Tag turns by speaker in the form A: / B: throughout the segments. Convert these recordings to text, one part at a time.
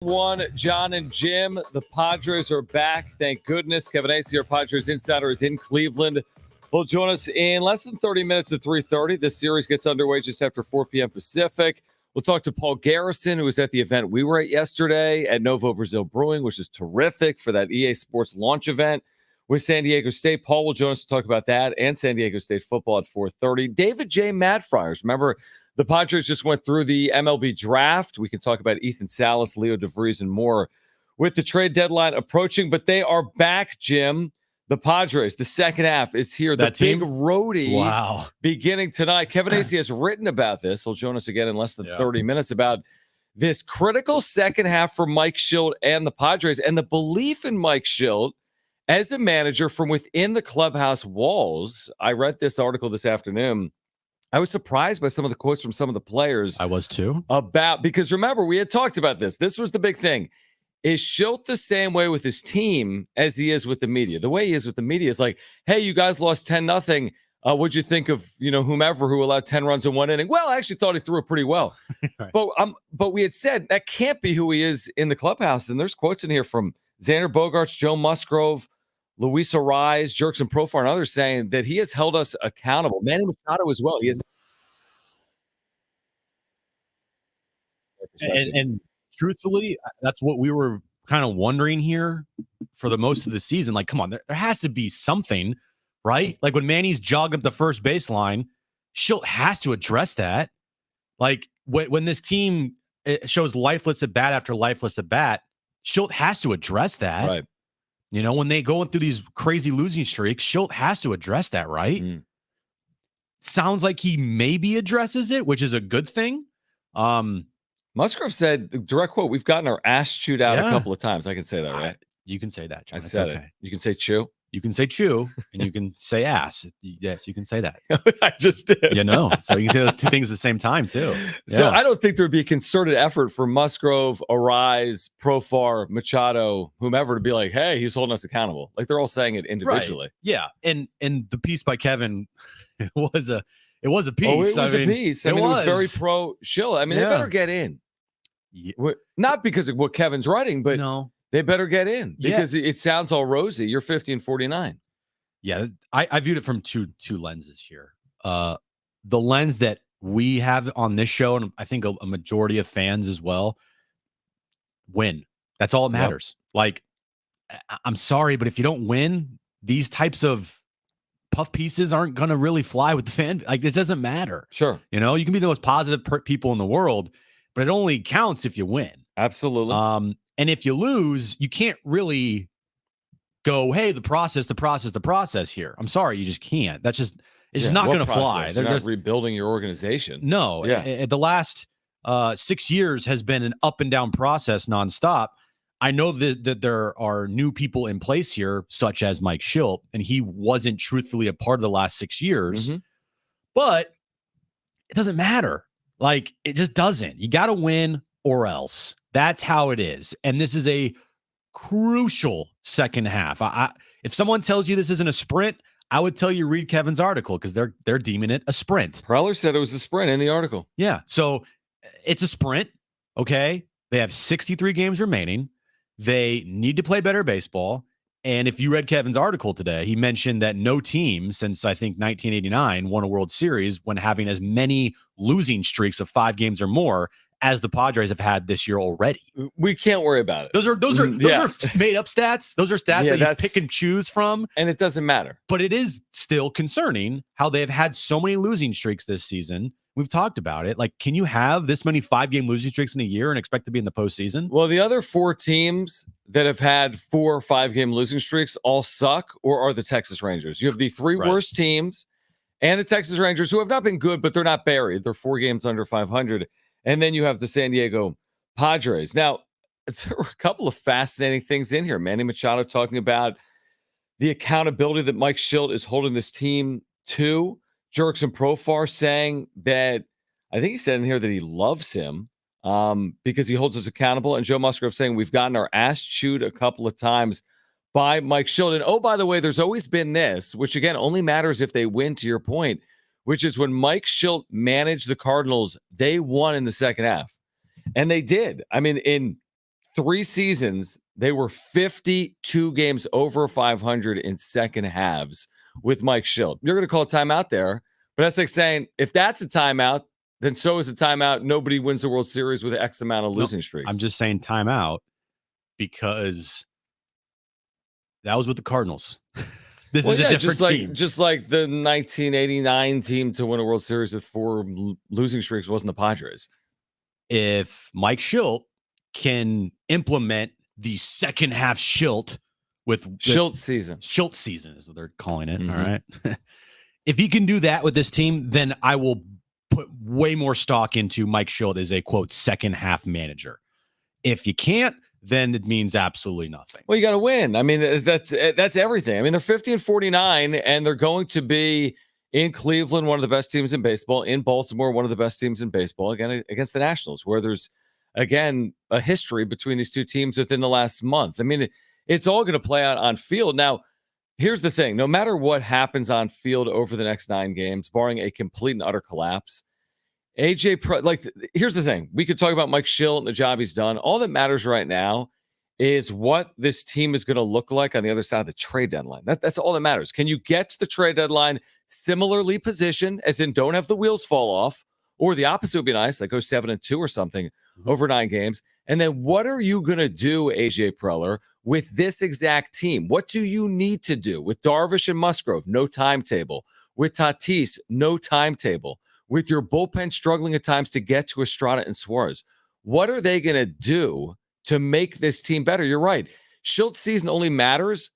A: One, Jon and Jim. The Padres are back. Thank goodness. Kevin Acee, our Padres insider, is in Cleveland. Will join us in less than 30 minutes at 3:30. This series gets underway just after 4 p.m. Pacific. We'll talk to Paul Garrison, who was at the event we were at yesterday at Novo Brazil Brewing, which is terrific for that EA Sports launch event with San Diego State. Paul will join us to talk about that and San Diego State football at 4:30. David J. Madfryers. Remember, the Padres just went through the MLB draft. We can talk about Ethan Salas, Leo DeVries, and more with the trade deadline approaching. But they are back, Jim. The Padres, the second half is here. The big roadie beginning tonight. Kevin Acee has written about this. He'll join us again in less than 30 minutes about this critical second half for Mike Shildt and the Padres and the belief in Mike Shildt as a manager from within the clubhouse walls. I read this article this afternoon. I was surprised by some of the quotes from some of the players.
B: I was too.
A: Because remember, we had talked about this. This was the big thing. Is Shildt the same way with his team as he is with the media? The way he is with the media is like, hey, you guys lost 10-0. What'd you think of, whomever who allowed 10 runs in one inning? Well, I actually thought he threw it pretty well. Right. But we had said that can't be who he is in the clubhouse. And there's quotes in here from Xander Bogaerts, Joe Musgrove, Luis Ariz, Jurickson Profar, and others saying that he has held us accountable. Manny Machado as well. He has.
B: And truthfully, that's what we were kind of wondering here for the most of the season. Like, come on, there has to be something, right? Like when Manny's jogging up the first baseline, Shildt has to address that. Like when this team shows lifeless at bat after lifeless at bat, Shildt has to address that.
A: Right.
B: When they go through these crazy losing streaks, Shildt has to address that, right? Sounds like he maybe addresses it, which is a good thing.
A: Musgrove said, direct quote, we've gotten our ass chewed out a couple of times. I can say that, right?
B: You can say that, Jon.
A: I said it. You can say chew.
B: You can say chew, and you can say ass. Yes, you can say that.
A: I just did.
B: So you can say those two things at the same time, too. Yeah.
A: So I don't think there would be a concerted effort for Musgrove, Ariz, Profar, Machado, whomever to be like, hey, he's holding us accountable. Like they're all saying it individually.
B: Right. Yeah. And the piece by Kevin was a piece.
A: Oh, it was a piece. It was very pro Shildt. I mean, they better get in. Yeah. Not because of what Kevin's writing, but they better get in because it sounds all rosy. You're 50-49.
B: Yeah, I viewed it from two lenses here. The lens that we have on this show, and I think a majority of fans as well, win. That's all that matters. Yep. Like, I'm sorry, but if you don't win, these types of puff pieces aren't going to really fly with the fan. Like, it doesn't matter.
A: Sure.
B: You can be the most positive people in the world, but it only counts if you win.
A: Absolutely.
B: And if you lose, you can't really go, hey, the process here. I'm sorry, you just can't. It's just not going to fly.
A: They're not rebuilding your organization.
B: No. Yeah. The last 6 years has been an up and down process nonstop. I know that there are new people in place here, such as Mike Shildt, and he wasn't truthfully a part of the last 6 years. But it doesn't matter. Like, it just doesn't. You got to win or else. That's how it is. And this is a crucial second half. If someone tells you this isn't a sprint, I would tell you read Kevin's article because they're deeming it a sprint.
A: Preller said it was a sprint in the article.
B: Yeah. So it's a sprint. Okay. They have 63 games remaining. They need to play better baseball. And if you read Kevin's article today, he mentioned that no team since I think 1989 won a World Series when having as many losing streaks of 5 games or more as the Padres have had this year already.
A: We can't worry about it.
B: Those are made up stats. Those are stats that you pick and choose from.
A: And it doesn't matter.
B: But it is still concerning how they've had so many losing streaks this season. We've talked about it. Like, can you have this many 5-game losing streaks in a year and expect to be in the postseason?
A: Well, the other 4 teams that have had 4 or 5-game losing streaks all suck or are the Texas Rangers. You have the 3 worst teams and the Texas Rangers who have not been good, but they're not buried. They're 4 games under 500. And then you have the San Diego Padres. Now, there were a couple of fascinating things in here. Manny Machado talking about the accountability that Mike Shildt is holding this team to. Jurickson Profar saying that, I think he said in here that he loves him because he holds us accountable. And Joe Musgrove saying we've gotten our ass chewed a couple of times by Mike Shildt. And, oh, by the way, there's always been this, which, again, only matters if they win, to your point, which is when Mike Shildt managed the Cardinals, they won in the second half. And they did. I mean, in 3 seasons, they were 52 games over 500 in second halves with Mike Schilt. You're going to call a timeout there, but that's like saying if that's a timeout, then so is a timeout. Nobody wins the World Series with X amount of losing streaks.
B: I'm just saying timeout because that was with the Cardinals. This is a different team.
A: Just like the 1989 team to win a World Series with 4 losing streaks wasn't the Padres.
B: If Mike Schilt can implement the second half Schilt with
A: Schilt season
B: is what they're calling it. Mm-hmm. All right. If he can do that with this team, then I will put way more stock into Mike Schilt as a quote second half manager. If you can't, then it means absolutely nothing.
A: Well, you got to win. I mean, that's everything. I mean, they're 50-49, and they're going to be in Cleveland, one of the best teams in baseball, in Baltimore, one of the best teams in baseball, again, against the Nationals, where there's, again, a history between these two teams within the last month. I mean, it's all going to play out on field. Now, here's the thing. No matter what happens on field over the next 9 games, barring a complete and utter collapse, here's the thing. We could talk about Mike Schilt and the job he's done. All that matters right now is what this team is going to look like on the other side of the trade deadline. That's all that matters. Can you get to the trade deadline similarly positioned, as in don't have the wheels fall off, or the opposite would be nice, like go 7-2 or something over 9 games. And then what are you going to do, AJ Preller, with this exact team? What do you need to do with Darvish and Musgrove? No timetable. With Tatis, no timetable. With your bullpen struggling at times to get to Estrada and Suarez, what are they going to do to make this team better? You're right. Schilt's season only matters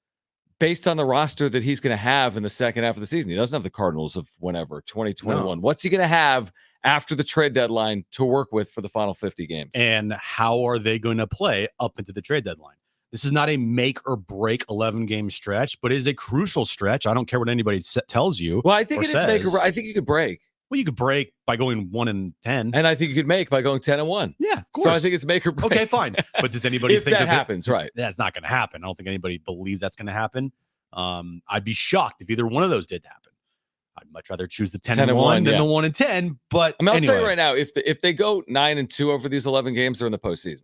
A: based on the roster that he's going to have in the second half of the season. He doesn't have the Cardinals of whenever, 2021. No. What's he going to have after the trade deadline to work with for the final 50 games?
B: And how are they going to play up into the trade deadline? This is not a make or break 11-game stretch, but it is a crucial stretch. I don't care what anybody tells you.
A: Well, I think it is make or I think you could break.
B: Well, you could break by going 1-10,
A: and I think you could make by going 10-1.
B: Yeah, of course.
A: So I think it's make or break.
B: Okay, fine. But does anybody
A: if
B: think
A: that happens? Right?
B: That's not going to happen. I don't think anybody believes that's going to happen. I'd be shocked if either one of those did happen. I'd much rather choose the 10-1 than the 1-10. But
A: I mean, I'll tell you right now, if they go 9-2 over these 11 games, they're in the postseason.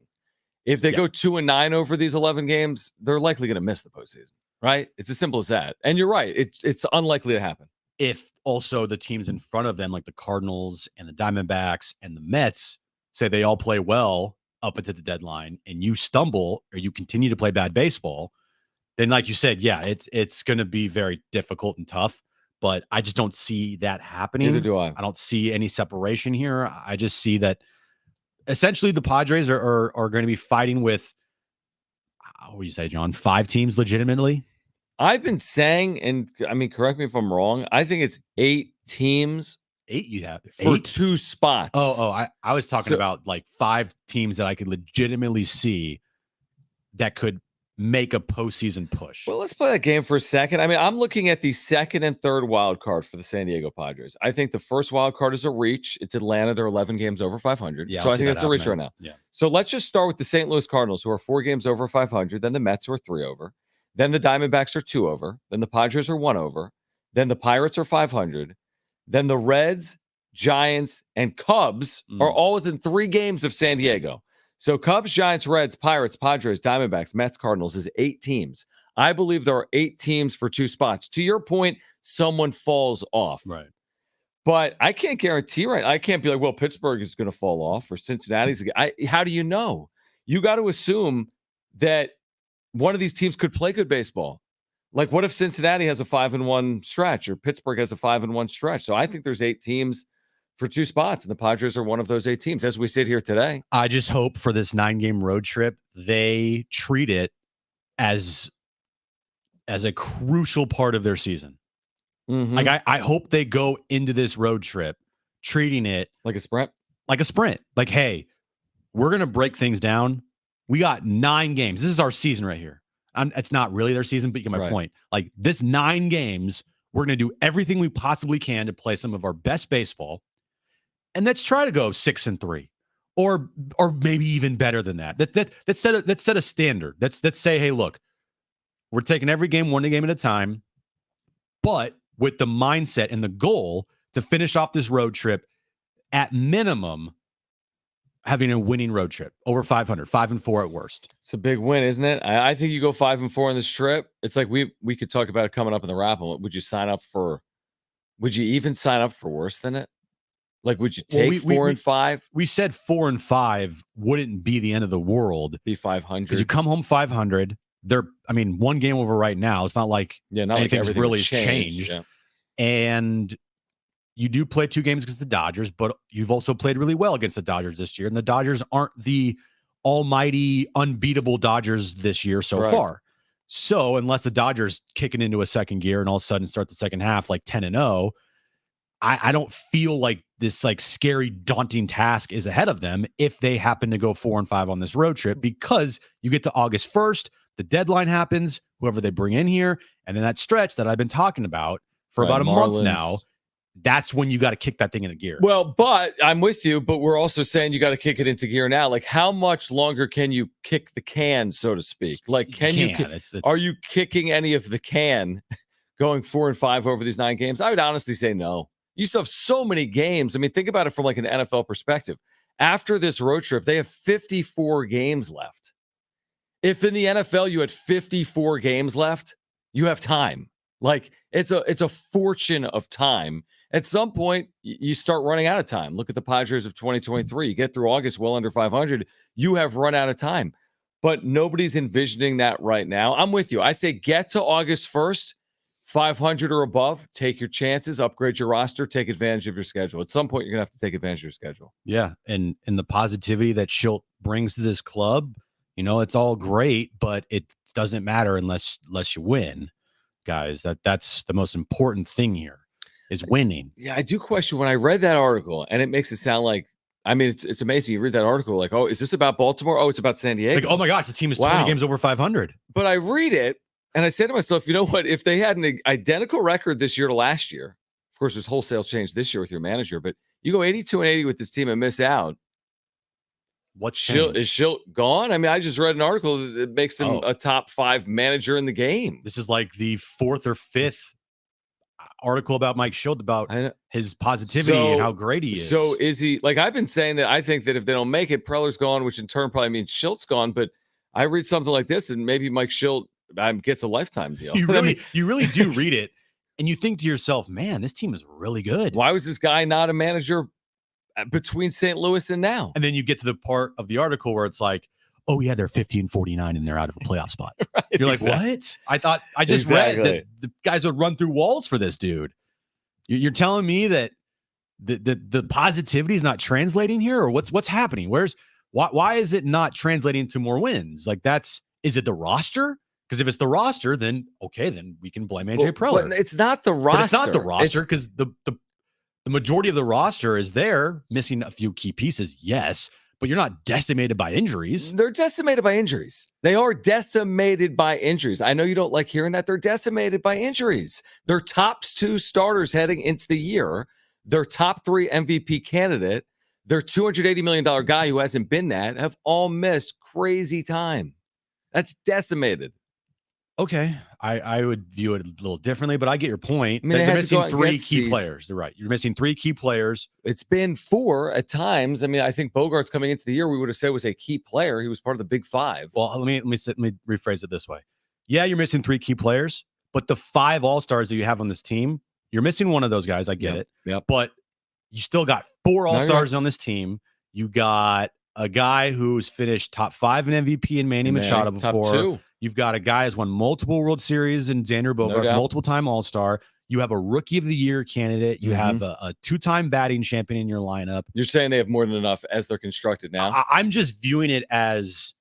A: If they go 2-9 over these 11 games, they're likely going to miss the postseason. Right? It's as simple as that. And you're right. It's unlikely to happen.
B: If also the teams in front of them, like the Cardinals and the Diamondbacks and the Mets, say they all play well up until the deadline, and you stumble or you continue to play bad baseball, then like you said, yeah, it's going to be very difficult and tough. But I just don't see that happening.
A: Neither do I.
B: I don't see any separation here. I just see that essentially the Padres are going to be fighting with, what do you say, John? 5 teams legitimately?
A: I've been saying, and I mean, correct me if I'm wrong, I think it's 8 teams.
B: 8 you have?
A: For 2 spots.
B: I was talking about like 5 teams that I could legitimately see that could make a postseason push.
A: Well, let's play that game for a second. I mean, I'm looking at the second and third wild card for the San Diego Padres. I think the first wild card is a reach. It's Atlanta. They're 11 games over 500.
B: Yeah,
A: so I think that's a reach right now.
B: Yeah.
A: So let's just start with the St. Louis Cardinals, who are 4 games over 500. Then the Mets, who are 3 over. Then the Diamondbacks are 2 over. Then the Padres are 1 over. Then the Pirates are 500. Then the Reds, Giants, and Cubs are all within 3 games of San Diego. So Cubs, Giants, Reds, Pirates, Padres, Diamondbacks, Mets, Cardinals is 8 teams. I believe there are 8 teams for 2 spots. To your point, someone falls off.
B: Right.
A: But I can't guarantee, right? I can't be like, well, Pittsburgh is going to fall off or Cincinnati's. How do you know? You got to assume that one of these teams could play good baseball. Like, what if Cincinnati has a 5-1 stretch or Pittsburgh has a 5-1 stretch? So I think there's 8 teams for 2 spots, and the Padres are one of those 8 teams as we sit here today.
B: I just hope for this 9-game road trip, they treat it as a crucial part of their season.
A: Mm-hmm.
B: Like, I hope they go into this road trip treating it
A: like a sprint.
B: Like, hey, we're going to break things down. We got 9 games. This is our season right here. It's not really their season, but you get my point. Like, this 9 games, we're going to do everything we possibly can to play some of our best baseball. And let's try to go 6-3 or maybe even better than that. Let's set a standard. Let's say, hey, look, we're taking every game one game at a time, but with the mindset and the goal to finish off this road trip at minimum having a winning road trip over 500, 5-4 at worst.
A: It's a big win, isn't it? I think you go 5-4 on this trip. It's like we could talk about it coming up in the wrap. Would you sign up for? Would you even sign up for worse than it? Like, would you take 4-5?
B: We said 4-5 wouldn't be the end of the world.
A: Be 500
B: because you come home 500. One game over right now. It's not like anything's really changed.
A: Yeah.
B: And you do play 2 games against the Dodgers, but you've also played really well against the Dodgers this year. And the Dodgers aren't the almighty, unbeatable Dodgers this year so far. So unless the Dodgers kick it into a second gear and all of a sudden start the second half like 10-0, I don't feel like this like scary, daunting task is ahead of them if they happen to go 4-5 on this road trip, because you get to August 1st, the deadline happens, whoever they bring in here, and then that stretch that I've been talking about for about a month now, that's when you got to kick that thing into gear.
A: Well, but I'm with you, but we're also saying you got to kick it into gear now. Like, how much longer can you kick the can, so to speak? Like, are you kicking any of the can going 4-5 over these 9 games? I would honestly say no. You still have so many games. I mean, think about it from like an NFL perspective. After this road trip, they have 54 games left. If in the NFL you had 54 games left, you have time. Like, it's a fortune of time. At some point, you start running out of time. Look at the Padres of 2023. You get through August well under 500. You have run out of time. But nobody's envisioning that right now. I'm with you. I say get to August 1st, 500 or above. Take your chances. Upgrade your roster. Take advantage of your schedule. At some point, you're going to have to take advantage of your schedule.
B: Yeah, and the positivity that Schilt brings to this club, it's all great, but it doesn't matter unless you win, guys. That's the most important thing here. Is winning.
A: Yeah, I do question when I read that article, and it makes it sound like, I mean, it's amazing. You read that article like, oh, is this about Baltimore? Oh, it's about San Diego.
B: Like, oh my gosh, the team is 20 games over 500.
A: But I read it, and I say to myself, you know what? If they had an identical record this year to last year, of course, there's wholesale change this year with your manager, but you go 82-80 with this team and miss out.
B: What's changed?
A: Is Schilt gone? I mean, I just read an article that makes him a top 5 manager in the game.
B: This is like the 4th or 5th article about Mike Schilt about his positivity and how great he is.
A: So is he, like, I've been saying that I think that if they don't make it, Preller's gone, which in turn probably means Schilt's gone. But I read something like this, and maybe Mike Schilt gets a lifetime deal.
B: You really do read it, and you think to yourself, man, this team is really good.
A: Why was this guy not a manager between St. Louis and now?
B: And then you get to the part of the article where it's like, oh yeah, they're 50-49 and they're out of a playoff spot. Right, you're like, what? I thought I just read that the guys would run through walls for this dude. You're telling me that the positivity is not translating here, or what's happening? Why is it not translating to more wins? Like, is it the roster? Because if it's the roster, then okay, then we can blame AJ Preller.
A: It's not the roster.
B: But it's not the roster, because the majority of the roster is there, missing a few key pieces, yes. But you're not decimated by injuries.
A: They're decimated by injuries. They are decimated by injuries. I know you don't like hearing that. They're decimated by injuries. Their top 2 starters heading into the year, their top 3 MVP candidate, their $280 million guy who hasn't been that, have all missed crazy time. That's decimated.
B: Okay, I would view it a little differently, but I get your point.
A: I mean,
B: they're missing 3 key players. They're right. You're missing 3 key players.
A: It's been 4 at times. I mean, I think Bogart's coming into the year, we would have said was a key player. He was part of the big 5.
B: Well, let me rephrase it this way. Yeah, you're missing 3 key players, but the 5 all-stars that you have on this team, you're missing one of those guys. I get it.
A: Yep.
B: But you still got 4 all-stars on this team. You got a guy who's finished top 5 in MVP in Manny Machado before.
A: Top 2.
B: You've got a guy who's won multiple World Series and Xander Bogaerts, multiple-time All-Star. You have a Rookie of the Year candidate. You have a 2-time batting champion in your lineup.
A: You're saying they have more than enough as they're constructed now?
B: I'm just viewing it as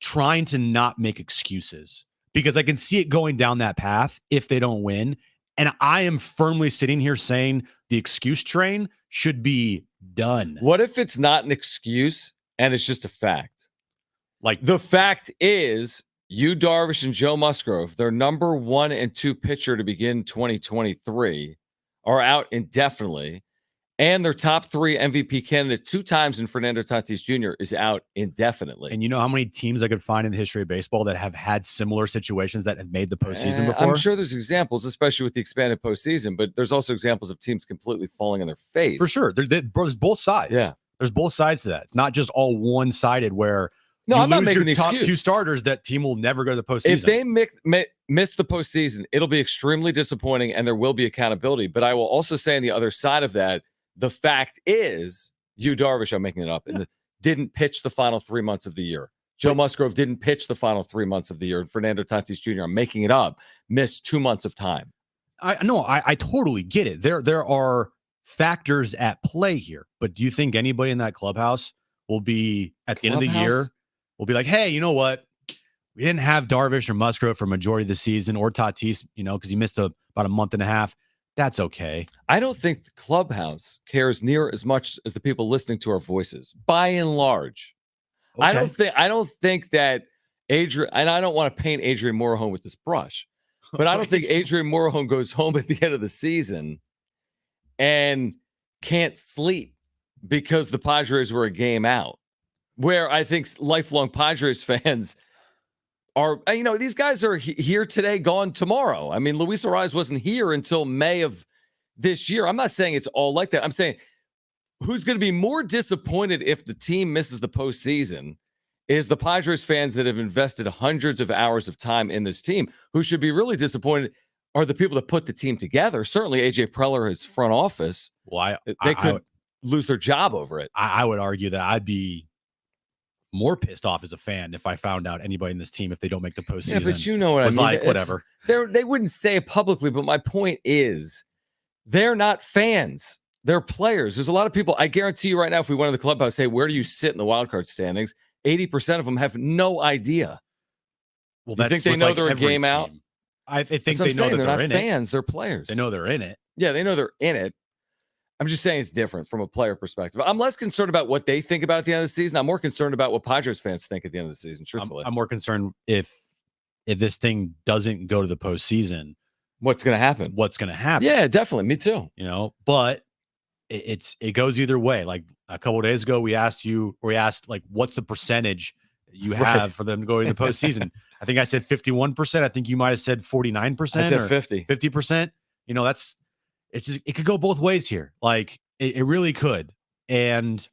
B: trying to not make excuses, because I can see it going down that path if they don't win. And I am firmly sitting here saying the excuse train should be done.
A: What if it's not an excuse and it's just a fact? Like, the fact is, Yu Darvish and Joe Musgrove, their number 1 and 2 pitcher to begin 2023, are out indefinitely, and their top 3 MVP candidate 2 times in Fernando Tatis Jr. is out indefinitely.
B: And you know how many teams I could find in the history of baseball that have had similar situations that have made the postseason before?
A: I'm sure there's examples, especially with the expanded postseason, but there's also examples of teams completely falling on their face.
B: For sure. There's both sides.
A: Yeah.
B: There's both sides to that. It's not just all one-sided where
A: no, I'm not making
B: your
A: the
B: top
A: excuse.
B: 2 starters, that team will never go to the postseason.
A: If they miss the postseason, it'll be extremely disappointing and there will be accountability. But I will also say on the other side of that, the fact is, Yu Darvish, I'm making it up, didn't pitch the final 3 months of the year. Joe Musgrove didn't pitch the final 3 months of the year. And Fernando Tatis Jr., I'm making it up, missed 2 months of time.
B: I totally get it. There are factors at play here, but do you think anybody in that clubhouse will be at the end of the year will be like, hey, you know what? We didn't have Darvish or Musgrove for a majority of the season, or Tatis, because he missed about a month and a half. That's okay.
A: I don't think the clubhouse cares near as much as the people listening to our voices, by and large. Okay. I don't think that Adrian, and I don't want to paint Adrian Morejon with this brush, but I don't think Adrian Morejon goes home at the end of the season and can't sleep because the Padres were a game out. Where I think lifelong Padres fans are, these guys are here today, gone tomorrow. I mean, Luis Ariz wasn't here until May of this year. I'm not saying it's all like that. I'm saying who's going to be more disappointed if the team misses the postseason is the Padres fans that have invested hundreds of hours of time in this team. Who should be really disappointed are the people that put the team together. Certainly AJ Preller, his front office.
B: Well,
A: they could lose their job over it.
B: I would argue that I'd be more pissed off as a fan if I found out anybody in this team, if they don't make the postseason.
A: Yeah, but you know what I mean.
B: Like, whatever.
A: They wouldn't say it publicly, but my point is they're not fans. They're players. There's a lot of people. I guarantee you right now, if we went to the clubhouse, say, where do you sit in the wild card standings? 80% of them have no idea.
B: Well,
A: you think they know they're a game out?
B: I think they know that
A: they're not
B: in
A: fans.
B: it.
A: They're players.
B: They know they're in it.
A: Yeah, they know they're in it. I'm just saying it's different from a player perspective. I'm less concerned about what they think about at the end of the season. I'm more concerned about what Padres fans think at the end of the season, truthfully.
B: I'm more concerned if this thing doesn't go to the postseason.
A: What's going to happen?
B: Yeah,
A: definitely. Me too.
B: But it goes either way. Like a couple of days ago, we asked like, what's the percentage you have for them to go to the postseason? I think I said 51%. I think you might have said 49%.
A: I said 50.
B: 50%. It could go both ways here. Like it really could. And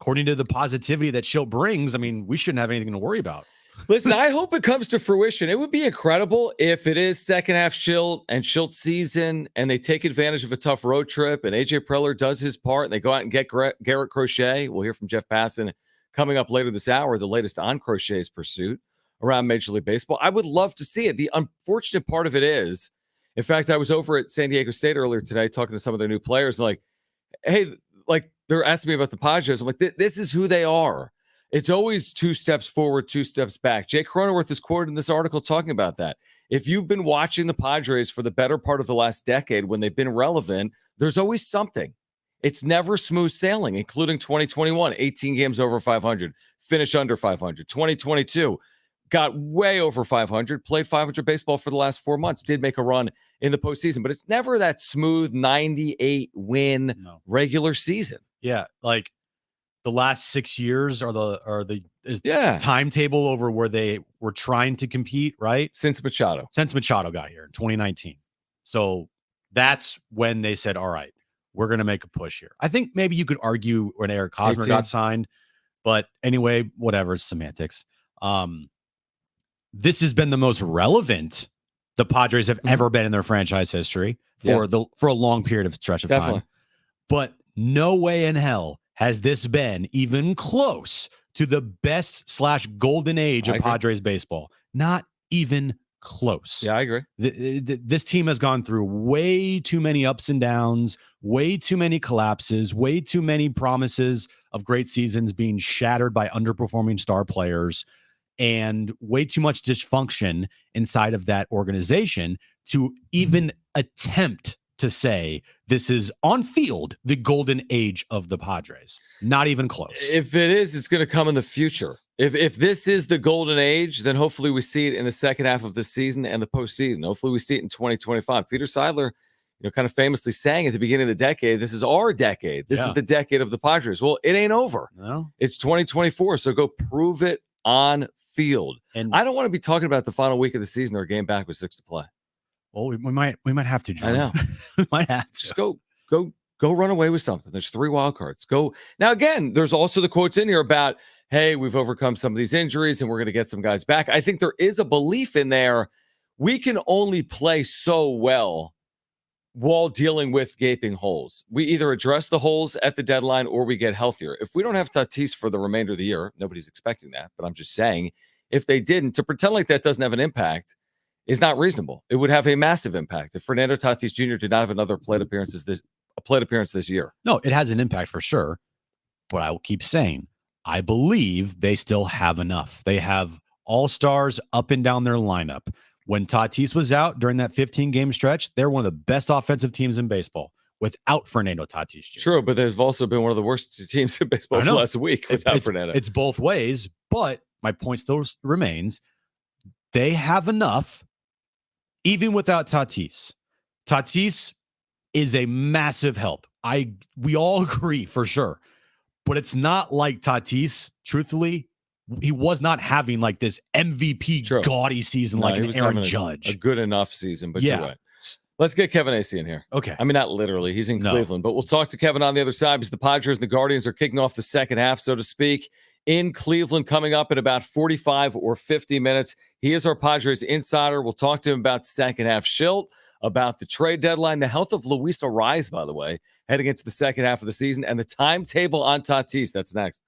B: according to the positivity that Schilt brings, I mean, we shouldn't have anything to worry about.
A: Listen, I hope it comes to fruition. It would be incredible if it is second half Schilt and Schilt season and they take advantage of a tough road trip and AJ Preller does his part and they go out and get Garrett Crochet. We'll hear from Jeff Passan coming up later this hour, the latest on Crochet's pursuit around Major League Baseball. I would love to see it. The unfortunate part of it is, in fact, I was over at San Diego State earlier today talking to some of their new players. And like, hey, like they're asking me about the Padres. I'm like, this is who they are. It's always 2 steps forward, 2 steps back. Jake Cronenworth is quoted in this article talking about that. If you've been watching the Padres for the better part of the last decade when they've been relevant, there's always something. It's never smooth sailing, including 2021, 18 games over 500, finish under 500. 2022, got way over 500, played 500 baseball for the last 4 months, did make a run in the postseason, but it's never that smooth 98 win regular season.
B: Yeah, like the last 6 years are the timetable over where they were trying to compete, right?
A: Since Machado
B: got here in 2019. So that's when they said, all right, we're going to make a push here. I think maybe you could argue when Eric Hosmer got signed, but anyway, whatever, it's semantics. This has been the most relevant the Padres have ever been in their franchise history for a long period of stretch of time. But no way in hell has this been even close to the best / golden age of Padres baseball. Not even close.
A: Yeah, I agree.
B: This team has gone through way too many ups and downs, way too many collapses, way too many promises of great seasons being shattered by underperforming star players, and way too much dysfunction inside of that organization to even attempt to say this is on field the golden age of the Padres. Not even close.
A: If it is, it's going to come in the future. If this is the golden age, then hopefully we see it in the second half of the season and the postseason. Hopefully we see it in 2025. Peter Seidler, kind of famously saying at the beginning of the decade, this is our decade. This is the decade of the Padres. Well, it ain't over.
B: No.
A: It's 2024, so go prove it on field. And I don't want to be talking about the final week of the season or a game back with 6 to play.
B: Well, we might have to, John.
A: I know.
B: We might have to.
A: Just go Go run away with something. There's 3 wild cards. Go. Now, again, there's also the quotes in here about, hey, we've overcome some of these injuries and we're going to get some guys back. I think there is a belief in there. We can only play so well while dealing with gaping holes. We either address the holes at the deadline or we get healthier. If we don't have Tatis for the remainder of the year, nobody's expecting that, but I'm just saying, if they didn't, to pretend like that doesn't have an impact is not reasonable. It would have a massive impact if Fernando Tatis Jr. did not have another plate appearance this year.
B: No, it has an impact for sure. But I will keep saying, I believe they still have enough. They have all-stars up and down their lineup. When Tatis was out during that 15-game stretch, they're one of the best offensive teams in baseball without Fernando Tatis Jr.
A: True, but they've also been one of the worst teams in baseball for the last week without Fernando.
B: It's both ways, but my point still remains. They have enough, even without Tatis. Tatis is a massive help. We all agree for sure. But it's not like Tatis, truthfully, he was not having like this MVP gaudy season like an Aaron Judge.
A: A good enough season, but you're right. Let's get Kevin Acee in here.
B: Okay.
A: I mean, not literally. He's in Cleveland, but we'll talk to Kevin on the other side because the Padres and the Guardians are kicking off the second half, so to speak, in Cleveland coming up in about 45 or 50 minutes. He is our Padres insider. We'll talk to him about second half Schilt, about the trade deadline, the health of Luis Ariz, by the way, heading into the second half of the season, and the timetable on Tatis. That's next.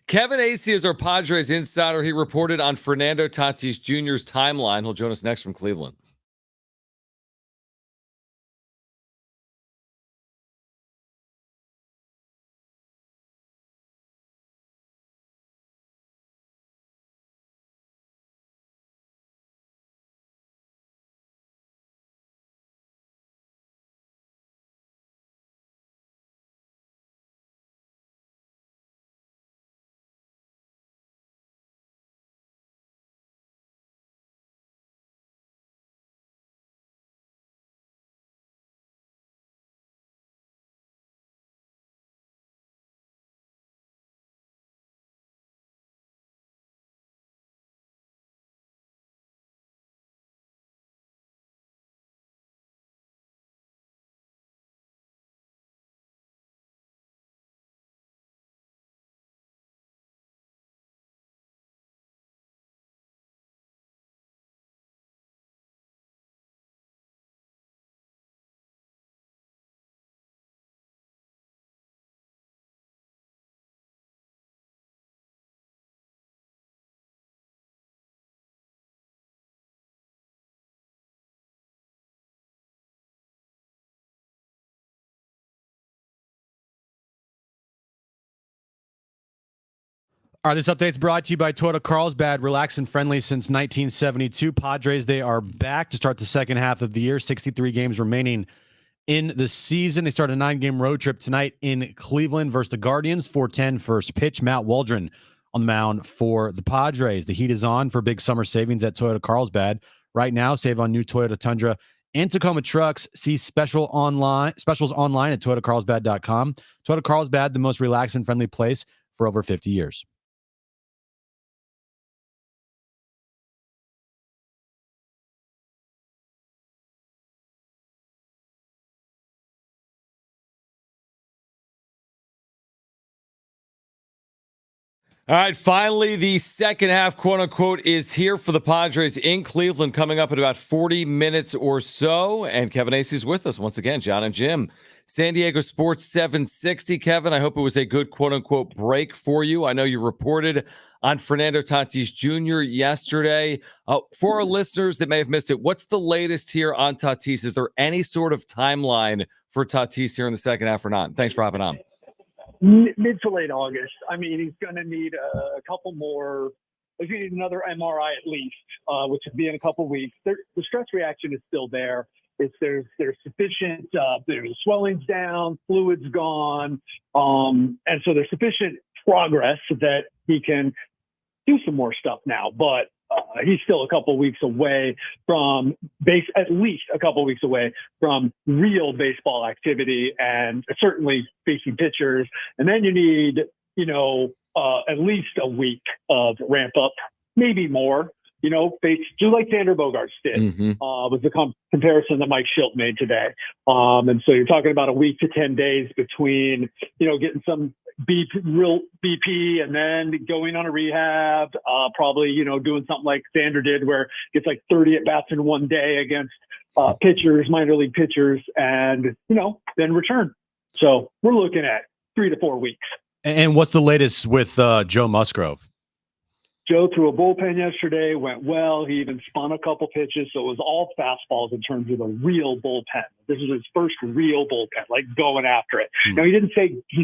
A: Kevin Acee is our Padres insider. He reported on Fernando Tatis Jr.'s timeline. He'll join us next from Cleveland.
B: All right, this update's brought to you by Toyota Carlsbad. Relaxed and friendly since 1972. Padres, they are back to start the second half of the year. 63 games remaining in the season. They start a 9-game road trip tonight in Cleveland versus the Guardians. 4:10 first pitch. Matt Waldron on the mound for the Padres. The heat is on for big summer savings at Toyota Carlsbad. Right now, save on new Toyota Tundra and Tacoma trucks. See specials online at toyotacarlsbad.com. Toyota Carlsbad, the most relaxed and friendly place for over 50 years.
A: All right, finally, the second half, quote unquote, is here for the Padres in Cleveland, coming up in about 40 minutes or so. And Kevin Acee is with us once again. Jon and Jim, San Diego Sports 760. Kevin, I hope it was a good, quote unquote, break for you. I know you reported on Fernando Tatis Jr. yesterday. For our listeners that may have missed it, what's the latest here on Tatis? Is there any sort of timeline for Tatis here in the second half or not? Thanks for hopping on.
C: Mid to late August. I mean, he's going to need a couple more. He's going to need another MRI at least, which would be in a couple weeks. The stress reaction is still there. There's sufficient. There's swelling's down, fluid's gone, and so there's sufficient progress that he can do some more stuff now. But he's still a couple weeks away from at least a couple weeks away from real baseball activity, and certainly facing pitchers. And then you need, at least a week of ramp up, maybe more. Do like Xander Bogaerts did, was the comparison that Mike Schilt made today. And so you're talking about a week to 10 days between, getting some real BP and then going on a rehab, probably, doing something like Xander did where gets like 30 at-bats in one day against pitchers, minor league pitchers, and, then return. So we're looking at 3 to 4 weeks.
B: And what's the latest with Joe Musgrove?
C: Joe threw a bullpen yesterday, went well. He even spun a couple pitches, so it was all fastballs in terms of a real bullpen. This is his first real bullpen, like going after it. Now, he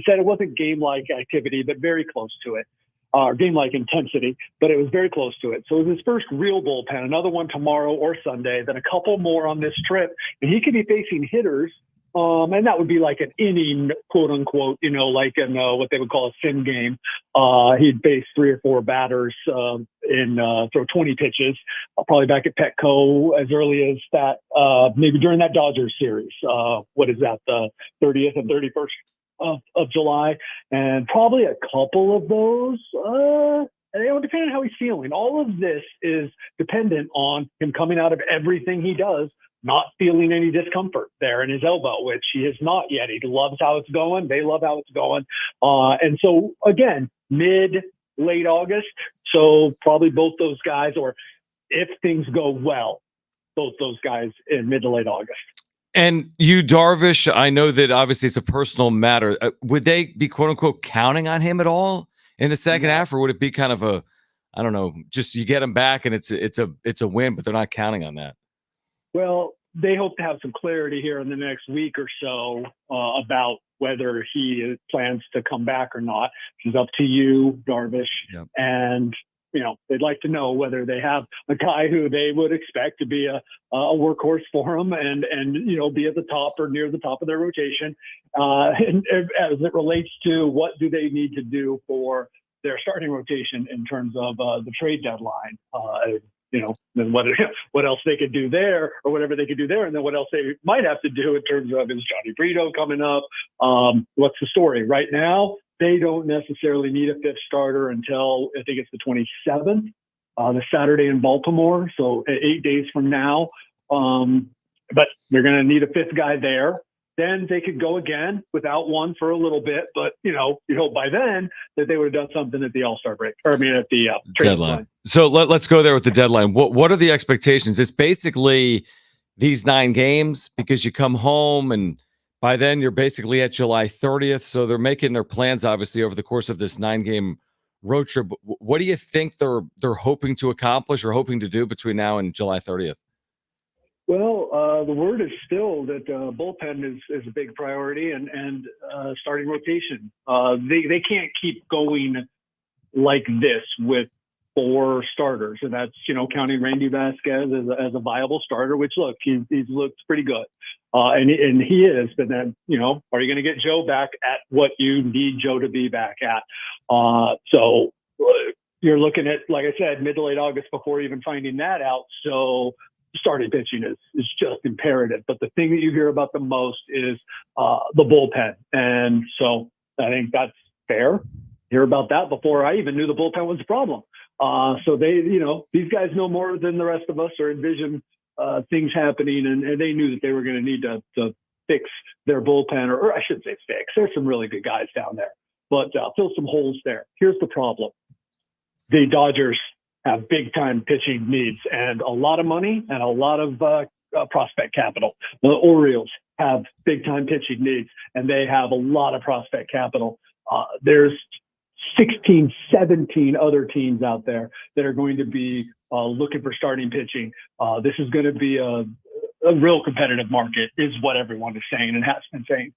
C: said it wasn't game-like activity, but very close to it, or game-like intensity, but it was very close to it. So it was his first real bullpen, another one tomorrow or Sunday, then a couple more on this trip, and he could be facing hitters. And that would be like an inning, quote unquote, like in what they would call a sim game. He'd face 3 or 4 batters throw 20 pitches, probably back at Petco as early as that, maybe during that Dodgers series. What is that, the 30th and 31st of July? And probably a couple of those, depending on how he's feeling. All of this is dependent on him coming out of everything he does, not feeling any discomfort there in his elbow, which he has not yet. He loves how it's going. They love how it's going. And so, again, late August. So probably both those guys, or if things go well, both those guys in mid to late August.
A: And you, Darvish, I know that obviously it's a personal matter. Would they be, quote unquote, counting on him at all in the second half, or would it be kind of a, I don't know, just you get him back and it's a win, but they're not counting on that?
C: Well, they hope to have some clarity here in the next week or so about whether he plans to come back or not. It's up to you, Darvish.
A: Yep.
C: And, they'd like to know whether they have a guy who they would expect to be a workhorse for them and be at the top or near the top of their rotation. And as it relates to what do they need to do for their starting rotation in terms of the trade deadline, then what else they could do there, or whatever they could do there, and then what else they might have to do in terms of, is Johnny Brito coming up? What's the story right now? They don't necessarily need a fifth starter until I think it's the 27th, the Saturday in Baltimore, so 8 days from now. But they're going to need a fifth guy there. Then they could go again without one for a little bit, but you hope by then that they would have done something at the All-Star break, or at the trade deadline.
A: So let's go there with the deadline. What are the expectations? It's basically these 9 games, because you come home and by then you're basically at July 30th. So they're making their plans obviously over the course of this 9-game road trip. What do you think they're hoping to accomplish or hoping to do between now and July 30th?
C: Well, the word is still that bullpen is a big priority and starting rotation. They can't keep going like this with 4 starters, and that's counting Randy Vasquez as a viable starter. Which look, he's looked pretty good, and he is. But then are you going to get Joe back at what you need Joe to be back at? So you're looking at, like I said, mid to late August before even finding that out. So starting pitching is just imperative. But the thing that you hear about the most is the bullpen. And so I think that's fair. Hear about that before I even knew the bullpen was a problem. So they, these guys know more than the rest of us, or envision things happening. And they knew that they were going to need to fix their bullpen, or I shouldn't say fix. There's some really good guys down there, but fill some holes there. Here's the problem. The Dodgers have big time pitching needs and a lot of money and a lot of prospect capital. The Orioles have big time pitching needs and they have a lot of prospect capital. There's 16, 17 other teams out there that are going to be looking for starting pitching. This is going to be a real competitive market, is what everyone is saying and has been saying.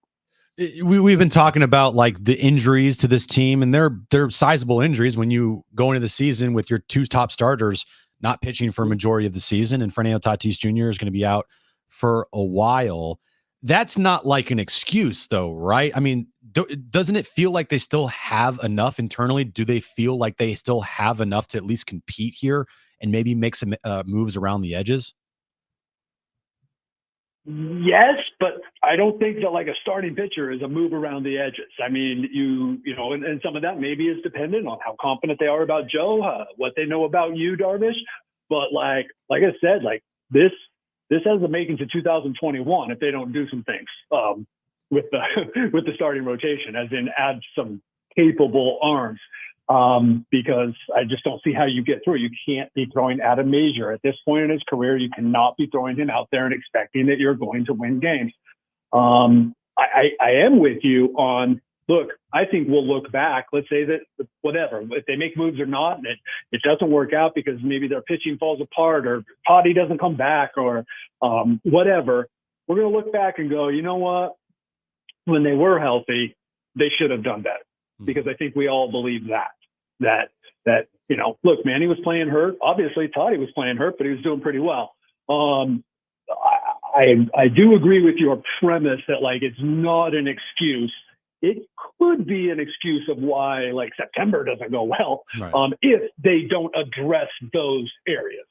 B: We've been talking about like the injuries to this team, and they're sizable injuries when you go into the season with your 2 top starters not pitching for a majority of the season, and Fernando Tatis Jr. is going to be out for a while. That's not like an excuse though, right? I mean, doesn't it feel like they still have enough internally? Do they feel like they still have enough to at least compete here and maybe make some moves around the edges?
C: Yes, but I don't think that like a starting pitcher is a move around the edges. I mean, and some of that maybe is dependent on how confident they are about Joe, what they know about you, Darvish. But like I said, like this has the makings of 2021 if they don't do some things with the starting rotation, as in add some capable arms. Because I just don't see how you get through. You can't be throwing Adam Mazur at this point in his career. You cannot be throwing him out there and expecting that you're going to win games. I am with you on, look, I think we'll look back. Let's say that whatever, if they make moves or not, and it doesn't work out because maybe their pitching falls apart or Toddy doesn't come back or whatever, we're going to look back and go, you know what? When they were healthy, they should have done better. Because I think we all believe that look, Manny was playing hurt. Obviously, Toddy was playing hurt, but he was doing pretty well. I do agree with your premise that like it's not an excuse. It could be an excuse of why like September doesn't go well, right, if they don't address those areas.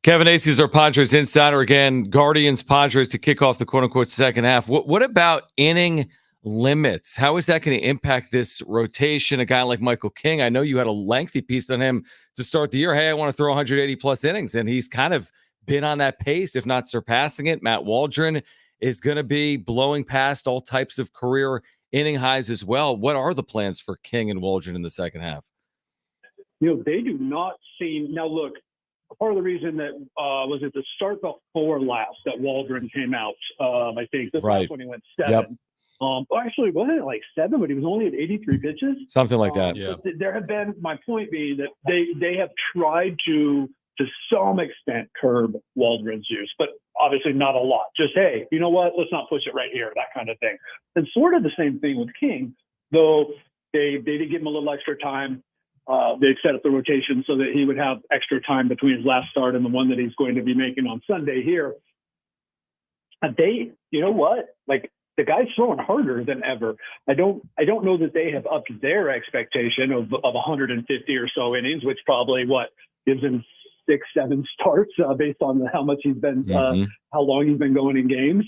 A: Kevin Acee is our Padres insider. Again, Guardians Padres to kick off the quote unquote second half. What about inning limits? How is that going to impact this rotation? A guy like Michael King, I know you had a lengthy piece on him to start the year. Hey, I want to throw 180 plus innings, and he's kind of been on that pace, if not surpassing it. Matt Waldron is going to be blowing past all types of career inning highs as well. What are the plans for King and Waldron in the second half?
C: They do not seem. Now, look, part of the reason that was at the start before last that Waldron came out. I think this last one he went 7. Yep. Actually, wasn't it like 7? But he was only at 83 pitches,
A: something like that.
B: Yeah.
C: There have been, my point being that they have tried to some extent curb Waldron's use, but obviously not a lot. Just, hey, you know what? Let's not push it right here, that kind of thing. And sort of the same thing with King, though they did give him a little extra time. They set up the rotation so that he would have extra time between his last start and the one that he's going to be making on Sunday here. And you know what? Like, the guy's throwing harder than ever. I don't know that they have upped their expectation of 150 or so innings, which probably gives him 6-7 starts based on how much he's been, how long he's been going in games.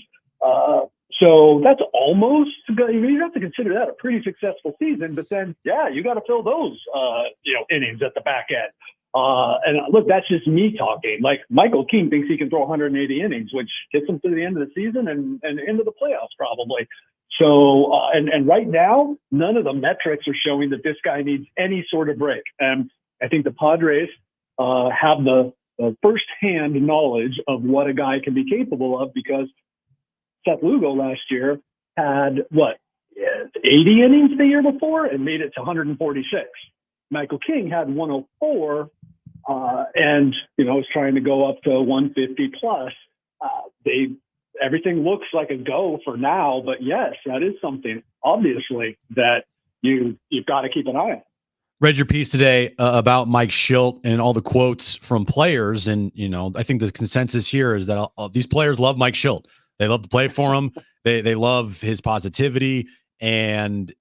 C: So that's almost, you have to consider that a pretty successful season. But then, you got to fill those, innings at the back end. And look, that's just me talking. Like, Michael King thinks he can throw 180 innings, which gets him to the end of the season and into the playoffs probably. So, and right now, none of the metrics are showing that this guy needs any sort of break. And I think the Padres have the firsthand knowledge of what a guy can be capable of, because Seth Lugo last year had 80 innings the year before and made it to 146. Michael King had 104 and was trying to go up to 150 plus. Everything looks like a go for now, but yes, that is something obviously that you've got to keep an eye on.
B: Read your piece today about Mike Shildt and all the quotes from players, and I think the consensus here is that all these players love Mike Shildt. They love to play for him. They love his positivity and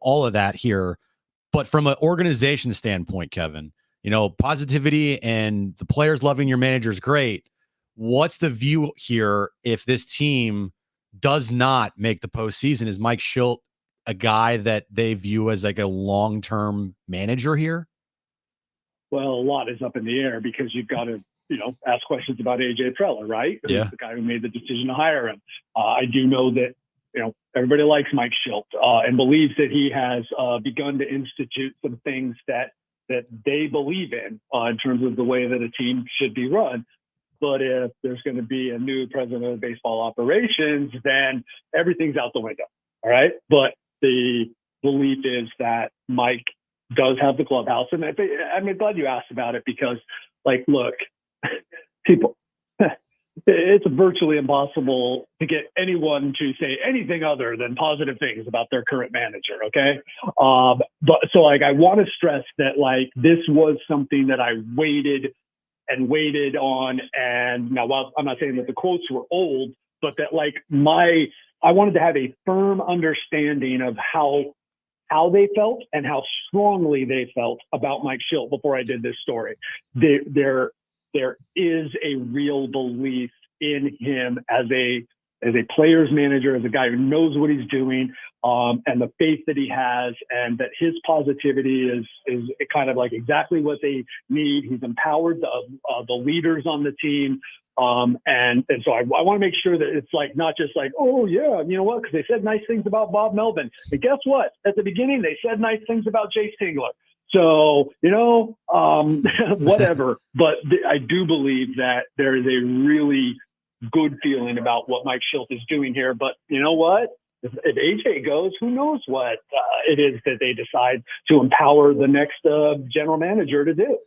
B: all of that here. But from an organization standpoint, Kevin, positivity and the players loving your manager is great. What's the view here if this team does not make the postseason? Is Mike Shildt a guy that they view as like a long-term manager here?
C: Well, a lot is up in the air because you've got to, ask questions about AJ Preller, right?
B: Yeah.
C: Who's the guy who made the decision to hire him. I do know that, everybody likes Mike Shildt and believes that he has begun to institute some things that they believe in terms of the way that a team should be run. But if there's going to be a new president of baseball operations, then everything's out the window. All right. But the belief is that Mike does have the clubhouse. And I'm glad you asked about it because, look, people, it's virtually impossible to get anyone to say anything other than positive things about their current manager. Okay. But so I want to stress that this was something that I waited on. And now, while I'm not saying that the quotes were old, but that I wanted to have a firm understanding of how they felt and how strongly they felt about Mike Shildt before I did this story. There is a real belief in him as a player's manager, as a guy who knows what he's doing, and the faith that he has, and that his positivity is kind of exactly what they need. He's empowered the leaders on the team. And so I want to make sure that it's not just oh yeah, you know what? Because they said nice things about Bob Melvin. And guess what? At the beginning, they said nice things about Jay Stingler. So, whatever. But I do believe that there is a really good feeling about what Mike Shildt is doing here. But you know what? If AJ goes, who knows what it is that they decide to empower the next general manager to do.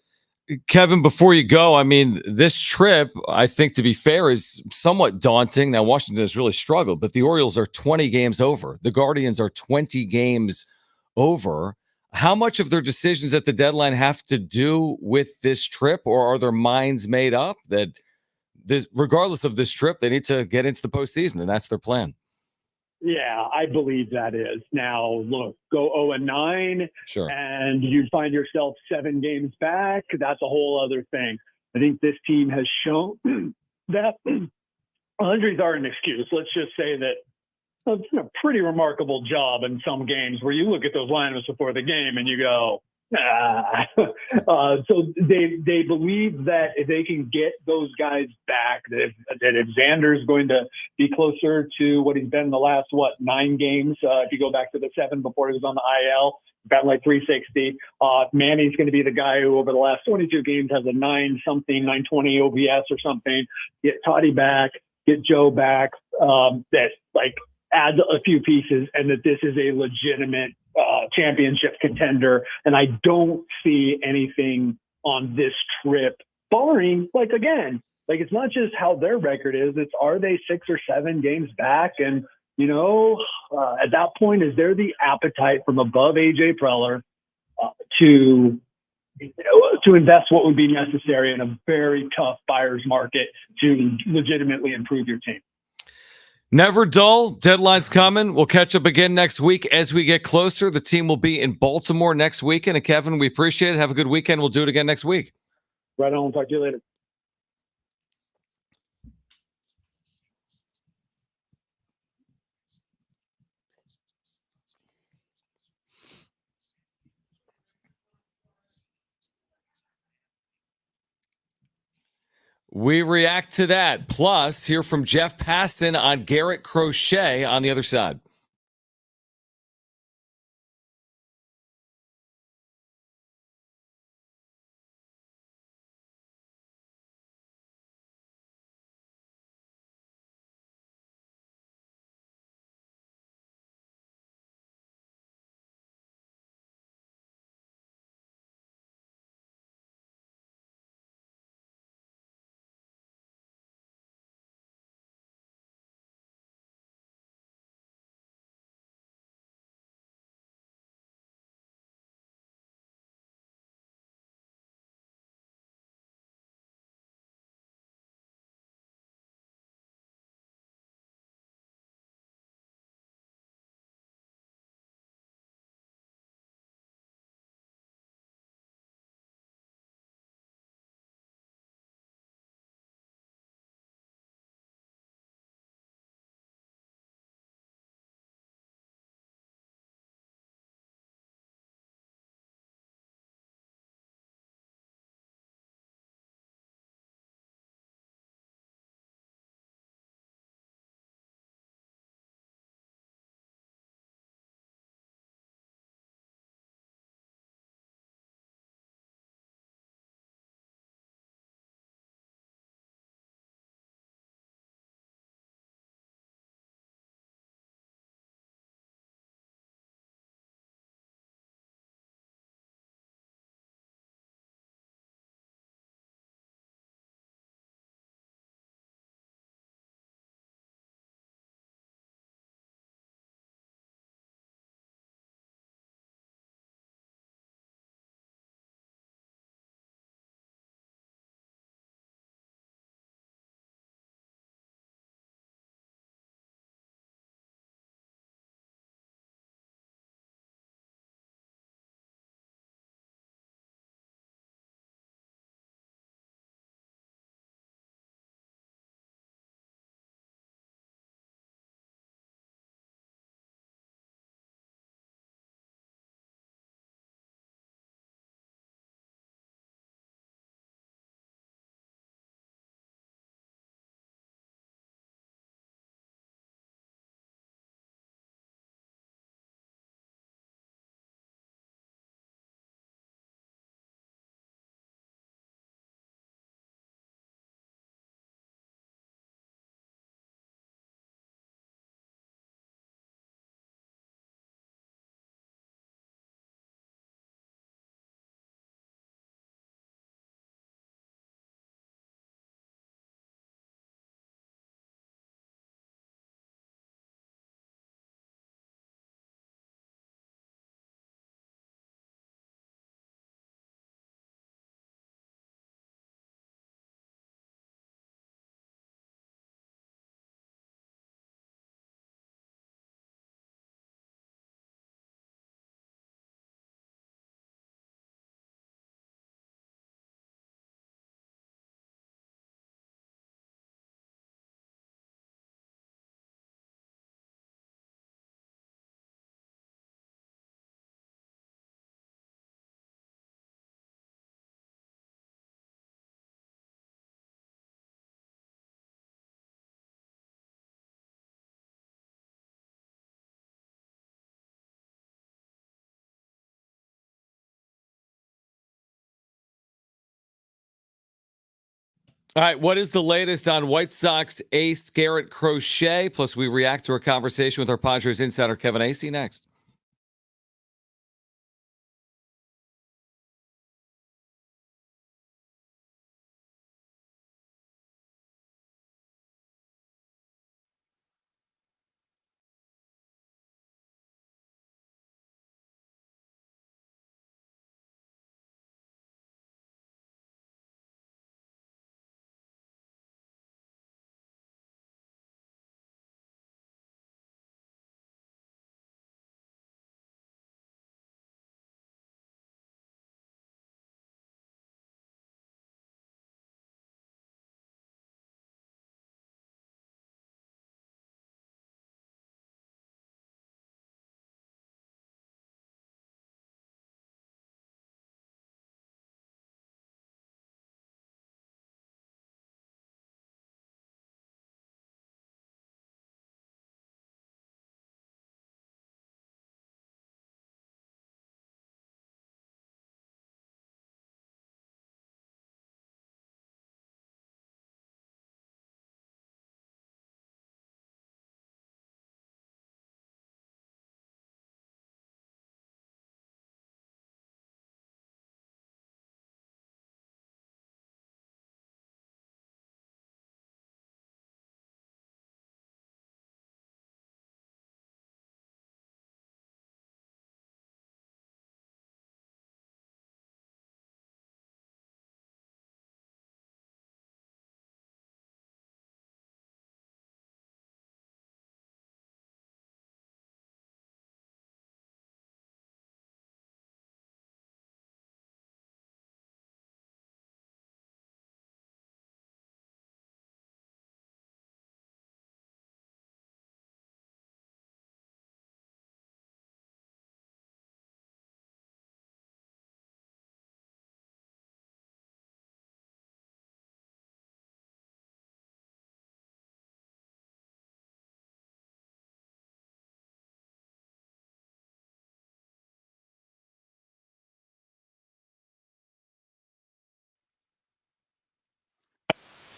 A: Kevin, before you go, I mean, this trip, I think, to be fair, is somewhat daunting. Now, Washington has really struggled, but the Orioles are 20 games over. The Guardians are 20 games over. How much of their decisions at the deadline have to do with this trip, or are their minds made up that regardless of this trip, they need to get into the postseason, and that's their plan?
C: Yeah, I believe that is. Now, look, go 0-9,
A: sure,
C: and you find yourself 7 games back. That's a whole other thing. I think this team has shown that injuries are an excuse. Let's just say that it's been a pretty remarkable job in some games where you look at those lineups before the game and you go, so they believe that if they can get those guys back, that if Xander's going to be closer to what he's been the last 9 games, if you go back to the 7 before he was on the IL, batting 360. Manny's going to be the guy who over the last 22 games has a 920 OPS or something. Get Toddy back, get Joe back. That adds a few pieces and that this is a legitimate championship contender. And I don't see anything on this trip, barring, like, again, like, it's not just how their record is, it's are they 6 or 7 games back? And, you know, at that point, is there the appetite from above AJ Preller to invest what would be necessary in a very tough buyer's market to legitimately improve your team?
A: Never dull. Deadline's coming. We'll catch up again next week as we get closer. The team will be in Baltimore next weekend. And Kevin, we appreciate it. Have a good weekend. We'll do it again next week.
C: Right on. Talk to you later.
A: We react to that. Plus, hear from Jeff Passan on Garrett Crochet on the other side. All right, what is the latest on White Sox ace Garrett Crochet? Plus, we react to a conversation with our Padres insider Kevin Acee next.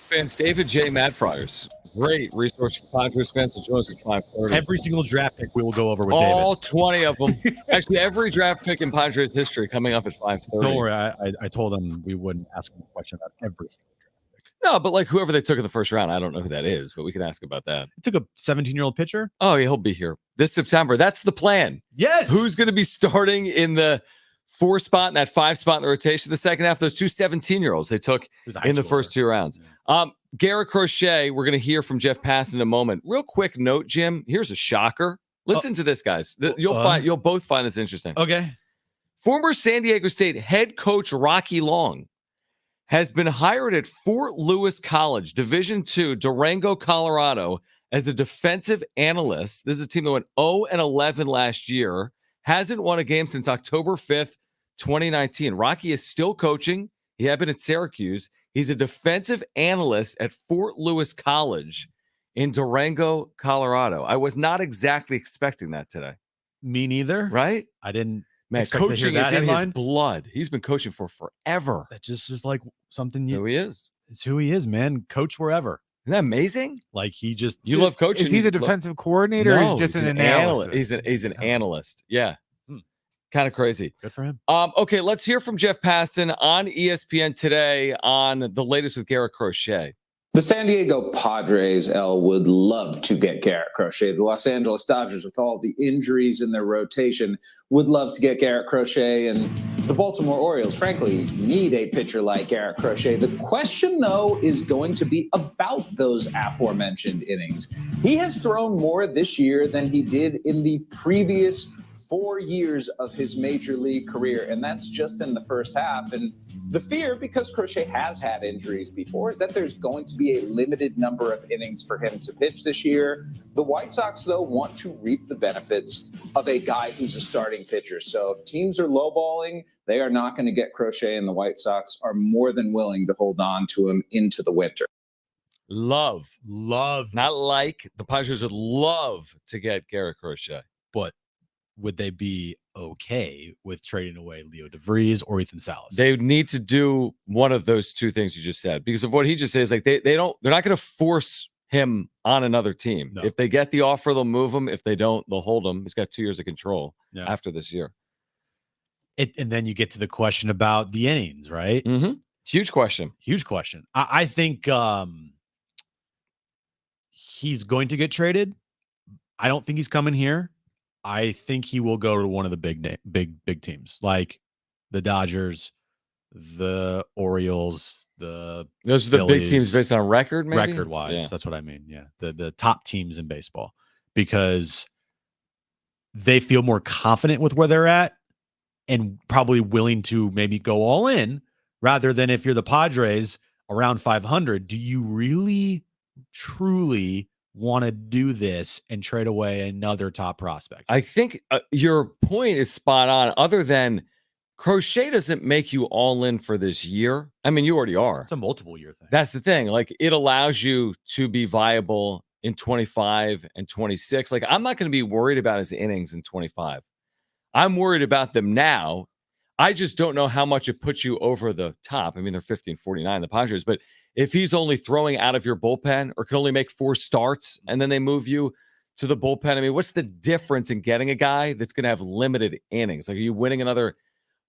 A: Fans, David J. Madfryers. Great resource for Padres fans to join us at 5:30.
B: Every single draft pick we will go over with
A: All
B: David.
A: 20 of them. Actually, every draft pick in Padres history coming up at 5:30.
B: Don't worry, I told him we wouldn't ask him a question about every single draft pick.
A: No, but like whoever they took in the first round, I don't know who that is, but we can ask about that.
B: It took a 17-year-old pitcher.
A: Oh, yeah, he'll be here this September. That's the plan.
B: Yes.
A: Who's going to be starting in the 4 spot and that 5 spot in the rotation the second half? Those two 17-year-olds they took in the first 2 rounds. Garrett Crochet, we're going to hear from Jeff Pass in a moment. Real quick note, Jim. Here's a shocker. Listen to this, guys. You'll both find this interesting.
B: Okay.
A: Former San Diego State head coach Rocky Long has been hired at Fort Lewis College, Division II, Durango, Colorado, as a defensive analyst. This is a team that went 0-11 last year, hasn't won a game since October 5th, 2019. Rocky is still coaching. He had been at Syracuse. He's a defensive analyst at Fort Lewis College in Durango, Colorado. I was not exactly expecting that today.
B: Me neither.
A: Right?
B: I didn't.
A: Man, coaching is in his blood. He's been coaching for forever.
B: That just is like something.
A: Who he is.
B: It's who he is, man. Coach wherever.
A: Isn't that amazing?
B: Like he just.
A: You love coaching.
D: Is he the defensive coordinator?
A: No,
D: or is he just an analyst?
A: He's an analyst. Yeah. Kind of crazy.
B: Good for him.
A: Okay, let's hear from Jeff Passan on ESPN today on the latest with Garrett Crochet.
E: The San Diego Padres, would love to get Garrett Crochet. The Los Angeles Dodgers, with all the injuries in their rotation, would love to get Garrett Crochet. And the Baltimore Orioles, frankly, need a pitcher like Garrett Crochet. The question, though, is going to be about those aforementioned innings. He has thrown more this year than he did in the previous 4 years of his major league career, and that's just in the first half. And the fear, because Crochet has had injuries before, is that there's going to be a limited number of innings for him to pitch this year. The White Sox, though, want to reap the benefits of a guy who's a starting pitcher. So if teams are lowballing, they are not going to get Crochet, and the White Sox are more than willing to hold on to him into the winter.
A: Love. Not like the Padres would love to get Garrett Crochet.
B: But would they be okay with trading away Leo DeVries or Ethan Salas.
A: They need to do one of those two things you just said because of what he just said. Is like they're not going to force him on another team.
B: No.
A: If they get the offer, they'll move him. If they don't, they'll hold him. He's got 2 years of control after this year.
B: And then you get to the question about the innings, right?
A: Mm-hmm. Huge question.
B: Huge question. I think he's going to get traded. I don't think he's coming here. I think he will go to one of the big teams, like the Dodgers, the Orioles,
A: those are the
B: Phillies,
A: big teams based on record, maybe?
B: record wise. That's what I mean. Yeah, the top teams in baseball, because they feel more confident with where they're at and probably willing to maybe go all in, rather than if you're the Padres around 500. Do you really, truly want to do this and trade away another top prospect?
A: I think your point is spot on. Other than Crochet doesn't make you all in for this year. I mean, you already are.
B: It's a multiple year thing.
A: That's the thing. Like, it allows you to be viable in 25 and 26. Like, I'm not going to be worried about his innings in 25. I'm worried about them now. I just don't know how much it puts you over the top. I mean, they're 50-49, the Padres, but if he's only throwing out of your bullpen or can only make 4 starts and then they move you to the bullpen, I mean, what's the difference in getting a guy that's going to have limited innings? Like, are you winning another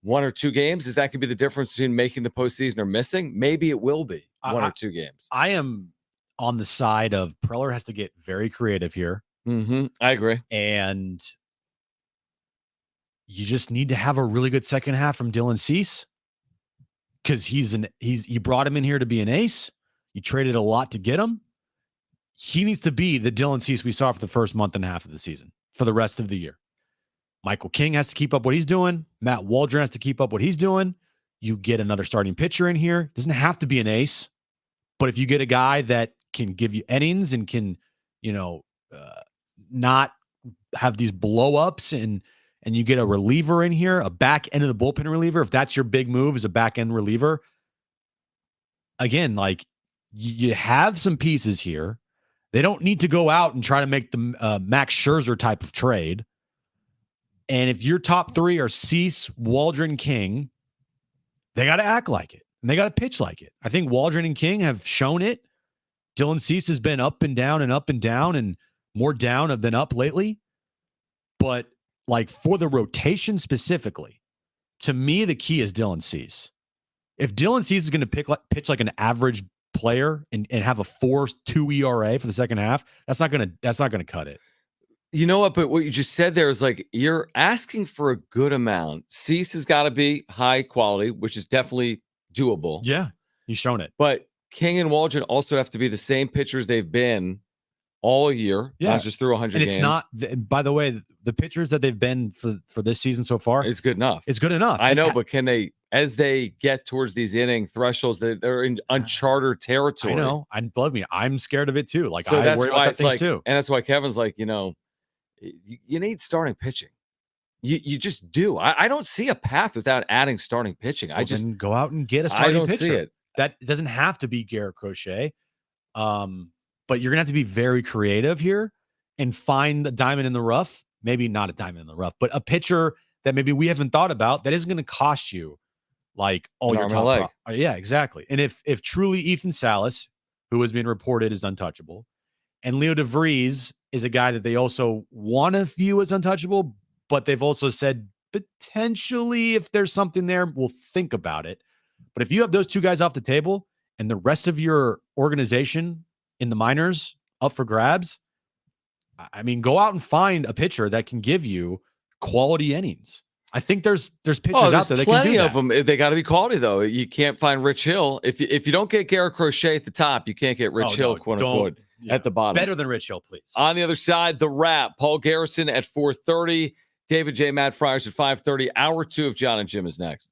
A: 1 or 2 games? Is that could be the difference between making the postseason or missing? Maybe it will be 1 or 2 games.
B: I am on the side of Preller has to get very creative here.
A: Mm-hmm. I agree.
B: And you just need to have a really good second half from Dylan Cease, because you brought him in here to be an ace. You traded a lot to get him. He needs to be the Dylan Cease we saw for the first month and a half of the season for the rest of the year. Michael King has to keep up what he's doing. Matt Waldron has to keep up what he's doing. You get another starting pitcher in here. Doesn't have to be an ace, but if you get a guy that can give you innings and can, not have these blow ups, and you get a reliever in here, a back end of the bullpen reliever, if that's your big move, is a back end reliever. Again, like, you have some pieces here. They don't need to go out and try to make the Max Scherzer type of trade. And if your top 3 are Cease, Waldron, King, they got to act like it. And they got to pitch like it. I think Waldron and King have shown it. Dylan Cease has been up and down and more down than up lately. But, like, for the rotation specifically, to me, the key is Dylan Cease. If Dylan Cease is going to pitch like an average player and have a 4.2 ERA for the second half, that's not going to cut it.
A: You know what? But what you just said there is, like, you're asking for a good amount. Cease has got to be high quality, which is definitely doable.
B: Yeah, he's shown it.
A: But King and Waldron also have to be the same pitchers they've been all year, not just through 100 games.
B: And it's not, by the way, the pitchers that they've been for this season so far,
A: it's good enough.
B: It's good enough.
A: I know, but can they, as they get towards these inning thresholds, they're in uncharted territory.
B: I know. Believe me, I'm scared of it too. Like,
A: so
B: I
A: that's
B: worry
A: why
B: about
A: it's
B: that things
A: like,
B: too.
A: and that's why Kevin's like, you need starting pitching. You just do. I don't see a path without adding starting pitching.
B: Well, then go out and get a starting pitcher.
A: See it.
B: That doesn't have to be Garrett Crochet. But you're gonna have to be very creative here and find a diamond in the rough. Maybe not a diamond in the rough, but a pitcher that maybe we haven't thought about that isn't going to cost you like all your top. Yeah, exactly. And if truly Ethan Salas, who has been reported as untouchable, and Leo DeVries is a guy that they also want to view as untouchable, but they've also said potentially if there's something there, we'll think about it. But if you have those 2 guys off the table and the rest of your organization in the minors up for grabs, I mean, go out and find a pitcher that can give you quality innings. I think there's pitchers out there that can do that.
A: Of them. They got to be quality, though. You can't find Rich Hill. If you don't get Garrett Crochet at the top, you can't get Rich Hill, quote unquote, at the bottom.
B: Better than Rich Hill, please.
A: On the other side, the wrap. Paul Garrison at 4:30. David J. Matt Friars at 5:30. Hour 2 of Jon and Jim is next.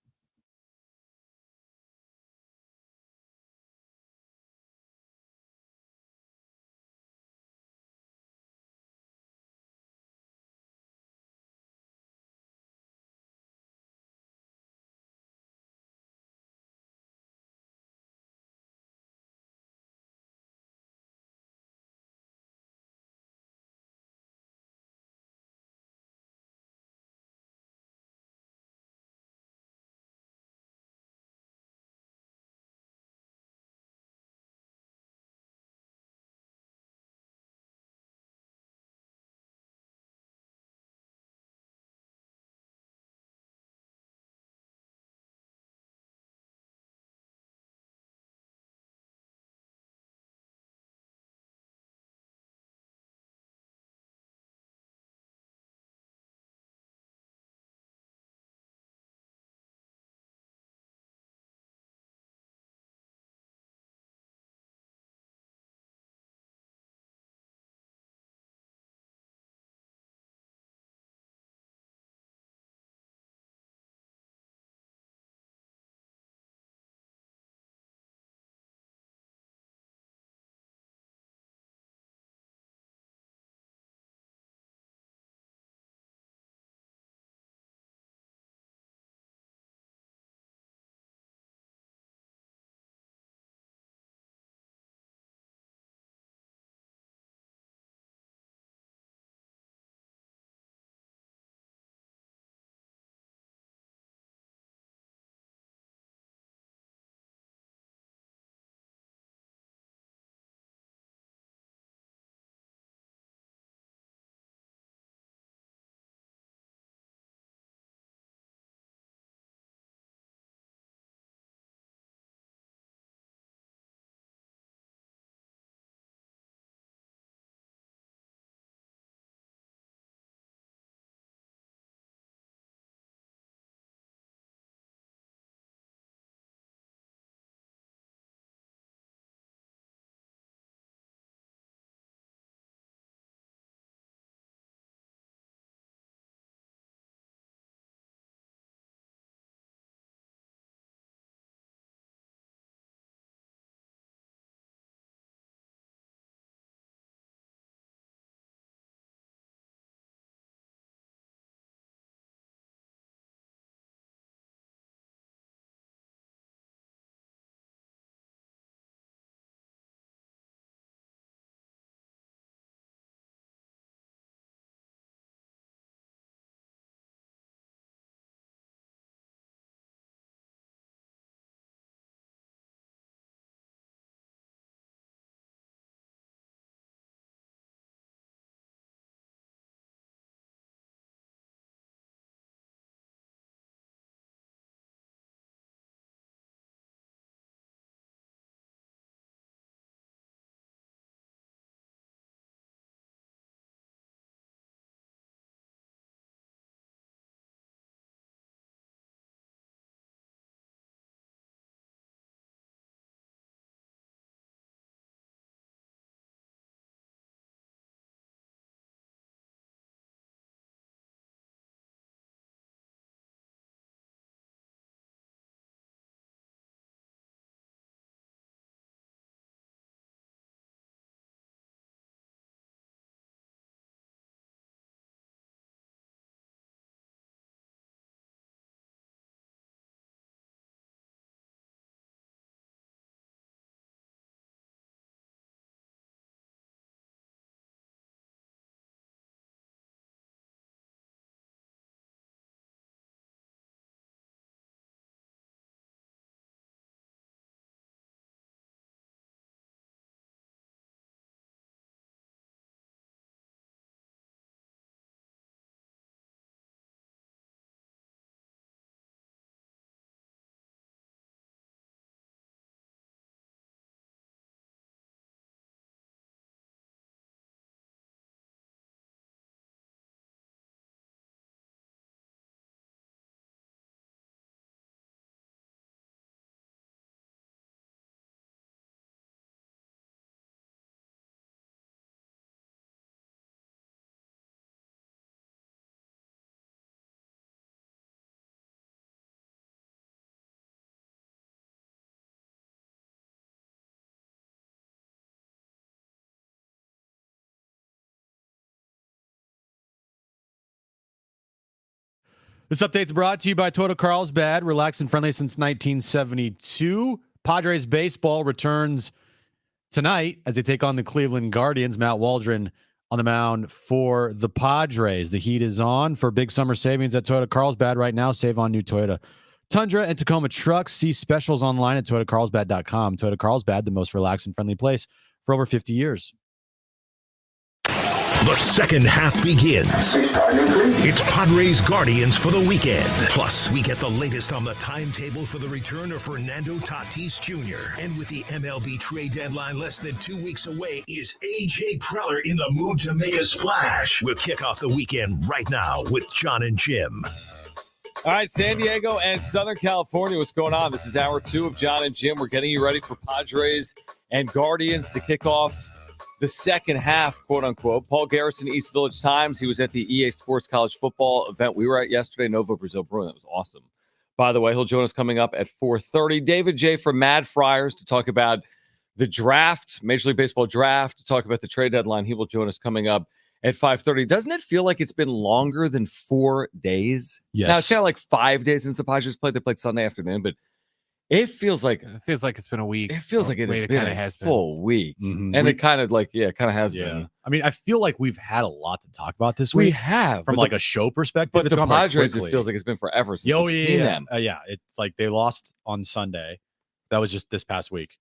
B: This update's brought to you by Toyota Carlsbad. Relaxed and friendly since 1972. Padres baseball returns tonight as they take on the Cleveland Guardians. Matt Waldron on the mound for the Padres. The heat is on for big summer savings at Toyota Carlsbad right now. Save on new Toyota Tundra and Tacoma trucks. See specials online at toyotacarlsbad.com. Toyota Carlsbad, the most relaxed and friendly place for over 50 years.
F: The second half begins. It's Padres Guardians for the weekend. Plus, we get the latest on the timetable for the return of Fernando Tatis Jr. And with the MLB trade deadline less than 2 weeks away, is A.J. Preller in the mood to make a splash? We'll kick off the weekend right now with Jon and Jim.
A: All right, San Diego and Southern California, what's going on? This is hour 2 of Jon and Jim. We're getting you ready for Padres and Guardians to kick off the second half, quote unquote. Paul Garrison, East Village Times. He was at the EA Sports College Football event we were at yesterday, Novo Brazil Bruin. That was awesome. By the way, he'll join us coming up at 4:30. David J. from Mad Friars to talk about the draft, Major League Baseball draft, to talk about the trade deadline. He will join us coming up at 5:30. Doesn't it feel like it's been longer than 4 days?
B: Yes.
A: Now, it's kind of like 5 days since the Padres played. They played Sunday afternoon, but it feels like
D: it's been a week.
A: It feels like it has been a full week.
B: Mm-hmm.
A: And it kind of has been.
B: I mean, I feel like we've had a lot to talk about this
A: We
B: week.
A: have.
B: From like a show perspective.
A: But
B: it's
A: the
B: gone by
A: Padres, it
B: quickly.
A: feels like it's been forever since we've seen them.
B: Yeah, it's like they lost on Sunday. That was just this past week.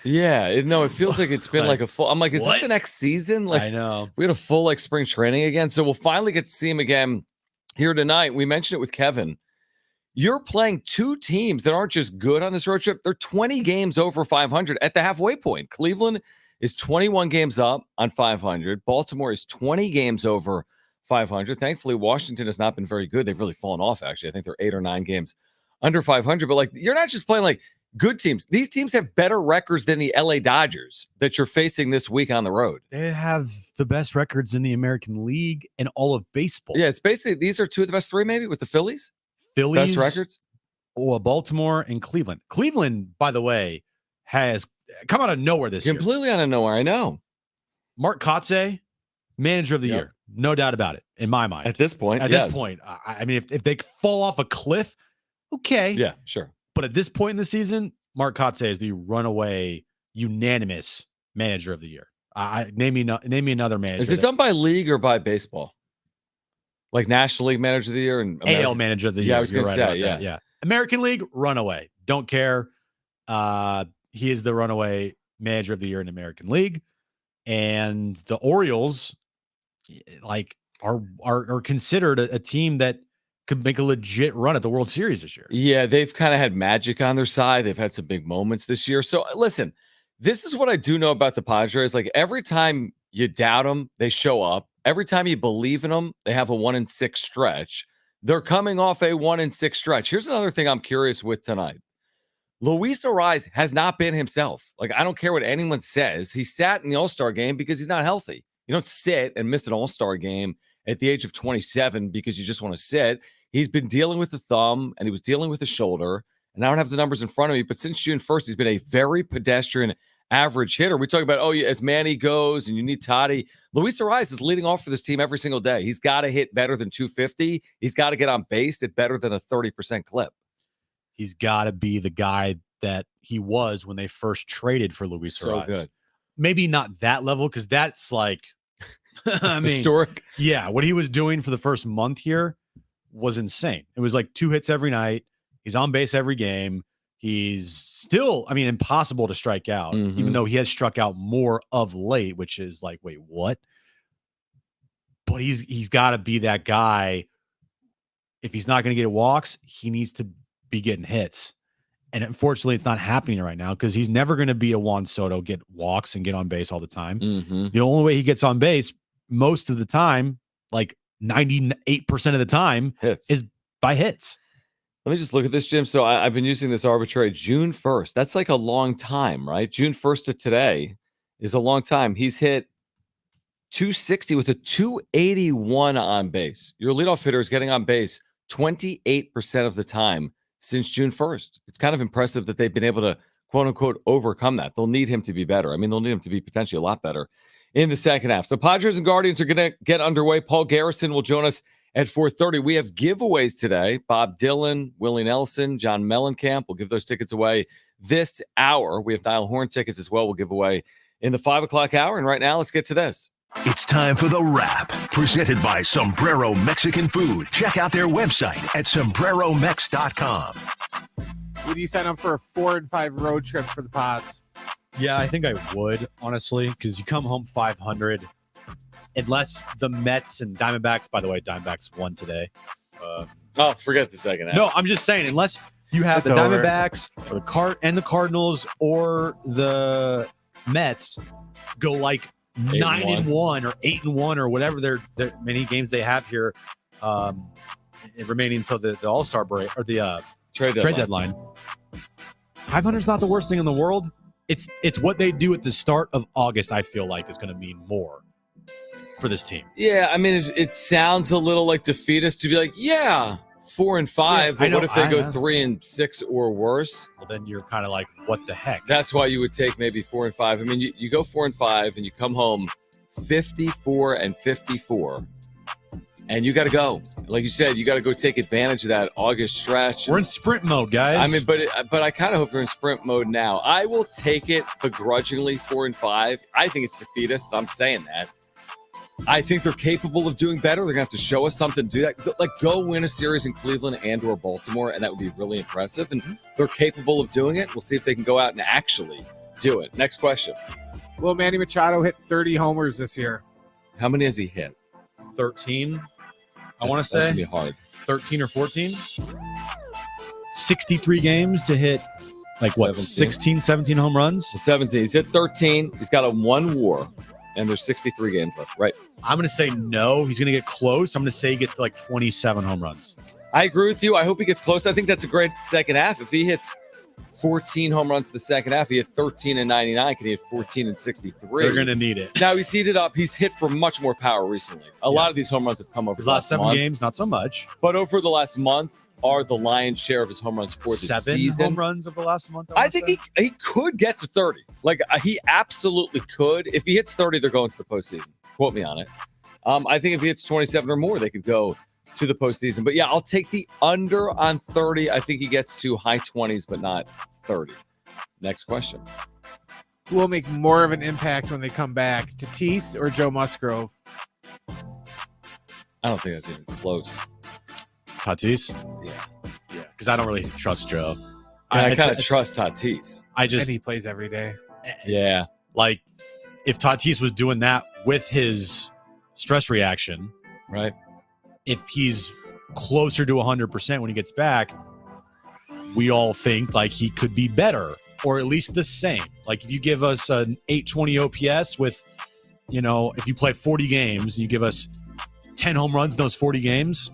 A: Yeah, it feels like it's been like a full. I'm like, is this the next season? Like,
B: I know.
A: We had a full like spring training again. So we'll finally get to see him again here tonight. We mentioned it with Kevin. You're playing two teams that aren't just good on this road trip. They're 20 games over 500 at the halfway point. Cleveland is 21 games up on 500. Baltimore is 20 games over 500. Thankfully, Washington has not been very good. They've really fallen off, actually. I think they're 8 or 9 games under 500. But, like, you're not just playing, like, good teams. These teams have better records than the LA Dodgers that you're facing this week on the road.
B: They have the best records in the American League and all of baseball.
A: Yeah, it's basically these are two of the best three, maybe, with the Phillies.
B: Phillies,
A: best records?
B: Or Baltimore and Cleveland. Cleveland, by the way, has come out of nowhere this year.
A: Completely out of nowhere, I know.
B: Mark Kotsay, manager of the year. No doubt about it, in my mind.
A: At this point,
B: I mean, if they fall off a cliff, okay.
A: Yeah, sure.
B: But at this point in the season, Mark Kotsay is the runaway, unanimous manager of the year. Name me another manager.
A: Is it done by league or by baseball? Like National League Manager of the Year and
B: AL Manager of the Year.
A: Yeah, I was going to say,
B: yeah. American League, runaway. Don't care. He is the runaway manager of the year in American League. And the Orioles, like, are considered a team that could make a legit run at the World Series this year.
A: Yeah, they've kind of had magic on their side. They've had some big moments this year. So listen, this is what I do know about the Padres. Like, every time you doubt them, they show up. Every time you believe in them, they have a 1-6 stretch. They're coming off a 1-6 stretch. Here's another thing I'm curious with tonight. Luis Ariz has not been himself. Like, I don't care what anyone says. He sat in the All-Star game because he's not healthy. You don't sit and miss an All-Star game at the age of 27 because you just want to sit. He's been dealing with the thumb, and he was dealing with the shoulder. And I don't have the numbers in front of me, but since June 1st, he's been a very pedestrian average hitter. We talk about, as Manny goes and you need Toddy. Luis Ariz is leading off for this team every single day. He's got to hit better than 250. He's got to get on base at better than a 30% clip.
B: He's got to be the guy that he was when they first traded for Luis Ariz.
A: So good.
B: Maybe not that level, because that's like, I mean,
A: historic.
B: Yeah, what he was doing for the first month here was insane. It was like 2 hits every night. He's on base every game. He's still, impossible to strike out, even though he has struck out more of late, which is like, wait, what? But he's got to be that guy. If he's not going to get walks, he needs to be getting hits. And unfortunately, it's not happening right now because he's never going to be a Juan Soto, get walks and get on base all the time. The only way he gets on base most of the time, like 98% of the time, is by hits.
A: Let me just look at this, Jim. So I've been using this arbitrary June 1st. That's like a long time, right? June 1st to today is a long time. He's hit 260 with a 281 on base. Your leadoff hitter is getting on base 28% of the time since June 1st. It's kind of impressive that they've been able to, quote unquote, overcome that. They'll need him to be better. They'll need him to be potentially a lot better in the second half. So Padres and Guardians are going to get underway. Paul Garrison will join us at 4:30. We have giveaways today. Bob Dylan, Willie Nelson, John Mellencamp. We'll give those tickets away this hour. We have Niall Horn tickets as well. We'll give away in the 5 o'clock hour. And right now, let's get to this.
F: It's time for The Wrap, presented by Sombrero Mexican Food. Check out their website at sombreromex.com.
D: Would you sign up for a 4 and 5 road trip for the Pods?
B: Yeah, I think I would, honestly, because you come home 500, unless the Mets and Diamondbacks, by the way, Diamondbacks won today.
A: Oh, forget the second half.
B: No, I'm just saying, unless you have
D: It's
B: the
D: over.
B: Diamondbacks or the Cardinals or the Mets go like 9-1 or 8-1 or whatever their many games they have here remaining until the All-Star break or the trade deadline. 500 is not the worst thing in the world. It's what they do at the start of August, I feel like, is going to mean more for this team.
A: Yeah, I mean, it sounds a little like defeatist to be like, 4 and 5,
B: Yeah,
A: but
B: I know,
A: what if they go
B: I know.
A: 3 and 6 or worse?
B: Well, then you're kind of like, what the heck?
A: That's why you would take maybe 4 and 5. I mean, you go 4 and 5 and you come home 54 and 54, and you got to go. Like you said, you got to go take advantage of that August stretch.
B: We're in sprint mode, guys.
A: I mean, but I kind of hope they're in sprint mode now. I will take it begrudgingly 4 and 5. I think it's defeatist. I'm saying that. I think they're capable of doing better. They're gonna have to show us something to do that. Like, go win a series in Cleveland and or Baltimore, and that would be really impressive. And they're capable of doing it. We'll see if they can go out and actually do it. Next question.
D: Will Manny Machado hit 30 homers this year?
A: How many has he hit?
B: 13. I want to
A: That's gonna
B: say
A: be hard.
B: 13 or 14. 63 games to hit, like, what, 16, 17 home runs?
A: 17. He's hit 13. He's got a 1 WAR, and there's 63 games left. Right.
B: I'm going to say no. He's going to get close. I'm going to say he gets to like 27 home runs.
A: I agree with you. I hope he gets close. I think that's a great second half. If he hits 14 home runs in the second half, he hit 13 and 99. Can he hit 14 and 63?
B: They're going to need it.
A: Now he's heated up. He's hit for much more power recently. A lot of these home runs have come over
B: His
A: the
B: last 7
A: month,
B: games, not so much.
A: but over the last month are the lion's share of his home runs for the
B: 7
A: season.
B: home runs over the last month.
A: I think he could get to 30. Like, he absolutely could. If he hits 30, they're going to the postseason. Quote me on it. I think if he hits 27 or more, they could go to the postseason. But yeah, I'll take the under on 30. I think he gets to high 20s, but not 30. Next question.
D: Who will make more of an impact when they come back? Tatis or Joe Musgrove?
A: I don't think that's even close.
B: Tatis?
A: Yeah.
B: Yeah, because I don't really trust Joe.
A: I kind of
B: it's-
A: trust Tatis.
B: I
D: And
B: just,
D: he plays every day.
A: Yeah.
B: like, if Tatis was doing that with his stress reaction,
A: Right.
B: if he's closer to 100% when he gets back, we all think like he could be better or at least the same. Like, if you give us an 820 OPS with, you know, if you play 40 games and you give us 10 home runs in those 40 games,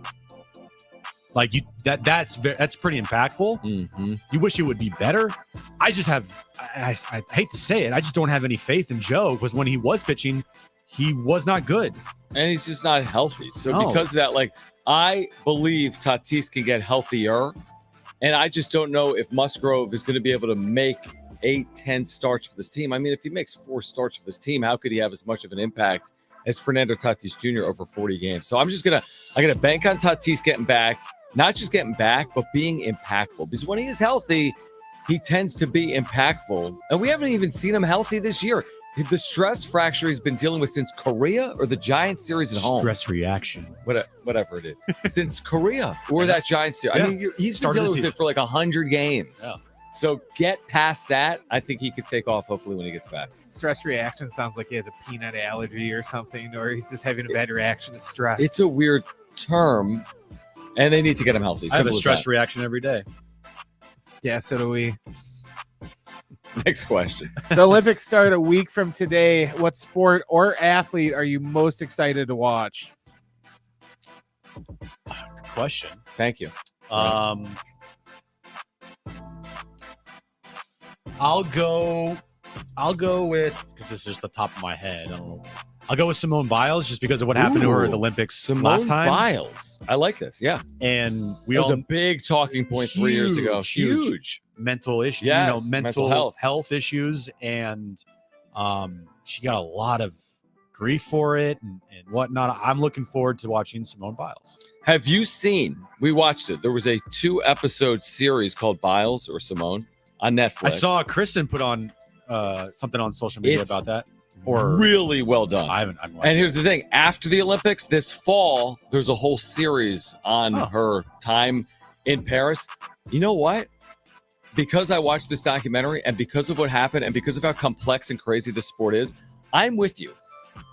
B: like, that's pretty impactful.
A: Mm-hmm.
B: You wish it would be better. I just have, I hate to say it, I just don't have any faith in Joe, because when he was pitching, he was not good.
A: And he's just not healthy. So
B: No.
A: because of that, like, I believe Tatis can get healthier. And I just don't know if Musgrove is going to be able to make 8-10 starts for this team. I mean, if he makes 4 starts for this team, how could he have as much of an impact as Fernando Tatis Jr. over 40 games? So I'm gonna bank on Tatis getting back, not just getting back, but being impactful. Because when he is healthy, he tends to be impactful. And we haven't even seen him healthy this year. The stress fracture he's been dealing with since Korea or the Giants series at home.
B: Stress reaction.
A: Whatever it is. Since Korea or that Giants series.
B: Yeah.
A: I mean, he's been
B: Started the
A: dealing with it for like 100 games.
B: Yeah.
A: So get past that. I think he could take off hopefully when he gets back.
D: Stress reaction sounds like he has a peanut allergy or something, or he's just having a bad reaction to stress.
A: It's a weird term, and they need to get him healthy.
B: I have a
A: Simple as
B: stress
A: that.
B: reaction every day.
D: Yeah, so do we.
A: Next question.
D: The Olympics start a week from today. What sport or athlete are you most excited to watch?
B: Good question.
A: Thank you.
B: I'll go with, because this is just the top of my head. I don't know. I'll go with Simone Biles, just because of what happened to her at the Olympics
A: Simone
B: last time.
A: Biles. I like this. Yeah.
B: And we
A: It was
B: all
A: a big talking point 3 years ago.
B: Huge. Mental issues,
A: Yes,
B: mental
A: mental
B: health issues, and she got a lot of grief for it and whatnot. I'm looking forward to watching Simone Biles.
A: Have you seen? We watched it. There was a 2-episode series called Biles or Simone on Netflix.
B: I saw Kristen put on something on social media about that. Or
A: really well done.
B: I haven't watched
A: and here's the thing: after the Olympics this fall, there's a whole series on her time in Paris. You know what? Because I watched this documentary and because of what happened and because of how complex and crazy this sport is, I'm with you.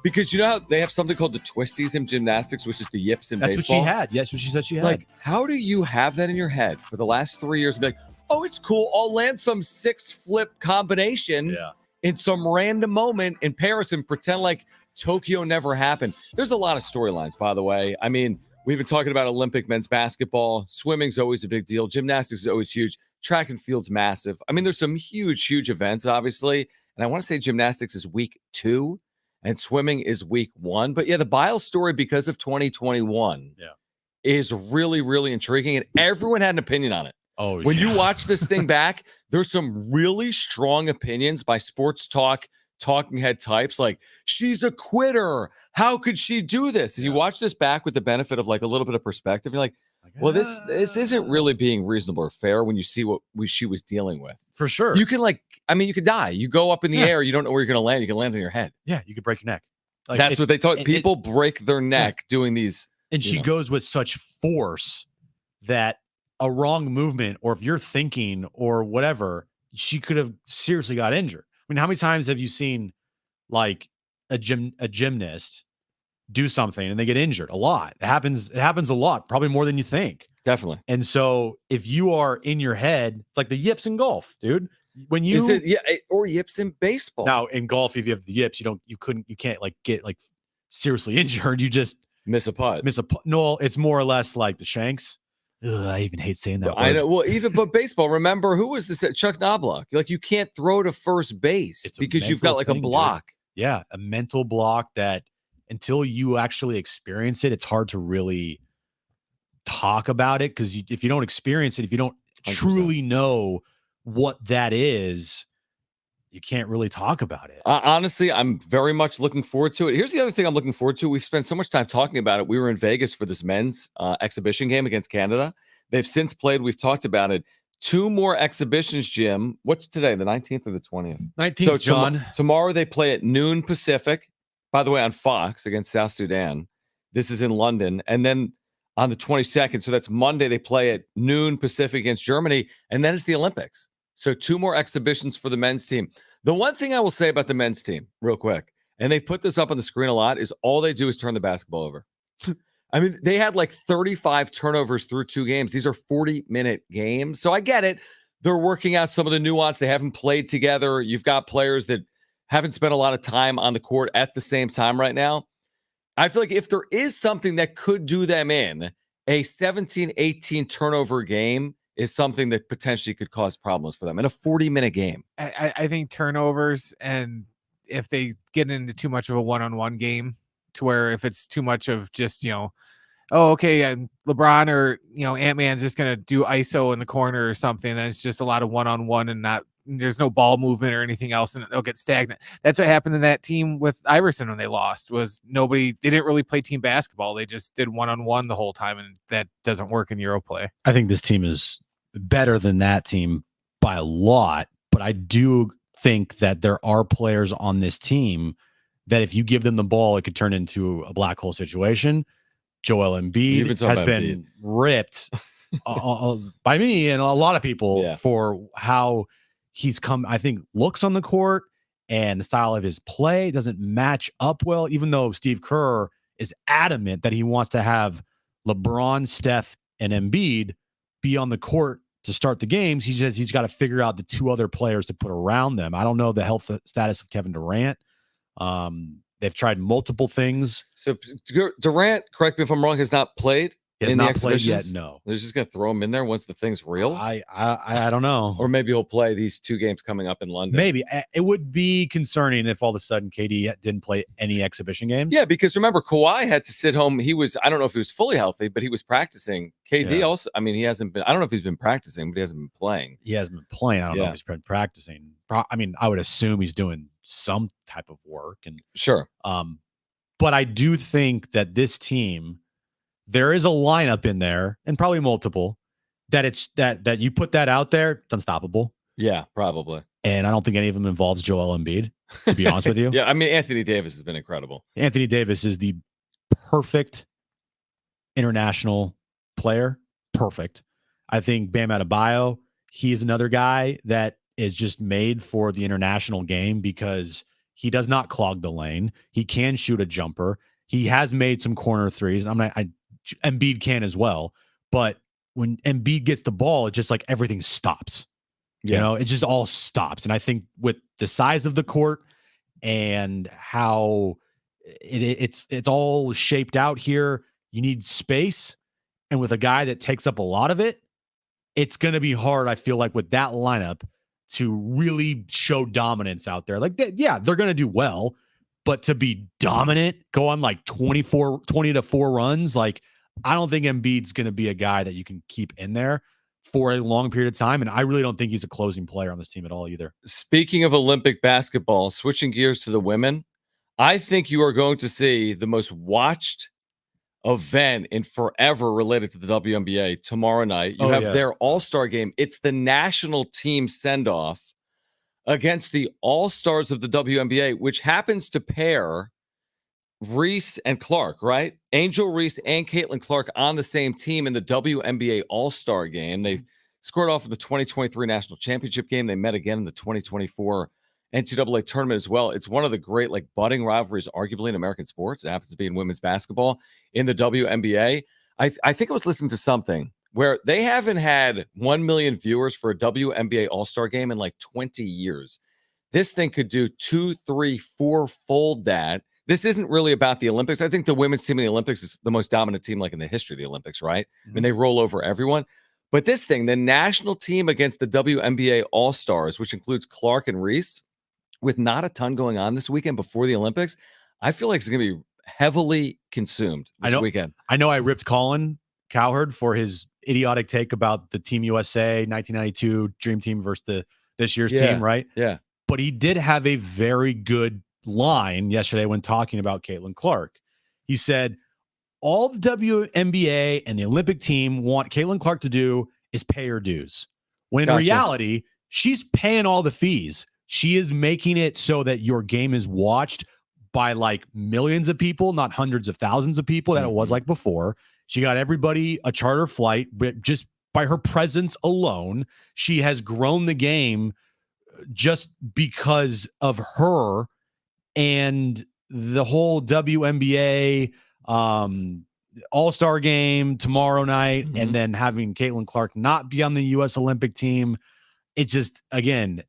A: Because you know how they have something called the twisties in gymnastics, which is the yips in baseball?
B: That's what she had. Yes, what she said she had.
A: Like, how do you have that in your head for the last 3 years and be like, oh, it's cool. I'll land some 6-flip combination in some random moment in Paris and pretend like Tokyo never happened. There's a lot of storylines, by the way. I mean, we've been talking about Olympic men's basketball. Swimming's always a big deal. Gymnastics is always huge. Track and field's massive. I mean, there's some huge events, obviously. And I want to say gymnastics is week 2 and swimming is week 1. But yeah, the Biles story, because of 2021, is really intriguing. And everyone had an opinion on it.
B: Oh,
A: when you watch this thing back, there's some really strong opinions by sports talking head types like, she's a quitter. How could she do this? And you watch this back with the benefit of like a little bit of perspective. You're like, well, this isn't really being reasonable or fair when you see what she was dealing with.
B: For sure.
A: You can you could die. You go up in the air. You don't know where you're going to land. You can land on your head.
B: Yeah, you could break your neck. Like,
A: that's what they talk. People break their neck doing these.
B: And she goes with such force that a wrong movement, or if you're thinking or whatever, she could have seriously got injured. I mean, how many times have you seen like a gymnast do something and they get injured? A lot. It happens a lot, probably more than you think.
A: Definitely.
B: And so if you are in your head, it's like the yips in golf, dude. When you
A: or yips in baseball.
B: Now in golf, if you have the yips, you can't like get like seriously injured. You just
A: miss a putt.
B: No, it's more or less like the shanks. Ugh, I even hate saying that word.
A: I know. Well, but baseball. Remember, who was this? Chuck Knobloch. Like, you can't throw to first base because you've got like a block.
B: Dude. Yeah, a mental block that until you actually experience it, it's hard to really talk about it. Because if you don't experience it, if you don't 100%. Truly know what that is, you can't really talk about it.
A: Honestly, I'm very much looking forward to it. Here's the other thing I'm looking forward to. We've spent so much time talking about it. We were in Vegas for this men's exhibition game against Canada. They've since played. We've talked about it. 2 more exhibitions, Jim. What's today, the 19th or the 20th?
B: 19th,
A: so
B: John.
A: Tomorrow they play at noon Pacific, by the way, on Fox against South Sudan. This is in London. And then on the 22nd, so that's Monday, they play at noon Pacific against Germany. And then it's the Olympics. So 2 more exhibitions for the men's team. The one thing I will say about the men's team, real quick, and they've put this up on the screen a lot, is all they do is turn the basketball over. I mean, they had like 35 turnovers through 2 games. These are 40-minute games. So I get it. They're working out some of the nuance. They haven't played together. You've got players that haven't spent a lot of time on the court at the same time right now. I feel like if there is something that could do them in, a 17-18 turnover game is something that potentially could cause problems for them in a 40-minute game.
D: I think turnovers, and if they get into too much of a one-on-one game, to where if it's too much of just, LeBron or, Ant-Man's just going to do ISO in the corner or something, then it's just a lot of one-on-one and there's no ball movement or anything else, and they'll get stagnant. That's what happened in that team with Iverson when they lost. They didn't really play team basketball. They just did one-on-one the whole time, and that doesn't work in Euro play.
B: I think this team is better than that team by a lot, but I do think that there are players on this team that if you give them the ball, it could turn into a black hole situation. Joel Embiid has been ripped by me and a lot of people for how he's come, I think, looks on the court and the style of his play doesn't match up well, even though Steve Kerr is adamant that he wants to have LeBron, Steph, and Embiid be on the court to start the games. He says he's got to figure out the 2 other players to put around them. I don't know the health status of Kevin Durant. They've tried multiple things.
A: So Durant, correct me if I'm wrong, has not played.
B: He has not played yet. No,
A: they're just gonna throw him in there once the thing's real.
B: I don't know.
A: Or maybe he'll play these 2 games coming up in London.
B: Maybe it would be concerning if all of a sudden KD didn't play any exhibition games.
A: Yeah, because remember, Kawhi had to sit home. I don't know if he was fully healthy, but he was practicing. KD also. I mean, he hasn't been. I don't know if he's been practicing, but he hasn't been playing.
B: He hasn't been playing. I don't know if he's been practicing. I mean, I would assume he's doing some type of work. And
A: sure.
B: But I do think that this team, there is a lineup in there, and probably multiple, that you put that out there, it's unstoppable.
A: Yeah, probably.
B: And I don't think any of them involves Joel Embiid, to be honest with you.
A: Yeah, I mean, Anthony Davis has been incredible.
B: Anthony Davis is the perfect international player. Perfect. I think Bam Adebayo, he's another guy that is just made for the international game because he does not clog the lane. He can shoot a jumper. He has made some corner threes. Embiid can as well. But when Embiid gets the ball, it's just like everything stops.
A: Yeah.
B: You know, it just all stops. And I think with the size of the court and how it's all shaped out here, you need space. And with a guy that takes up a lot of it, it's going to be hard, I feel like, with that lineup to really show dominance out there. Like, they're going to do well, but to be dominant, go on like 20 to 4 runs, like, I don't think Embiid's going to be a guy that you can keep in there for a long period of time. And I really don't think he's a closing player on this team at all either.
A: Speaking of Olympic basketball, switching gears to the women, I think you are going to see the most watched event in forever related to the WNBA tomorrow night. You have their All-Star game. It's the national team send-off against the All-Stars of the WNBA, which happens to pair Reese and Clark, right? Angel Reese and Caitlin Clark on the same team in the WNBA All-Star game. They scored off in the 2023 National Championship game. They met again in the 2024 NCAA tournament as well. It's one of the great, like, budding rivalries, arguably, in American sports. It happens to be in women's basketball in the WNBA. I think I was listening to something where they haven't had 1 million viewers for a WNBA All-Star game in like 20 years. This thing could do 2, 3, 4-fold that. This isn't really about the Olympics. I think the women's team in the Olympics is the most dominant team, like, in the history of the Olympics, right? I mean, they roll over everyone. But this thing, the national team against the WNBA All-Stars, which includes Clark and Reese, with not a ton going on this weekend before the Olympics, I feel like it's going to be heavily consumed this weekend.
B: I know I ripped Colin Cowherd for his idiotic take about the Team USA 1992 Dream Team versus this year's team, right?
A: Yeah.
B: But he did have a very good line yesterday when talking about Caitlin Clark. He said, all the WNBA and the Olympic team want Caitlin Clark to do is pay her dues. When in reality, she's paying all the fees. She is making it so that your game is watched by like millions of people, not hundreds of thousands of people that it was like before. She got everybody a charter flight, but just by her presence alone, she has grown the game just because of her and the whole WNBA All-Star game tomorrow night, and then having Caitlin Clark not be on the U.S. Olympic team. It just, again,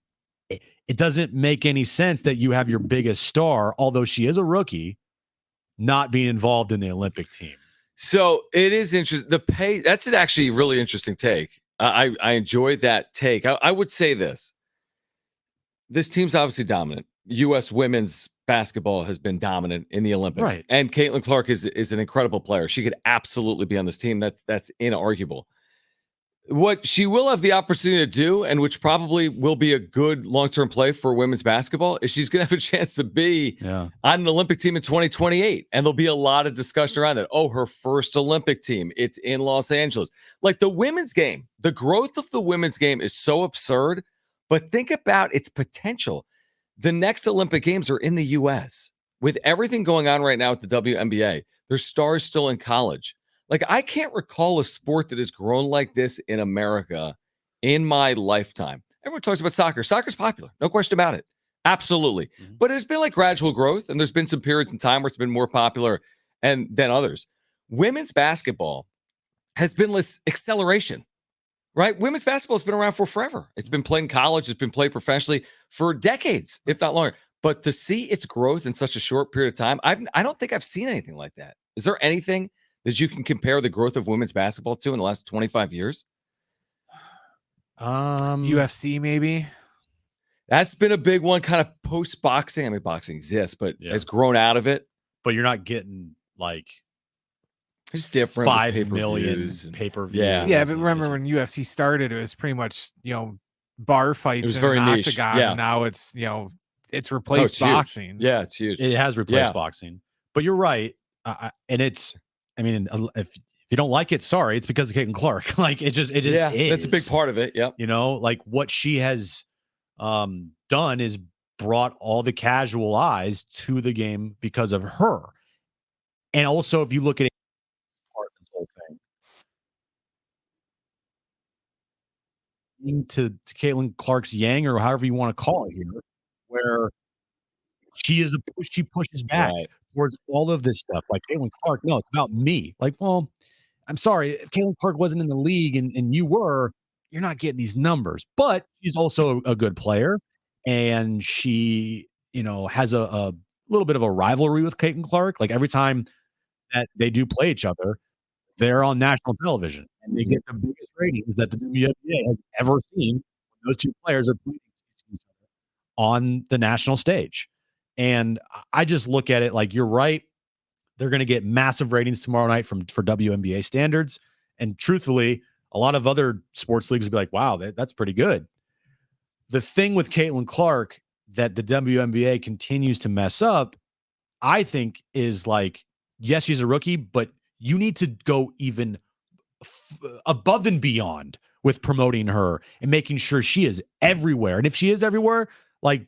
B: it doesn't make any sense that you have your biggest star, although she is a rookie, not being involved in the Olympic team.
A: So it is interesting. The pay, that's an actually really interesting take. I enjoy that take. I would say this. This team's obviously dominant. U.S. women's basketball has been dominant in the Olympics.
B: Right.
A: And Caitlin Clark is an incredible player. She could absolutely be on this team. That's inarguable. What she will have the opportunity to do, and which probably will be a good long-term play for women's basketball, is she's going to have a chance to be on an Olympic team in 2028. And there'll be a lot of discussion around that. Oh, her first Olympic team. It's in Los Angeles. Like, the women's game, the growth of the women's game is so absurd, but think about its potential. The next Olympic Games are in the U.S. With everything going on right now with the WNBA, there's stars still in college. Like, I can't recall a sport that has grown like this in America in my lifetime. Everyone talks about soccer. Soccer's popular. No question about it. Absolutely. But it's been like gradual growth, and there's been some periods in time where it's been more popular than others. Women's basketball has been less acceleration, right? Women's basketball has been around for forever. It's been played in college. It's been played professionally for decades, if not longer. But to see its growth in such a short period of time, I don't think I've seen anything like that. Is there anything that you can compare the growth of women's basketball to in the last 25 years?
D: UFC, maybe.
A: That's been a big one, kind of post-boxing. I mean, boxing exists, but has grown out of it.
B: But you're not getting, like,
A: it's different.
B: 5 million pay-per-view.
D: Yeah, but remember when UFC started, it was pretty much, bar fights in an octagon.
A: Yeah.
D: And now it's, it's replaced boxing.
A: Huge. Yeah, it's huge.
B: It has replaced boxing. But you're right. And it's, I mean, if you don't like it, sorry, it's because of Caitlin Clark. Like it just is.
A: That's a big part of it. Yep.
B: You know, like what she has done is brought all the casual eyes to the game because of her. And also, if you look at it, part of this whole thing to Caitlin Clark's yang, or however you want to call it here, where she pushes back
A: Right.
B: towards all of this stuff. Like Caitlin Clark, no, it's about me. Like, well, I'm sorry, if Caitlin Clark wasn't in the league and you were, you're not getting these numbers. But she's also a good player, and she, has a little bit of a rivalry with Caitlin Clark. Like every time that they do play each other, they're on national television, and they get the biggest ratings that the WNBA has ever seen when those two players are playing each other on the national stage. And I just look at it like you're right. They're going to get massive ratings tomorrow night for WNBA standards. And truthfully, a lot of other sports leagues will be like, wow, that's pretty good. The thing with Caitlin Clark that the WNBA continues to mess up, I think, is like, yes, she's a rookie, but you need to go even above and beyond with promoting her and making sure she is everywhere. And if she is everywhere, like,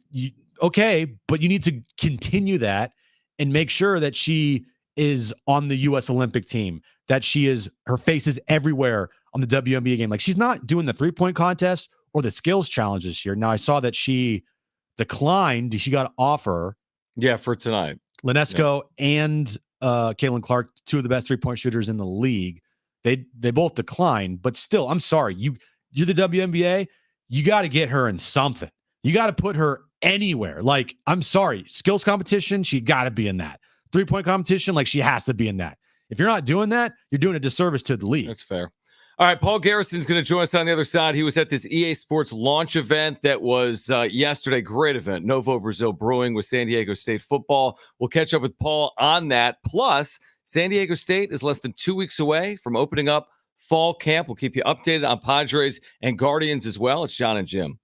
B: okay, but you need to continue that and make sure that she is on the U.S. Olympic team, that her face is everywhere on the WNBA game. Like, she's not doing the 3-point contest or the skills challenge this year. Now, I saw that she declined. She got an offer.
A: Yeah, for tonight.
B: Linesco and Caitlin Clark, two of the best 3-point shooters in the league. They both declined, but still, I'm sorry. You're the WNBA. You got to get her in something. You got to put her anywhere. Like, I'm sorry. Skills competition, she got to be in that. 3-point competition, like, she has to be in that. If you're not doing that, you're doing a disservice to the league.
A: That's fair. All right, Paul Garrison's going to join us on the other side. He was at this EA Sports launch event that was yesterday. Great event. Novo Brazil Brewing with San Diego State football. We'll catch up with Paul on that. Plus, San Diego State is less than 2 weeks away from opening up fall camp. We'll keep you updated on Padres and Guardians as well. It's Jon and Jim.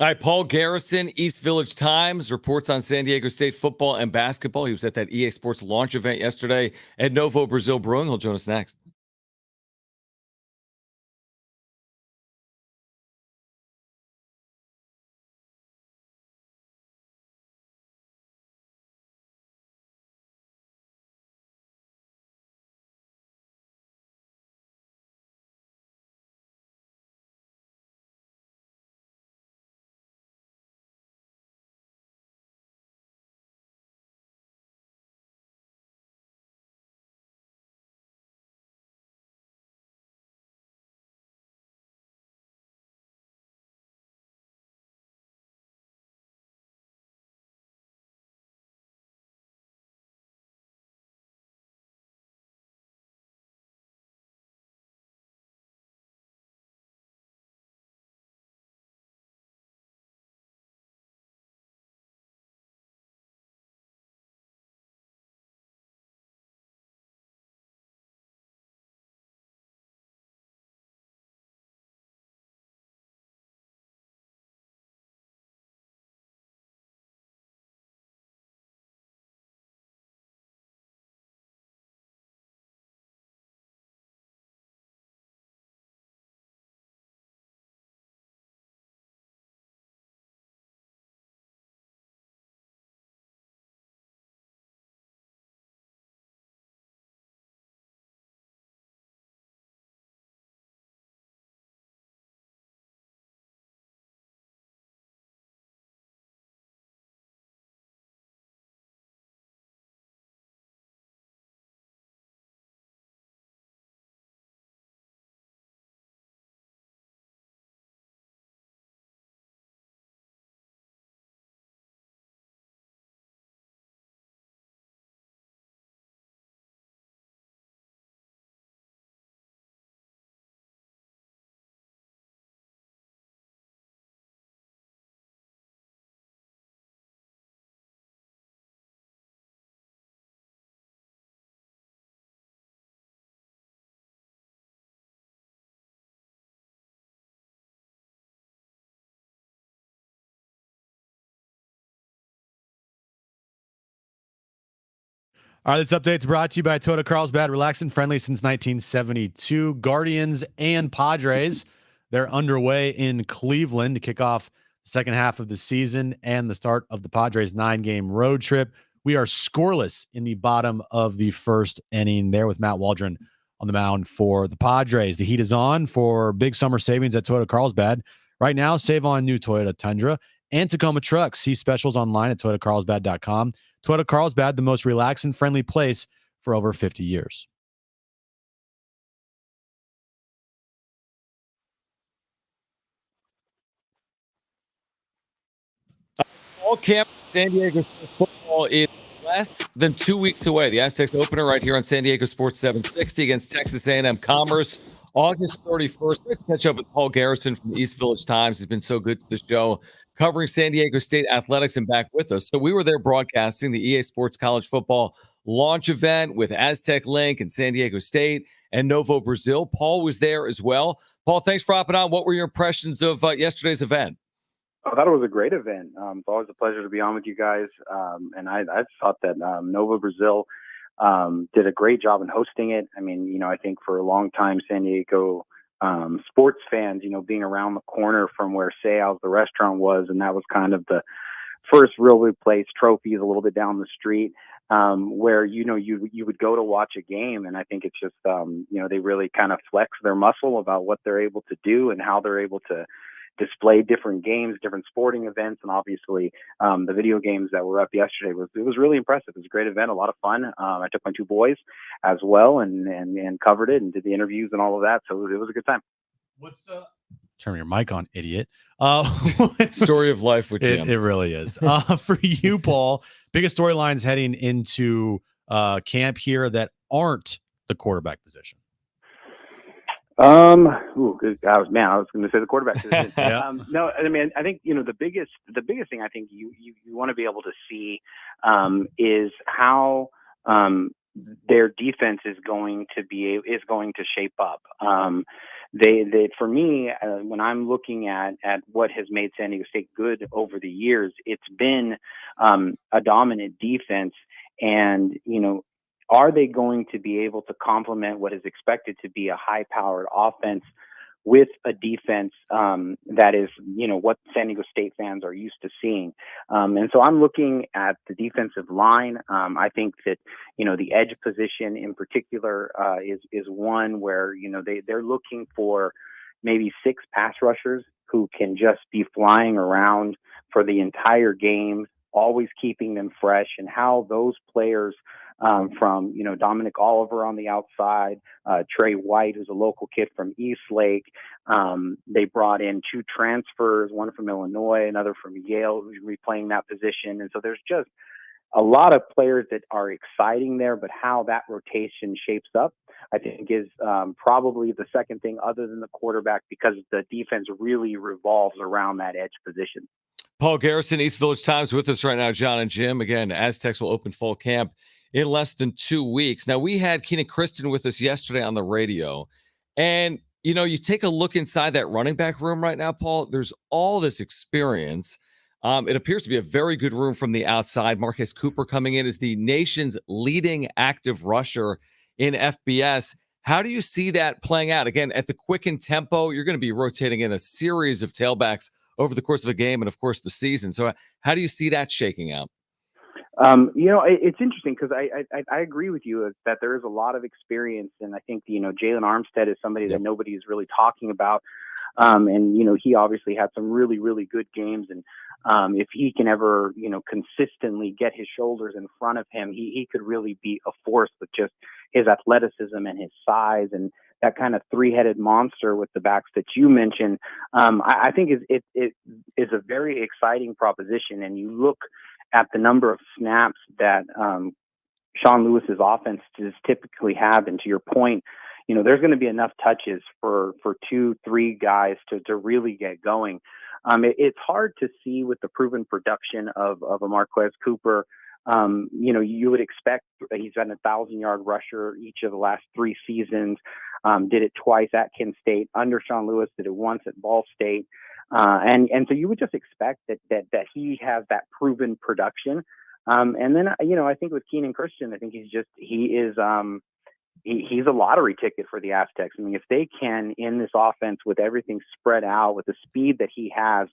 A: All right, Paul Garrison, East Village Times, reports on San Diego State football and basketball. He was at that EA Sports launch event yesterday at Novo Brazil Brewing. He'll join us next.
B: All right, this update's brought to you by Toyota Carlsbad. Relaxed and friendly since 1972. Guardians and Padres, they're underway in Cleveland to kick off the second half of the season and the start of the Padres' 9-game road trip. We are scoreless in the bottom of the first inning there with Matt Waldron on the mound for the Padres. The heat is on for big summer savings at Toyota Carlsbad. Right now, save on new Toyota Tundra and Tacoma trucks. See specials online at toyotacarlsbad.com. Toyota Carlsbad, the most relaxed and friendly place for over 50 years.
A: Fall camp San Diego football is less than 2 weeks away. The Aztecs opener right here on San Diego Sports 760 against Texas A&M Commerce, August 31st. Let's catch up with Paul Garrison from the East Village Times. He's been so good to the show, covering San Diego State athletics and back with us. So we were there broadcasting the EA Sports College Football launch event with Aztec Link and San Diego State and Novo Brazil. Paul was there as well. Paul, thanks for hopping on. What were your impressions of yesterday's event?
G: I thought it was a great event. It's always a pleasure to be on with you guys. And I thought that Nova Brazil did a great job in hosting it. I mean, I think for a long time, San Diego sports fans, being around the corner from where Seal's, the restaurant was, and that was kind of the first really place, Trophies a little bit down the street, where, you would go to watch a game. And I think it's just, they really kind of flex their muscle about what they're able to do and how they're able to display different games, different sporting events, and obviously the video games that were up yesterday was really impressive. It was a great event, a lot of fun. I took my two boys as well and covered it and did the interviews and all of that. So it was a good time.
B: Turn your mic on, idiot.
A: Story of life with Jim.
B: It really is. For you, Paul, biggest storylines heading into camp here that aren't the quarterback position.
G: I was going to say the quarterback position. No, I mean, I think, the biggest thing I think you want to be able to see is how their defense is going to shape up. they for me, when I'm looking at what has made San Diego State good over the years, it's been a dominant defense. And, are they going to be able to complement what is expected to be a high-powered offense with a defense that is, what San Diego State fans are used to seeing? And so I'm looking at the defensive line. I think that, the edge position in particular is one where, they're looking for maybe 6 pass rushers who can just be flying around for the entire game, always keeping them fresh, and how those players from, Dominic Oliver on the outside, Trey White, who's a local kid from Eastlake. They brought in 2 transfers, one from Illinois, another from Yale, who's replaying that position. And so there's just a lot of players that are exciting there, but how that rotation shapes up, I think, is probably the second thing other than the quarterback, because the defense really revolves around that edge position.
A: Paul Garrison, East Village Times, with us right now. Jon and Jim. Again, Aztecs will open fall camp in less than 2 weeks. Now, we had Keenan Christon with us yesterday on the radio. And, you take a look inside that running back room right now, Paul, there's all this experience. It appears to be a very good room from the outside. Marquez Cooper coming in as the nation's leading active rusher in FBS. How do you see that playing out? Again, at the quickened tempo, you're going to be rotating in a series of tailbacks over the course of a game and, of course, the season. So how do you see that shaking out?
G: It's interesting because I agree with you that there is a lot of experience. And I think, Jalen Armstead is somebody that nobody is really talking about. And, he obviously had some really, really good games. And if he can ever, consistently get his shoulders in front of him, he could really be a force with just his athleticism and his size and that kind of 3-headed monster with the backs that you mentioned. I think it is a very exciting proposition. And you look at the number of snaps that Sean Lewis's offense does typically have, and to your point, there's going to be enough touches for 2-3 guys to really get going. It's hard to see with the proven production of a Marquez Cooper. You would expect he's been a 1,000-yard rusher each of the last 3 seasons. Did it twice at Kent State under Sean Lewis. Did it once at Ball State. And so you would just expect that he has that proven production. And then, I think with Keenan Christon, I think he's a lottery ticket for the Aztecs. I mean, if they can, in this offense with everything spread out, with the speed that he has,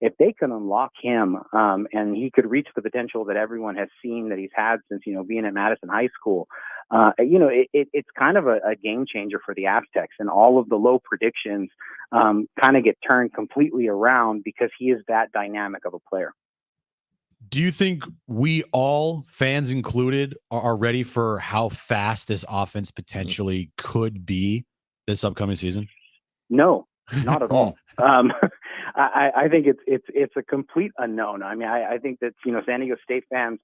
G: if they can unlock him and he could reach the potential that everyone has seen that he's had since, being at Madison High School, it's kind of a game changer for the Aztecs, and all of the low predictions kind of get turned completely around because he is that dynamic of a player.
B: Do you think we all, fans included, are ready for how fast this offense potentially could be this upcoming season?
G: No, not at all. I think it's a complete unknown. I mean, I think that, San Diego State fans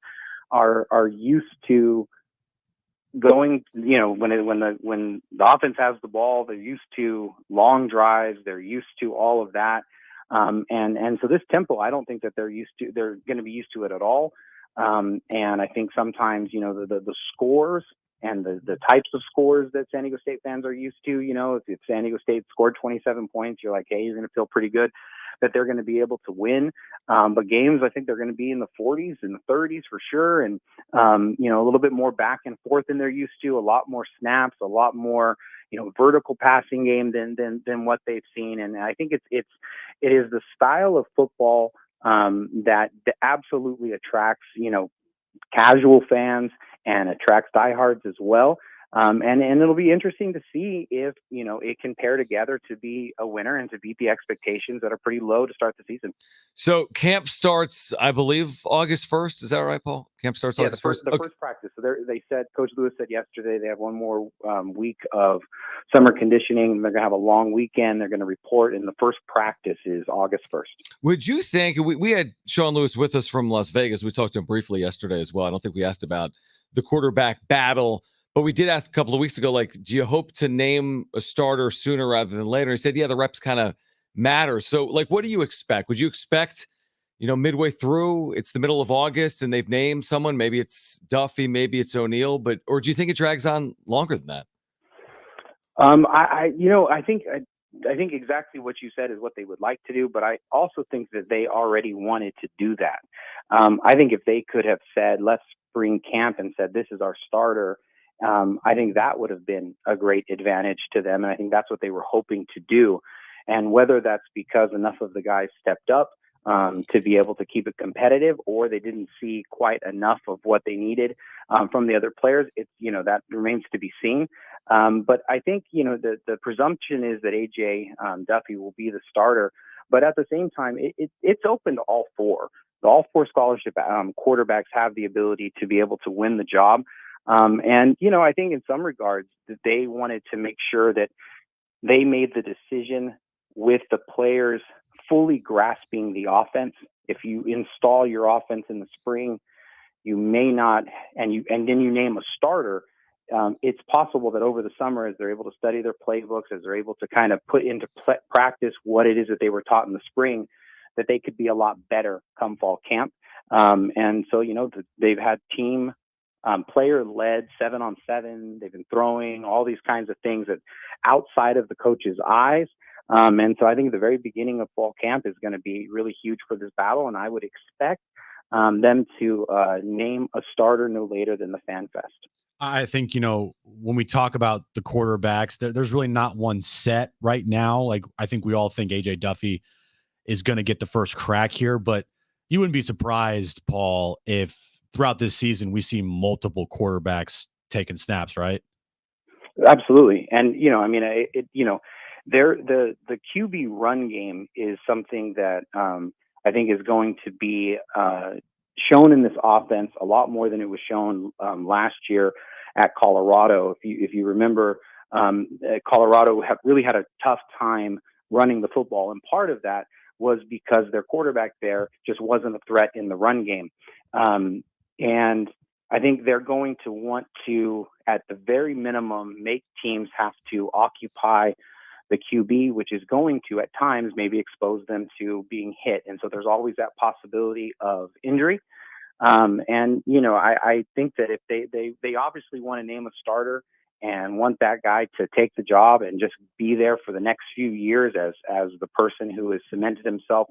G: are used to going, when the offense has the ball, they're used to long drives, they're used to all of that. And so this tempo, I don't think that they're going to be used to it at all. And I think sometimes, the scores and the types of scores that San Diego State fans are used to, if San Diego State scored 27 points, you're like, hey, you're going to feel pretty good that they're going to be able to win. But games, I think they're going to be in the 40s and the 30s for sure. And, a little bit more back and forth than they're used to, a lot more snaps, a lot more, vertical passing game than what they've seen. And I think it is the style of football that absolutely attracts, casual fans and attracts diehards as well. And it'll be interesting to see if, it can pair together to be a winner and to beat the expectations that are pretty low to start the season.
A: So camp starts, I believe, August 1st. Is that right, Paul? Camp starts August 1st?
G: The first practice. So they said, Coach Lewis said yesterday, they have one more week of summer conditioning. They're going to have a long weekend. They're going to report, and the first practice is August 1st.
A: Would you think, we had Sean Lewis with us from Las Vegas. We talked to him briefly yesterday as well. I don't think we asked about the quarterback battle, but we did ask a couple of weeks ago, do you hope to name a starter sooner rather than later? He said, yeah, the reps kind of matter. So, what do you expect? Would you expect, midway through, it's the middle of August and they've named someone, maybe it's Duffy, maybe it's O'Neal, or do you think it drags on longer than that?
G: I think I think exactly what you said is what they would like to do, but I also think that they already wanted to do that. I think if they could have said, let's spring camp and said, this is our starter, I think that would have been a great advantage to them. And I think that's what they were hoping to do. And whether that's because enough of the guys stepped up to be able to keep it competitive, or they didn't see quite enough of what they needed from the other players, it's, that remains to be seen. But I think, the presumption is that AJ Duffy will be the starter. But at the same time, it's open to all four. All four scholarship quarterbacks have the ability to be able to win the job. And, I think in some regards that they wanted to make sure that they made the decision with the players fully grasping the offense. If you install your offense in the spring, you may not, and then you name a starter, it's possible that over the summer, as they're able to study their playbooks, as they're able to kind of put into practice what it is that they were taught in the spring, that they could be a lot better come fall camp. And so, they've had team player-led 7-on-7. They've been throwing all these kinds of things that outside of the coach's eyes. And so I think the very beginning of fall camp is going to be really huge for this battle. And I would expect them to name a starter no later than the Fan Fest.
B: I think, when we talk about the quarterbacks, there's really not one set right now. Like, I think we all think AJ Duffy is going to get the first crack here, but you wouldn't be surprised, Paul, if throughout this season we see multiple quarterbacks taking snaps, right?
G: Absolutely. And, the QB run game is something that I think is going to be shown in this offense a lot more than it was shown last year at Colorado. If you remember, Colorado really had a tough time running the football, and part of that was because their quarterback there just wasn't a threat in the run game. And I think they're going to want to, at the very minimum, make teams have to occupy the QB, which is going to, at times, maybe expose them to being hit. And so there's always that possibility of injury. I think that if they obviously want to name a starter and want that guy to take the job and just be there for the next few years as the person who has cemented himself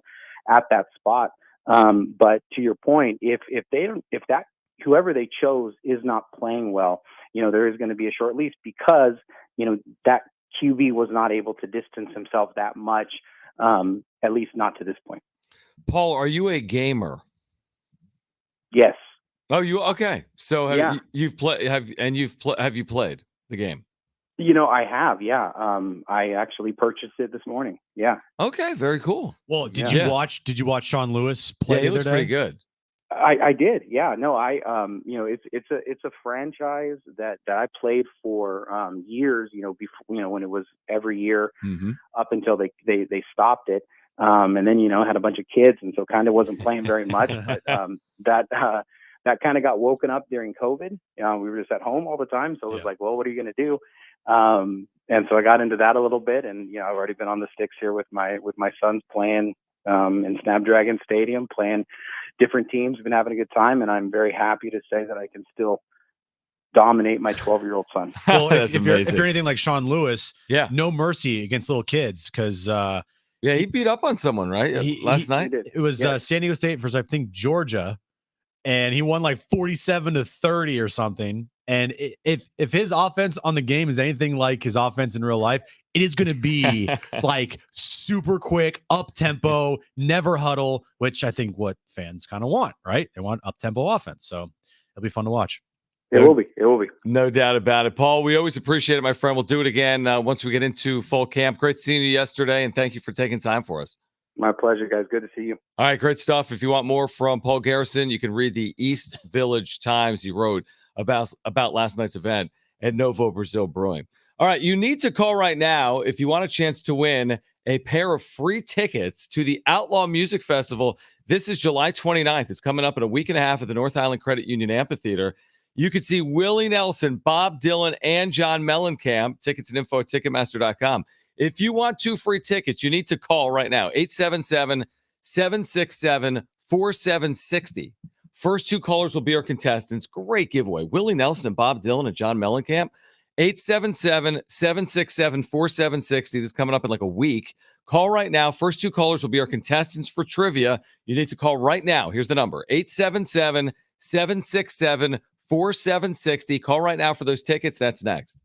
G: at that spot. But to your point, if that whoever they chose is not playing well, there is going to be a short leash because, that QB was not able to distance himself that much, at least not to this point.
A: Paul, are you a gamer?
G: Yes.
A: Oh, you okay? So have you played the game?
G: I have. Yeah. I actually purchased it this morning. Yeah.
A: Okay. Very cool.
B: Well, did you watch Sean Lewis play?
A: Yeah, he looks pretty good.
G: I did. Yeah. No, it's a franchise that I played for years, before, when it was every year up until they stopped it. And then, had a bunch of kids, and so kind of wasn't playing very much, but that kind of got woken up during COVID. We were just at home all the time. So it was like, well, what are you going to do? And so I got into that a little bit, and, I've already been on the sticks here with my sons playing in Snapdragon Stadium, playing different teams. Been having a good time, and I'm very happy to say that I can still dominate my 12-year-old son.
B: Well, if you're anything like Sean Lewis, no mercy against little kids, because
A: he beat up on someone, right? Last night
B: it was San Diego State versus, I think, Georgia, and he won like 47-30 or something. And if his offense on the game is anything like his offense in real life, it is going to be like super quick, up tempo, never huddle, which I think what fans kind of want, right? They want up tempo offense. So it'll be fun to watch.
G: It will be.
A: No doubt about it. Paul, we always appreciate it, my friend. We'll do it again once we get into fall camp. Great seeing you yesterday, and thank you for taking time for us.
G: My pleasure, guys. Good to see you.
A: All right, great stuff. If you want more from Paul Garrison, you can read the East Village Times he wrote about last night's event at Novo Brazil Brewing. All right, you need to call right now if you want a chance to win a pair of free tickets to the Outlaw Music Festival. This is July 29th. It's coming up in a week and a half at the North Island Credit Union Amphitheater. You can see Willie Nelson, Bob Dylan, and John Mellencamp. Tickets and info at Ticketmaster.com. If you want 2 free tickets, you need to call right now, 877-767-4760. First 2 callers will be our contestants. Great giveaway. Willie Nelson and Bob Dylan and John Mellencamp. 877-767-4760. This is coming up in like a week. Call right now. First two callers will be our contestants for trivia. You need to call right now. Here's the number, 877-767-4760. Call right now for those tickets. That's next.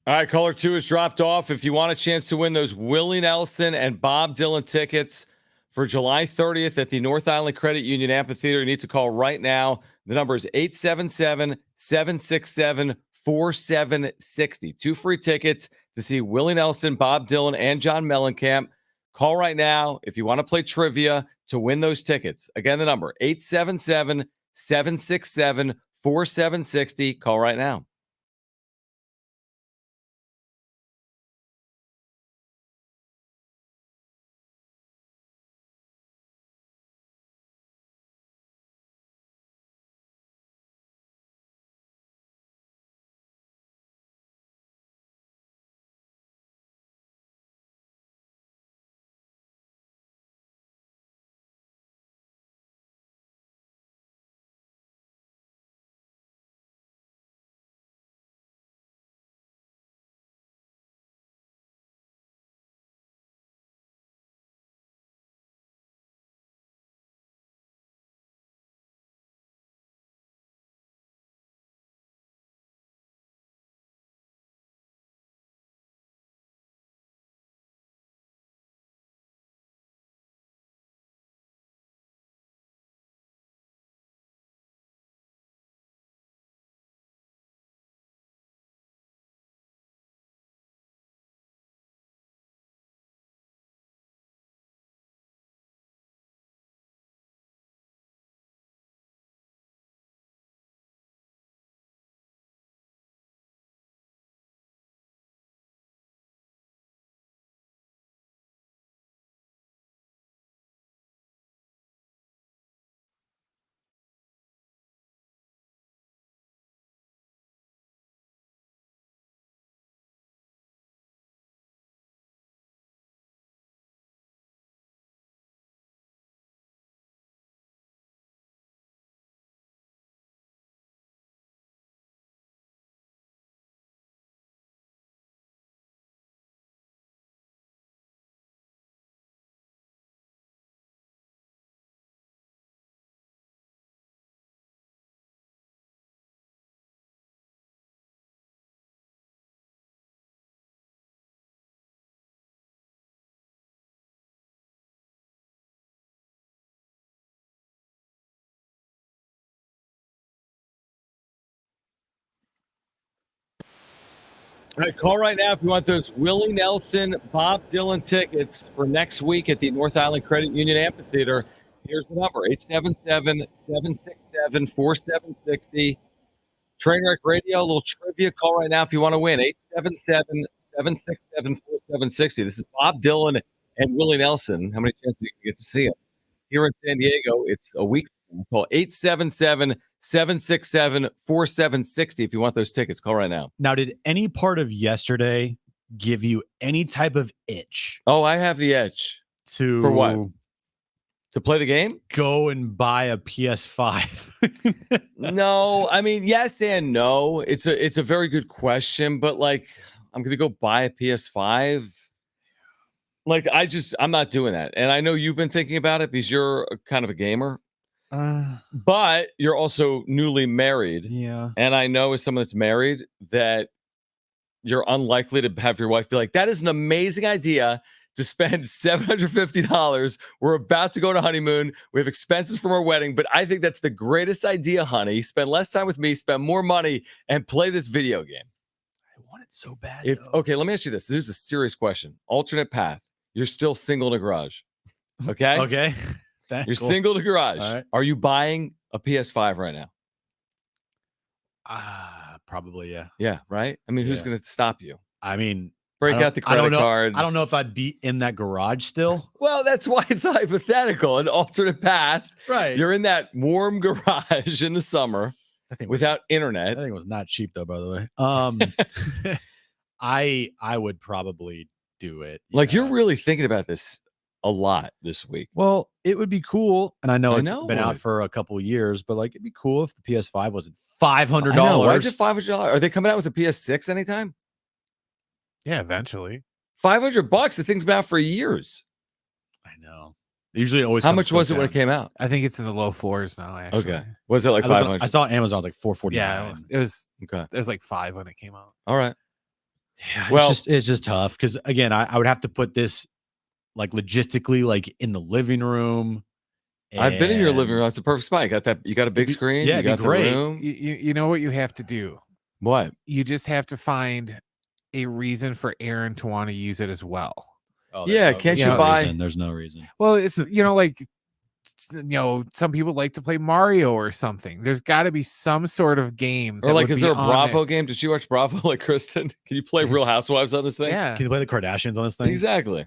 A: All right, caller 2 is dropped off. If you want a chance to win those Willie Nelson and Bob Dylan tickets for July 30th at the North Island Credit Union Amphitheater, you need to call right now. The number is 877-767-4760. 2 free tickets to see Willie Nelson, Bob Dylan, and John Mellencamp. Call right now if you want to play trivia to win those tickets. Again, the number 877-767-4760. Call right now. All right, call right now if you want those Willie Nelson, Bob Dylan tickets for next week at the North Island Credit Union Amphitheater. Here's the number, 877-767-4760. Trainwreck Radio, a little trivia. Call right now if you want to win, 877-767-4760. This is Bob Dylan and Willie Nelson. How many chances do you get to see him? Here in San Diego, it's a week. Call 877-767-4760 if you want those tickets. Call right now.
B: Now, did any part of yesterday give you any type of itch
A: Oh, I have the edge.
B: to
A: For what? To play the game?
B: go and buy a PS5?
A: No, I mean, yes and no. It's a very good question, but like, I'm gonna go buy a PS5. Like, I'm not doing that. And I know you've been thinking about it because you're kind of a gamer, but you're also newly married.
B: Yeah.
A: And I know as someone that's married that you're unlikely to have your wife be like, that is an amazing idea to spend $750. We're about to go on a honeymoon. We have expenses from our wedding, but I think that's the greatest idea, honey. Spend less time with me, spend more money, and play this video game.
B: I want it so bad.
A: Okay, let me ask you this. This is a serious question. Alternate path. You're still single in a garage. Okay?
B: Okay.
A: You're single in a garage.
B: All right.
A: Are you buying a PS5 right now?
B: Probably, yeah.
A: Yeah, right? I mean, who's
B: Yeah.
A: going to stop you?
B: I mean,
A: Break out the credit card.
B: I don't know if I'd be in that garage still.
A: Well, that's why it's hypothetical. An alternate path.
B: Right.
A: You're in that warm garage in the summer without internet.
B: I think it was not cheap though, by the way. I would probably do it.
A: Like, you're really thinking about this a lot this week.
B: Well, it would be cool, and I know
A: I
B: it's
A: know
B: been
A: it
B: out
A: would.
B: for a couple of years, but like it'd be cool if the PS5 wasn't $500.
A: I know. Why is it $500? Are they coming out with a PS6 anytime?
D: Yeah, eventually.
A: $500. The thing's been out for years.
B: I know. Usually, it always.
A: How
B: comes-
A: much was
B: goes
A: it when it
B: down.
A: came out?
D: I think it's in the low fours now. Actually.
A: Okay. Was it like
B: I looked-
A: 500?
B: I saw Amazon like 449.
D: Yeah, it was.
A: Okay.
D: It was like 5 when it came out.
A: All right.
B: Yeah,
A: Well-
B: it's just tough because again, I would have to put this like logistically like in the living room.
A: I've been in your living
B: and-
A: room. That's a perfect spot. You got a big
B: be-
A: screen.
B: yeah,
A: you
B: it'd be
A: got
B: great.
A: the room.
D: You know what you have to do?
A: What?
D: You just have to find a reason for Aaron to want to use it as well.
B: Oh, there's
A: Yeah, can't
D: you
B: there's no
A: buy-
B: reason. There's no reason.
D: Well, it's like some people like to play Mario or something. There's got to be some sort of game.
A: Or
D: that
A: like,
D: would
A: is
D: be
A: there a
D: on
A: Bravo
D: it.
A: game? Did she watch Bravo like Kristen? Can you play Real Housewives on this thing?
D: Yeah.
B: Can you play the Kardashians on this thing?
A: Exactly.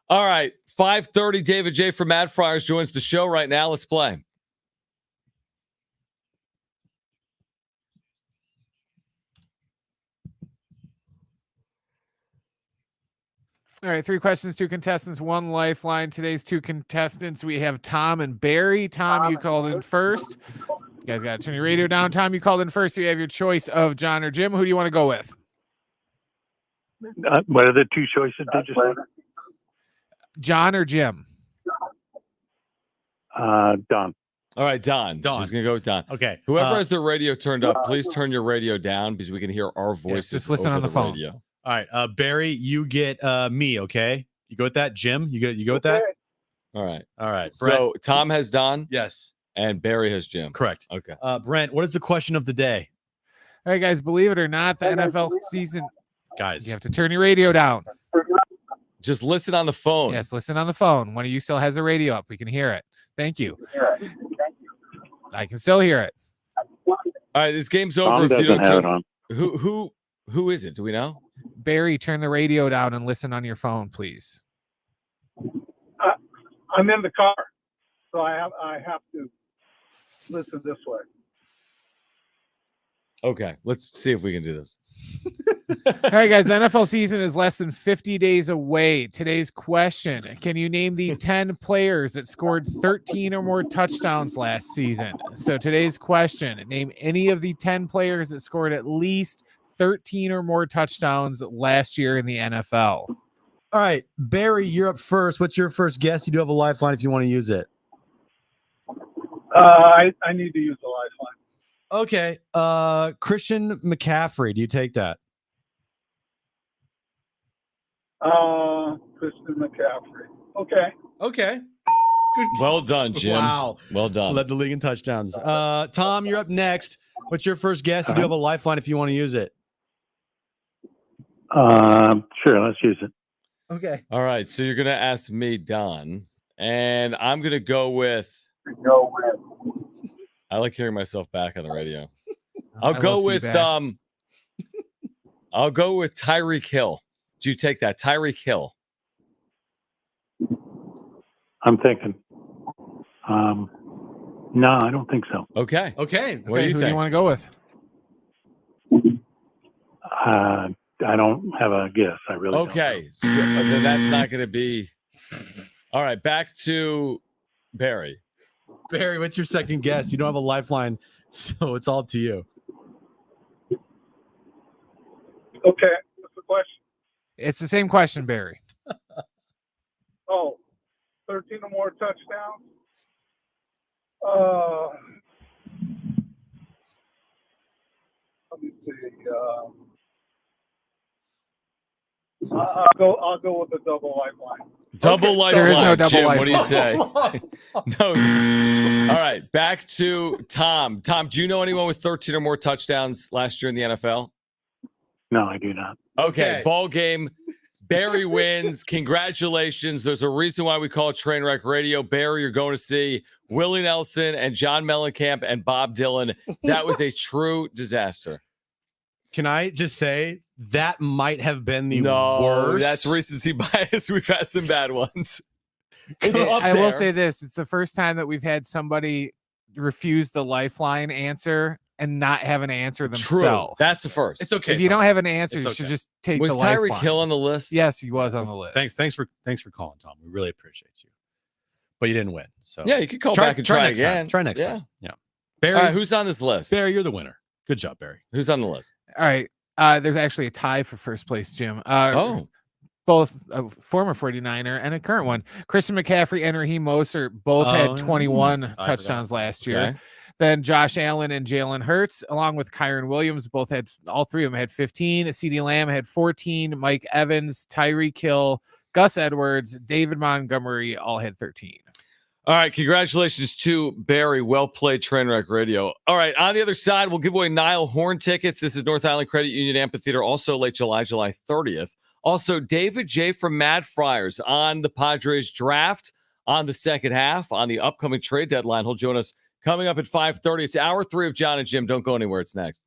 A: All right. 5:30. David J. from Mad Friars joins the show right now. Let's play.
D: All right, 3 questions, 2 contestants, 1 lifeline. Today's 2 contestants, we have Tom and Barry. Tom, you called in first. You guys got to turn your radio down. Tom, you called in first. So you have your choice of John or Jim. Who do you want to go with?
H: What are the 2 choices? Did you say?
D: John or Jim?
H: Don.
A: All right, Don.
B: Don.
A: Who's going to go with Don?
B: Okay.
A: Whoever has their radio turned up, please turn your radio down because we can hear our voices.
D: just listen
A: over
D: on the phone.
A: radio.
B: All right, Barry, you get me. Okay, you go with that. Jim, you go with that.
A: All right.
B: All right. Brent,
A: So Tom has Don
B: yes,
A: and Barry has Jim.
B: correct.
A: Okay.
B: Brent, what is the question of the day,
D: All right, guys, believe it or not, the NFL season,
B: guys?
D: you have to turn your radio down.
A: Just listen on the phone.
D: Yes, listen on the phone. One of you still has the radio up. We can hear it. Thank you. I can still hear it.
A: All right, this game's over
H: Tom
A: if you
H: doesn't
A: don't
H: have
A: turn.
H: it on.
A: Who is it? Do we know?
D: Barry, turn the radio down and listen on your phone, please.
I: I'm in the car, so I have to listen this way.
A: Okay, let's see if we can do this.
D: All right, guys, the NFL season is less than 50 days away. Today's question, can you name the 10 players that scored 13 or more touchdowns last season? So today's question, name any of the 10 players that scored at least 13 or more touchdowns last year in the NFL.
B: All right, Barry, you're up first. What's your first guess? You do have a lifeline if you want to use it.
I: I need to use the lifeline.
B: Okay, Christian McCaffrey, do you take that?
I: Christian McCaffrey. Okay.
B: Okay. Good.
A: Well done, Jim.
B: Wow.
A: Well done.
B: Led the league in touchdowns. Tom, you're up next. What's your first guess? You do have a lifeline if you want to use it.
H: Sure, let's use it.
B: Okay.
A: All right. So you're going to ask me, Don, and I'm going to go with. I like hearing myself back on the radio. I'll go with Tyreek Hill. Do you take that? Tyreek Hill.
H: I'm thinking. No, I don't think so.
A: Okay.
B: Okay.
A: What do you
D: who
A: think?
D: do you want to go with?
H: I don't have a guess. I really don't.
A: Okay. So then that's not going to be. All right. Back to Barry.
B: Barry, what's your second guess? You don't have a lifeline, so it's all up to you.
I: Okay, what's the question?
D: It's the same question, Barry.
I: Oh, 13 or more touchdowns. Let me see. I'll go with the double lifeline.
A: Double lifeline.
D: There is no double
A: Jim,
D: lifeline.
A: what do you say? No. All right. Back to Tom. Tom, do you know anyone with 13 or more touchdowns last year in the NFL?
H: No, I do not.
A: Okay. Ball game. Barry wins. Congratulations. There's a reason why we call it Trainwreck Radio. Barry, you're going to see Willie Nelson and John Mellencamp and Bob Dylan. That was a true disaster.
B: Can I just say that might have been the worst?
A: That's recency bias. We've had some bad ones.
D: I will say this. It's the first time that we've had somebody refuse the lifeline answer and not have an answer themselves.
A: True. That's the first.
B: It's okay.
D: If you don't have an answer,
B: It's
D: you
B: okay.
D: should just take
A: Was
D: the
A: Tyreek
D: lifeline.
A: Hill on the list?
D: Yes, he was on the list.
B: Thanks for calling, Tom. We really appreciate you. But you didn't win. So
A: Yeah, you could call back and try
B: next
A: again.
B: time. Try next time. Yeah.
A: All
B: Barry,
A: right, who's on this list?
B: Barry, you're the winner. Good job, Barry.
A: Who's on the list?
D: All right. There's actually a tie for first place, Jim. Both a former 49er and a current one. Christian McCaffrey and Raheem Mostert both had 21 touchdowns last year.
A: Okay.
D: Then Josh Allen and Jalen Hurts, along with Kyron Williams, both had, all three of them had 15. CeeDee Lamb had 14. Mike Evans, Tyreek Hill, Gus Edwards, David Montgomery all had 13.
A: All right, congratulations to Barry. Well played, Trainwreck Radio. All right, on the other side, we'll give away Niall Horn tickets. This is North Island Credit Union Amphitheater, also late July 30th. Also, David J. from Mad Friars on the Padres draft on the second half, on the upcoming trade deadline. He'll join us coming up at 5:30. It's hour 3 of Jon and Jim. Don't go anywhere. It's next.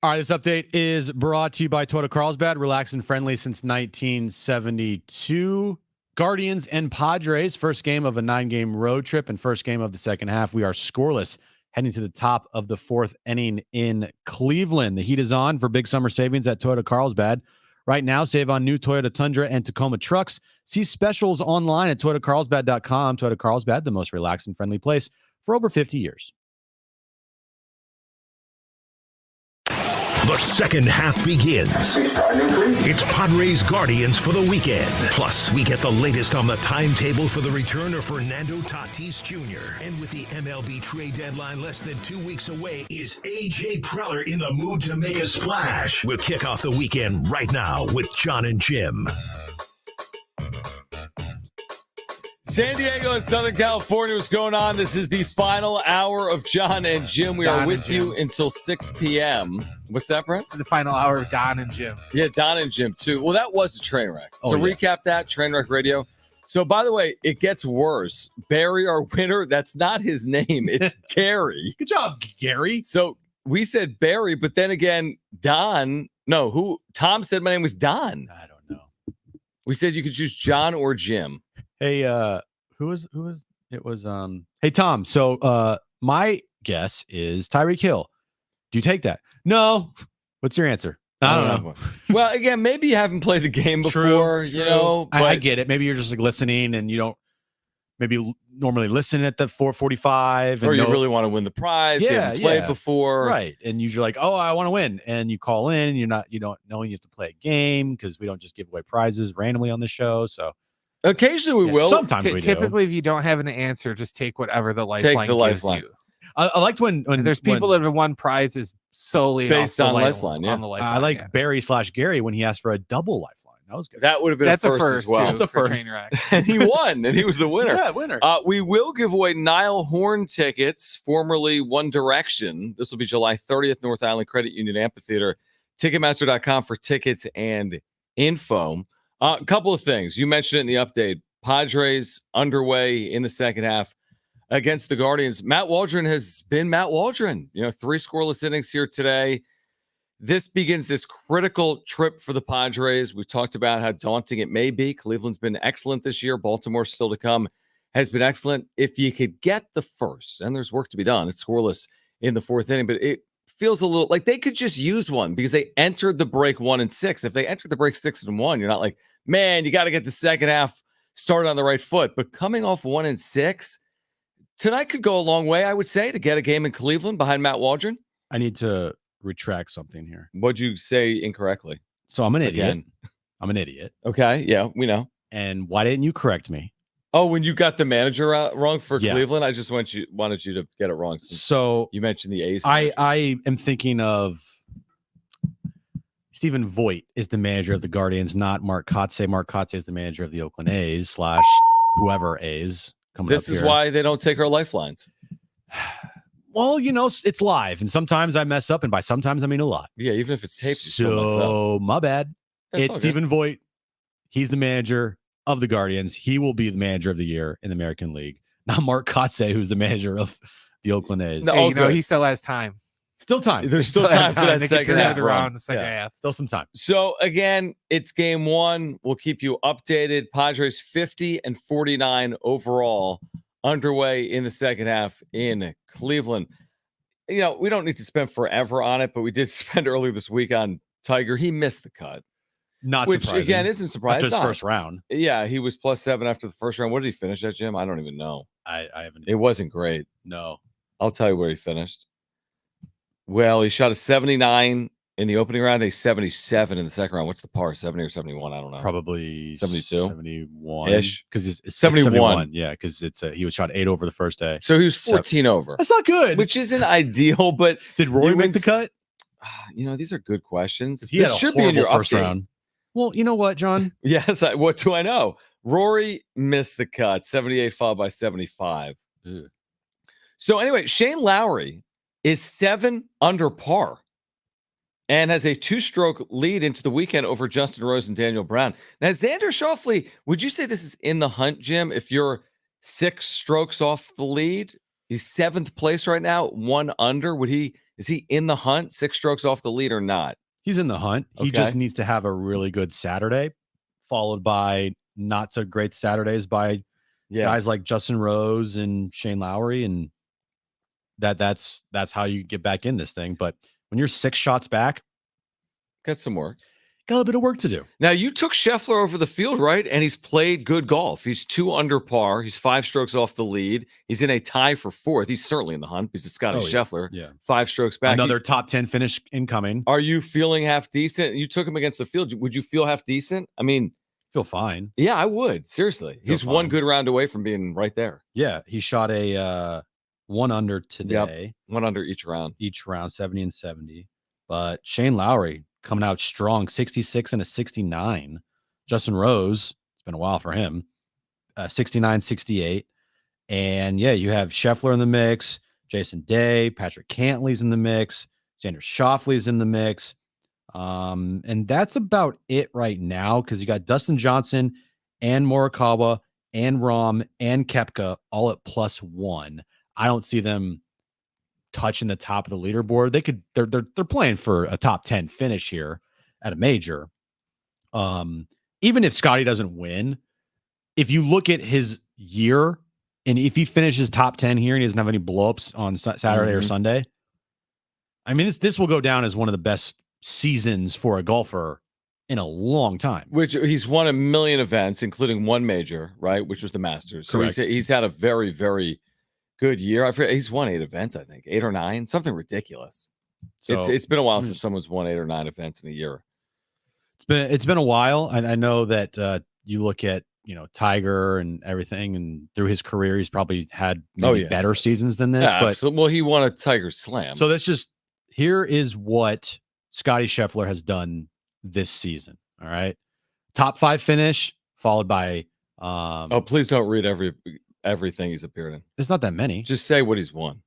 B: All right, this update is brought to you by Toyota Carlsbad. Relaxed and friendly since 1972. Guardians and Padres, first game of a 9-game road trip and first game of the second half. We are scoreless heading to the top of the fourth inning in Cleveland. The heat is on for big summer savings at Toyota Carlsbad. Right now, save on new Toyota Tundra and Tacoma trucks. See specials online at toyotacarlsbad.com. Toyota Carlsbad, the most relaxed and friendly place for over 50 years.
F: The second half begins. It's Padres Guardians for the weekend. Plus, we get the latest on the timetable for the return of Fernando Tatis Jr. And with the MLB trade deadline less than 2 weeks away, is A.J. Preller in the mood to make a splash? We'll kick off the weekend right now with Jon and Jim.
A: San Diego and Southern California, what's going on? This is the final hour of Jon and Jim. We are with you until 6 p.m. What's that, Brent?
D: This is the final hour of Don and Jim.
A: Yeah, Don and Jim, too. Well, that was a train wreck. Recap that, train wreck radio. So, by the way, it gets worse. Barry, our winner, that's not his name. It's Gary.
B: Good job, Gary.
A: So, we said Barry, but then again, Don. No, Tom said my name was Don.
B: I don't know.
A: We said you could choose John or Jim.
B: Hey, who was it was hey Tom, so my guess is Tyreek Hill. Do you take that? No. What's your answer? I don't know.
A: Well, again, maybe you haven't played the game before, you know. But
B: I get it. Maybe you're just like listening and you don't maybe normally listen at the 4:45
A: or you really want to win the prize. You haven't played before.
B: Right. And you're like, oh, I want to win. And you call in and you don't know you have to play a game because we don't just give away prizes randomly on the show. So
A: occasionally we will.
B: Sometimes we do.
D: Typically, if you don't have an answer, just take whatever the lifeline gives you.
B: I liked when
D: there's people that have won prizes solely
A: based on lifeline. Yeah,
D: on the lifeline.
B: I like Barry/Gary when he asked for a double lifeline. That was good.
A: That would have been a first as well.
D: That's a first.
A: And he won, and he was the winner.
B: Yeah, winner.
A: We will give away Niall Horn tickets, formerly One Direction. This will be July 30th, North Island Credit Union Amphitheater. Ticketmaster.com for tickets and info. A couple of things. You mentioned it in the update. Padres underway in the second half against the Guardians. Matt Waldron has been Matt Waldron. 3 scoreless innings here today. This begins this critical trip for the Padres. We've talked about how daunting it may be. Cleveland's been excellent this year. Baltimore still to come has been excellent. If you could get the first, and there's work to be done, it's scoreless in the fourth inning, but it feels a little like they could just use one because they entered the break 1-6. If they entered the break 6-1, you're not like, man, you got to get the second half started on the right foot. But coming off 1-6, tonight could go a long way, I would say, to get a game in Cleveland behind Matt Waldron.
B: I need to retract something here.
A: What'd you say incorrectly?
B: So I'm an idiot. I'm an idiot.
A: Okay, yeah, we know.
B: And why didn't you correct me?
A: Oh, when you got the manager wrong for Cleveland, I just wanted you to get it wrong.
B: So
A: you mentioned the A's.
B: I am thinking of Stephen Voigt is the manager of the Guardians, not Mark Kotze. Mark Kotze is the manager of the Oakland A's / whoever A's coming
A: this
B: up
A: is
B: here.
A: Why they don't take our lifelines.
B: Well, it's live, and sometimes I mess up, and by sometimes I mean a lot.
A: Yeah, even if it's taped, you still mess up.
B: My bad. It's Stephen Voigt. He's the manager of the Guardians. He will be the manager of the year in the American League, not Mark Kotze, who's the manager of the Oakland A's.
D: No, he still has time.
B: Still time.
A: There's still time for that second half
D: around the second half.
B: Still some time.
A: So again, it's game one. We'll keep you updated. Padres 50-49 overall, underway in the second half in Cleveland. We don't need to spend forever on it, but we did spend earlier this week on Tiger. He missed the cut.
B: Which
A: surprising. Again, isn't surprising.
B: After his first round.
A: Yeah, he was +7 after the first round. What did he finish at, Jim? I don't even know.
B: I haven't.
A: It wasn't great.
B: No.
A: I'll tell you where he finished. Well, he shot a 79 in the opening round, a 77 in the second round. What's the par? 70 or 71? I don't know.
B: Probably
A: 72,
B: 71-ish. Because it's
A: 71.
B: Yeah, because he was shot 8 over the first day.
A: So he was 14 over.
B: That's not good.
A: Which isn't ideal, but
B: did Rory make the cut?
A: These are good questions.
B: He had
A: should be in your
B: first
A: update.
B: round. Well, you know what, John?
A: Yes. What do I know? Rory missed the cut, 78 followed by 75.
B: Ew.
A: So anyway, Shane Lowry is 7 under par and has a 2-stroke lead into the weekend over Justin Rose and Daniel Brown. Now, Xander Schauffele, would you say this is in the hunt, Jim? If you're 6 strokes off the lead, He's 7th place right now, 1 under. Is he in the hunt, 6 strokes off the lead or not?
B: He's in the hunt. He
A: Okay.
B: just needs to have a really good Saturday, followed by not so great Saturdays by guys like Justin Rose and Shane Lowry, and that's how you get back in this thing. But when you're 6 shots back,
A: got some work.
B: Got a little bit of work to do.
A: Now, you took Scheffler over the field, right? And he's played good golf. He's 2 under par. He's 5 strokes off the lead. He's in a tie for 4th. He's certainly in the hunt because it's Scotty Scheffler.
B: Yeah.
A: 5 strokes back.
B: Another top 10 finish incoming.
A: Are you feeling half decent? You took him against the field. Would you feel half decent? I mean,
B: feel fine.
A: Yeah, I would. Seriously. He's
B: fine.
A: 1 good round away from being right there.
B: Yeah. He shot a 1 under today.
A: Yep. 1 under each round.
B: 70 and 70. But Shane Lowry coming out strong, 66 and a 69. Justin Rose, it's been a while for him, 69, 68. And yeah, you have Scheffler in the mix, Jason Day, Patrick Cantley's in the mix, Xander Schauffele's in the mix. And that's about it right now because you got Dustin Johnson and Morikawa and Rahm and Koepka all at +1. I don't see them touching the top of the leaderboard. They're playing for a top 10 finish here at a major. Even if Scotty doesn't win, if you look at his year and if he finishes top 10 here and he doesn't have any blowups on Saturday or Sunday, I mean, this will go down as one of the best seasons for a golfer in a long time.
A: Which he's won a million events, including 1 major, right? Which was the Masters. So he's had a very, very good year. I forget, he's won 8 events, I think 8 or 9, something ridiculous. So it's been a while since someone's won 8 or 9 events in a year.
B: It's been a while. I know that you look at Tiger and everything, and through his career, he's probably had maybe better seasons than this.
A: Yeah, well, he won a Tiger Slam.
B: So here is what Scotty Scheffler has done this season. All right, top 5 finish, followed by.
A: Please don't read everything he's appeared in.
B: There's not that many.
A: Just say what he's won.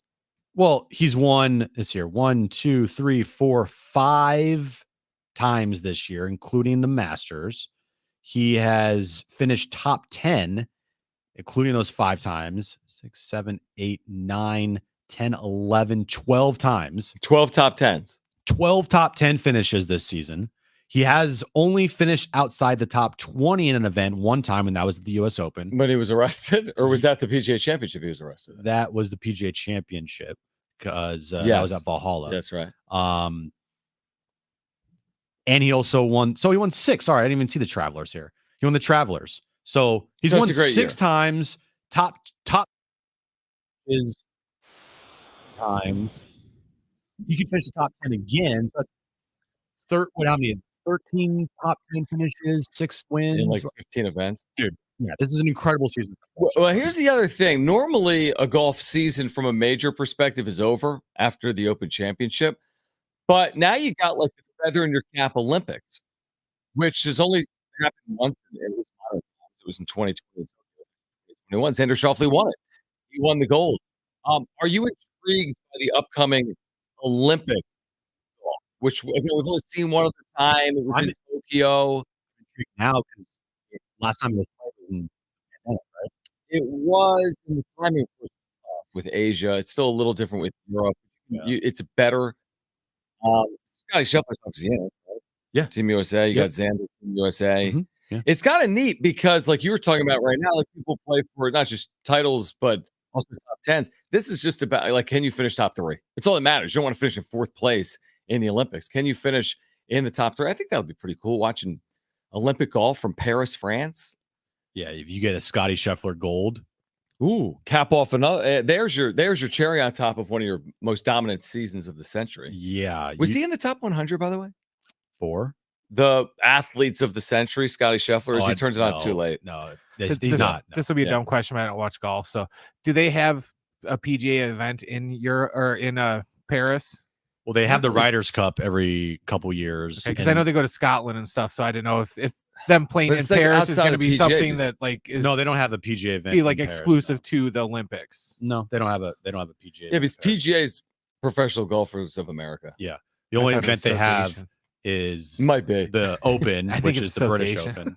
B: Well, he's won this year 1, 2, 3, 4, 5 times this year, including the Masters. He has finished top 10, including those 5 times, 6, 7, 8, 9, 10, 11, 12 times.
A: 12 top 10s.
B: 12 top 10 finishes this season. He has only finished outside the top 20 in an event 1 time, and that was at the U.S. Open.
A: But he was arrested? Or was that the PGA Championship he was arrested?
B: That was the PGA Championship because that was at Valhalla.
A: That's right.
B: And he also won. So he won 6. All right, I didn't even see the Travelers here. He won the Travelers. So he's won 6 times. Top is times. You can finish the top 10 again. So that's how many? 13 top 10 finishes, 6 wins.
A: In like 15 events.
B: Dude, yeah, this is an incredible season.
A: Well, here's the other thing. Normally, a golf season from a major perspective is over after the Open Championship. But now you got like the feather in your cap Olympics, which has only happened once. It was in 2020. 2021. Xander Schauffele won it. He won the gold. Are you intrigued by the upcoming Olympic golf, which we've only seen one other time? It was in Tokyo.
B: I'm intrigued now because last time it was in pandemic, right?
A: It was, in the timing was tough with Asia. It's still a little different with Europe.
B: Yeah.
A: It's better. Scotty Scheffler's obviously in it, right?
B: Yeah.
A: Team USA. You got Xander, Team USA.
B: Mm-hmm. Yeah.
A: It's kind of neat because, like you were talking about right now, like people play for not just titles, but also top 10s. This is just about, like, can you finish top 3? It's all that matters. You don't want to finish in 4th place in the Olympics. Can you finish in the top 3? I think that'll be pretty cool watching Olympic golf from Paris, France.
B: Yeah, if you get a Scotty Scheffler gold.
A: Ooh, cap off another. There's your cherry on top of one of your most dominant seasons of the century.
B: Yeah.
A: Was he in the top 100, by the way?
B: 4?
A: The athletes of the century, Scotty Scheffler, he turns it on too late.
B: No, he's not.
D: This will be a dumb question. I don't watch golf. So do they have a PGA event in Paris?
B: Well, they have the Ryder's Cup every couple years.
D: Because I know they go to Scotland and stuff. So I didn't know if them playing in Paris is going to be something that like is.
B: No, they don't have a PGA event.
D: Be like exclusive to the Olympics.
B: No, they don't have a PGA.
A: Yeah, because PGA's Professional Golfers of America.
B: Yeah, the only event they have is
A: might be
B: the Open, which is the British Open,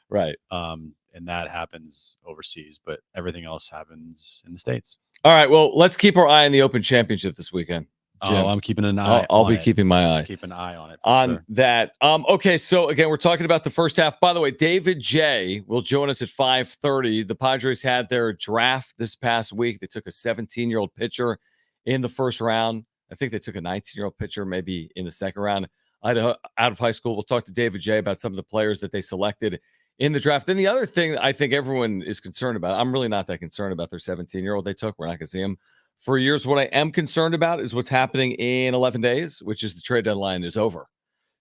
A: right?
B: And that happens overseas, but everything else happens in the States.
A: All right. Well, let's keep our eye on the Open Championship this weekend. Jim.
B: Oh, I'm keeping an eye.
A: I'll be keeping my eye.
B: Keep an eye on it
A: on that. Okay, so again, we're talking about the first half. By the way, David J will join us at 5:30. The Padres had their draft this past week. They took a 17-year-old pitcher in the first round. I think they took a 19-year-old pitcher maybe in the second round out of high school. We'll talk to David J about some of the players that they selected in the draft. Then the other thing I think everyone is concerned about, I'm really not that concerned about their 17-year-old they took. We're not going to see him for years. What I am concerned about is what's happening in 11 days, which is the trade deadline is over.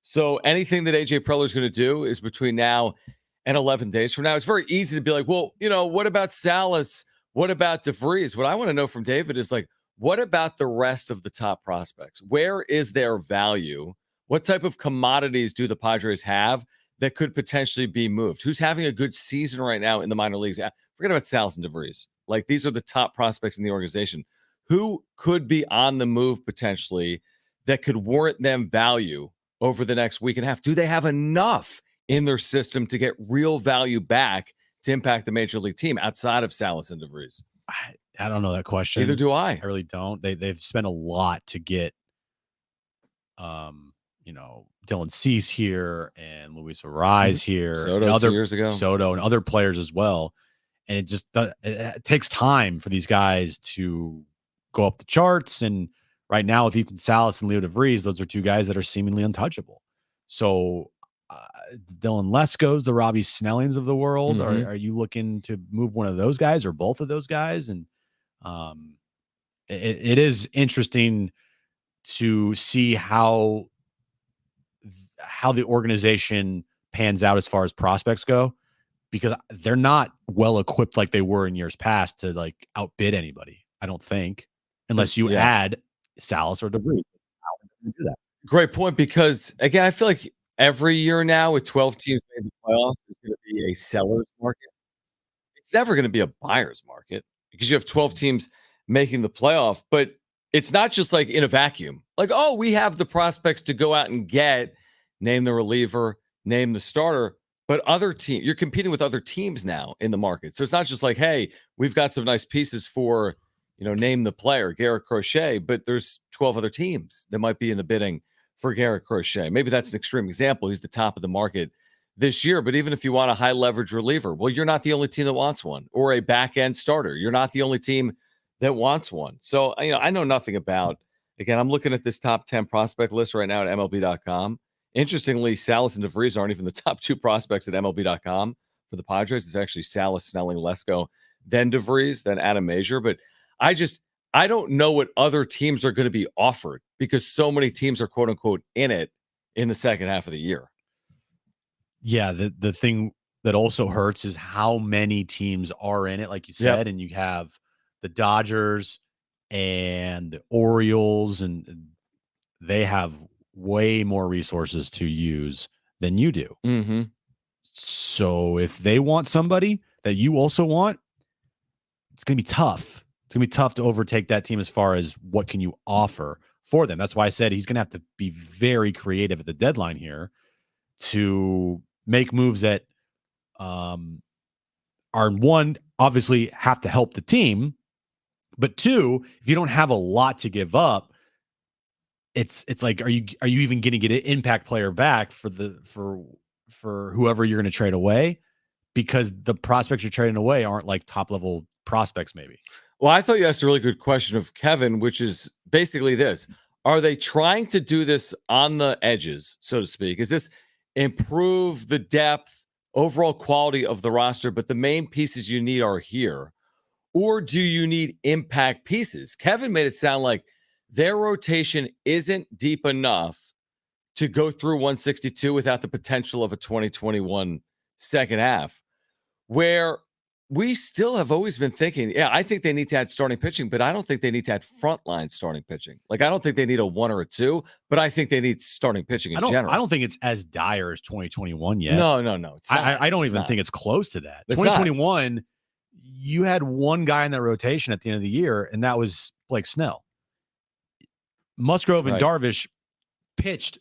A: So anything that AJ Preller is going to do is between now and 11 days from now. It's very easy to be like, well, what about Salas? What about DeVries? What I want to know from David is like, what about the rest of the top prospects? Where is their value? What type of commodities do the Padres have that could potentially be moved? Who's having a good season right now in the minor leagues? Forget about Salas and DeVries. Like, these are the top prospects in the organization. Who could be on the move potentially that could warrant them value over the next week and a half? Do they have enough in their system to get real value back to impact the major league team outside of Salas and DeVries?
B: I don't know that question.
A: Neither do I.
B: I really don't. They've spent a lot to get, Dylan Cease here and Luis Arraez here,
A: Soto
B: and other
A: 2 years ago,
B: Soto and other players as well. And it just it takes time for these guys to go up the charts. And right now with Ethan Salas and Leo DeVries, those are two guys that are seemingly untouchable. So Dylan Leskos, the Robbie Snellings of the world, are you looking to move one of those guys or both of those guys? And it is interesting to see how the organization pans out as far as prospects go, because they're not well equipped like they were in years past to like outbid anybody. I don't think, unless you add Salas or DeVries. Do that.
A: Great point, because again, I feel like every year now with 12 teams making the playoffs, it's going to be a seller's market. It's never going to be a buyer's market because you have 12 teams making the playoff, but it's not just like in a vacuum. Like, oh, we have the prospects to go out and get, name the reliever, name the starter, but other teams, you're competing with other teams now in the market. So it's not just like, hey, we've got some nice pieces for, name the player, Garrett Crochet, but there's 12 other teams that might be in the bidding for Garrett Crochet. Maybe that's an extreme example. He's the top of the market this year, but even if you want a high leverage reliever, well, you're not the only team that wants one, or a back end starter. You're not the only team that wants one. So, I know nothing about, again, I'm looking at this top 10 prospect list right now at MLB.com. Interestingly, Salas and DeVries aren't even the top two prospects at MLB.com for the Padres. It's actually Salas, Snelling, Lesko, then DeVries, then Adam Mazur. But I don't know what other teams are going to be offered because so many teams are quote unquote in it in the second half of the year.
B: Yeah. The thing that also hurts is how many teams are in it, like you said, and you have the Dodgers and the Orioles, and they have way more resources to use than you do.
A: Mm-hmm.
B: So if they want somebody that you also want, it's going to be tough. It's going to be tough to overtake that team as far as what can you offer for them. That's why I said he's going to have to be very creative at the deadline here to make moves that are, one, obviously have to help the team, but two, if you don't have a lot to give up, it's like, are you even going to get an impact player back for whoever you're going to trade away? Because the prospects you're trading away aren't like top level prospects, maybe.
A: Well, I thought you asked a really good question of Kevin, which is basically this. Are they trying to do this on the edges, so to speak? Is this improve the depth, overall quality of the roster, but the main pieces you need are here? Or do you need impact pieces? Kevin made it sound like their rotation isn't deep enough to go through 162 without the potential of a 2021 second half, where we still have always been thinking, I think they need to add starting pitching, but I don't think they need to add frontline starting pitching. Like, I don't think they need a 1 or a 2, but I think they need starting pitching in general.
B: I don't think it's as dire as 2021 yet.
A: No. It's not.
B: I don't even think it's close to that. 2021, you had one guy in that rotation at the end of the year, and that was Blake Snell. Musgrove and Darvish pitched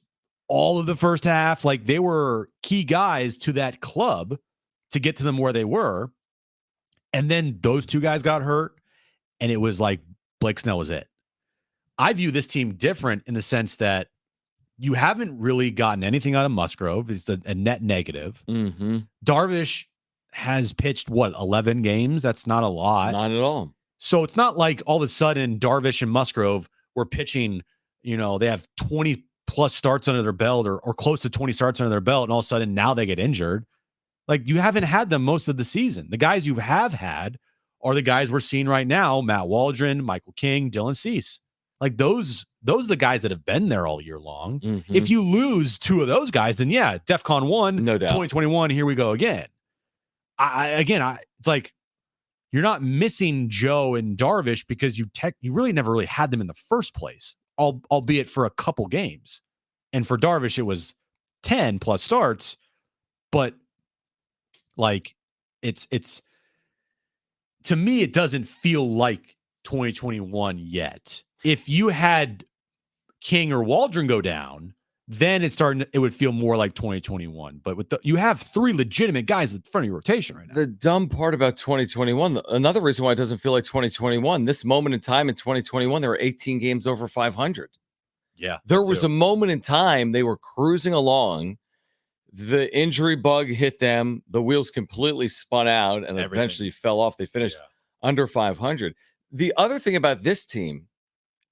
B: all of the first half. Like, they were key guys to that club to get to them where they were. And then those two guys got hurt, and it was like Blake Snell was it. I view this team different in the sense that you haven't really gotten anything out of Musgrove. It's a net negative.
A: Mm-hmm.
B: Darvish has pitched, 11 games? That's not a lot.
A: Not at all.
B: So it's not like all of a sudden Darvish and Musgrove were pitching, they have 20 plus starts under their belt or close to 20 starts under their belt, and all of a sudden now they get injured. Like, you haven't had them most of the season. The guys you have had are the guys we're seeing right now: Matt Waldron, Michael King, Dylan Cease. Like, those are the guys that have been there all year long.
A: Mm-hmm.
B: If you lose two of those guys, then yeah, DEFCON 1,
A: no doubt.
B: 2021, here we go again. It's like you're not missing Joe and Darvish because you really never really had them in the first place, albeit for a couple games. And for Darvish, it was 10 plus starts, but like it's to me, it doesn't feel like 2021 yet. If you had King or Waldron go down, then it would feel more like 2021. But you have three legitimate guys in front of your rotation right now.
A: The dumb part about 2021, another reason why it doesn't feel like 2021, this moment in time in 2021, there were 18 games over 500.
B: Yeah.
A: There was a moment in time they were cruising along. The injury bug hit them. The wheels completely spun out and eventually fell off. They finished under 500. The other thing about this team,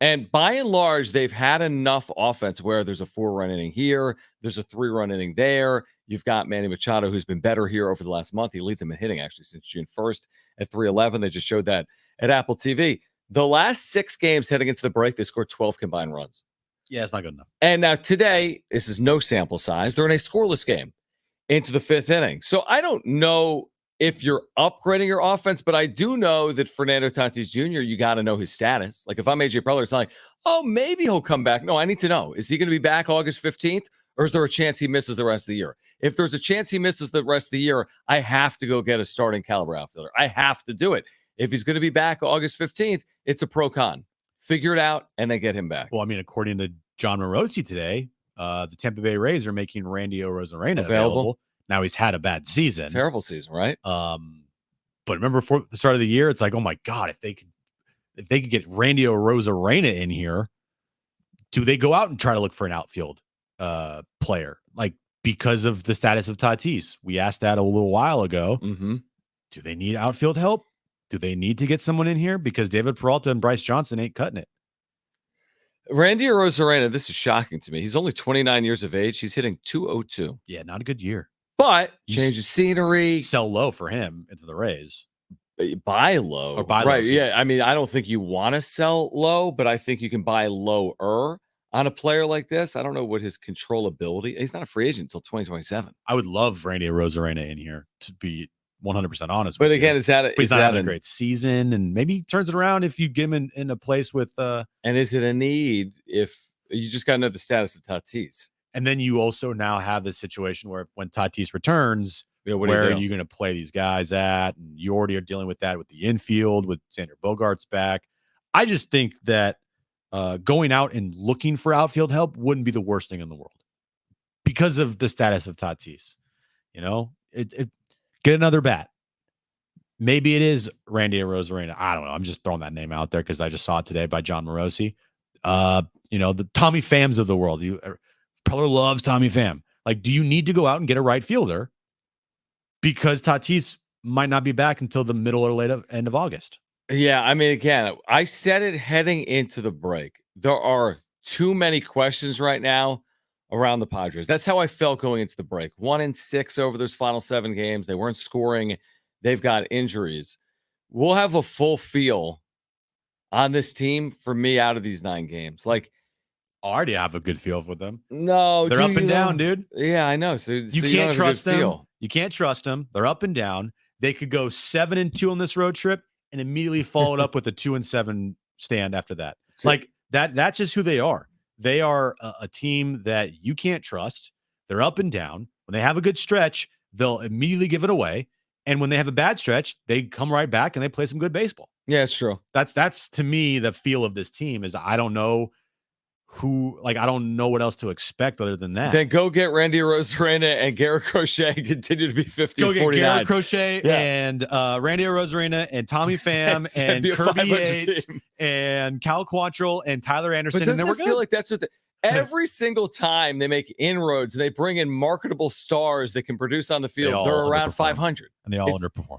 A: and by and large, they've had enough offense where there's a 4-run inning here, there's a 3-run inning there. You've got Manny Machado, who's been better here over the last month. He leads them in hitting, actually, since June 1st at 311. They just showed that at Apple TV. The last 6 games heading into the break, they scored 12 combined runs.
B: Yeah, it's not good enough.
A: And now today, this is no sample size. They're in a scoreless game into the 5th inning. So I don't know if you're upgrading your offense, but I do know that Fernando Tatis Jr., you got to know his status. Like, if I'm AJ Preller, it's not like, oh, maybe he'll come back. No, I need to know. Is he going to be back August 15th, or is there a chance he misses the rest of the year? If there's a chance he misses the rest of the year, I have to go get a starting caliber outfielder. I have to do it. If he's going to be back August 15th, it's a pro-con. Figure it out, and then get him back.
B: Well, I mean, according to Jon Morosi today, the Tampa Bay Rays are making Randy Arozarena available. Now, he's had a bad season.
A: Terrible season, right?
B: But remember, before the start of the year, it's like, oh my God, if they could get Randy Arozarena in here, do they go out and try to look for an outfield player? Like, because of the status of Tatis. We asked that a little while ago.
A: Mm-hmm.
B: Do they need outfield help? Do they need to get someone in here? Because David Peralta and Bryce Johnson ain't cutting it.
A: Randy Arozarena, this is shocking to me. He's only 29 years of age. He's hitting .202.
B: Yeah, not a good year.
A: But change of scenery.
B: Sell low for him and for the Rays.
A: Buy low.
B: Or buy
A: right,
B: low.
A: Yeah, I mean, I don't think you want to sell low, but I think you can buy lower on a player like this. I don't know what his controllability. He's not a free agent until 2027.
B: I would love Randy Arozarena in here, to be 100% honest.
A: But again, is that
B: he's not having a great season, and maybe he turns it around if you get him in a place with. And
A: is it a need if you just got to know the status of Tatis?
B: And then you also now have this situation where when Tatis returns,
A: where
B: are you going to play these guys at? And you already are dealing with that with the infield, with Xander Bogaerts back. I just think that going out and looking for outfield help wouldn't be the worst thing in the world because of the status of Tatis. Get another bat. Maybe it is Randy Arozarena. I don't know. I'm just throwing that name out there because I just saw it today by Jon Morosi. The Tommy Phams of the world. Preller loves Tommy Pham. Like, do you need to go out and get a right fielder because Tatis might not be back until the middle or end of August?
A: Yeah, I mean, again, I said it heading into the break. There are too many questions right now around the Padres. That's how I felt going into the break. 1-6 over those final 7 games. They weren't scoring. They've got injuries. We'll have a full feel on this team for me out of these 9 games. Like,
B: I already have a good feel with them.
A: No,
B: they're up and down, dude.
A: Yeah, I know. So
B: you can't trust them. You can't trust them. They're up and down. They could go 7-2 on this road trip and immediately follow it up with a 2-7 stand after that. Like that. That's just who they are. They are a team that you can't trust. They're up and down. When they have a good stretch, they'll immediately give it away. And when they have a bad stretch, they come right back and they play some good baseball.
A: Yeah, it's true.
B: That's to me the feel of this team is I don't know who, like, I don't know what else to expect other than that.
A: Then go get Randy Arozarena and Garrett Crochet and continue to be 50
B: Go get
A: 49.
B: Garrett Crochet and Randy Arozarena and Tommy Pham and
A: be a
B: Kirby
A: 500
B: Yates
A: team.
B: and Cal Quantrill and Tyler Anderson.
A: But doesn't
B: And then
A: it
B: we're
A: feel
B: good.
A: like that's what every single time they make inroads and they bring in marketable stars that can produce on the field, they're around 500.
B: And they all underperform.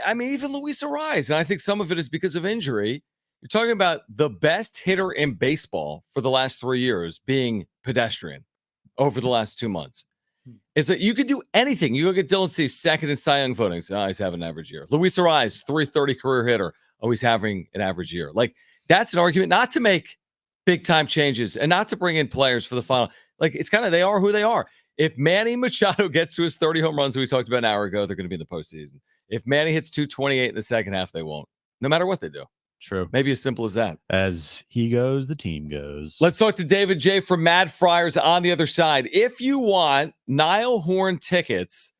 A: I mean, even Luis Ariz, and I think some of it is because of injury. You're talking about the best hitter in baseball for the last 3 years being pedestrian over the last 2 months. Is that you could do anything. You go get Dylan Cease second in Cy Young voting. So, he's having an average year. Luis Ariz, 330 career hitter. He's having an average year. Like, that's an argument not to make big time changes and not to bring in players for the final. Like, it's kind of, they are who they are. If Manny Machado gets to his 30 home runs that we talked about an hour ago, they're going to be in the postseason. If Manny hits 228 in the second half, they won't, no matter what they do.
B: True.
A: Maybe as simple as that.
B: As he goes, the team goes.
A: Let's talk to David J. from Mad Friars on the other side. If you want Niall Horn tickets,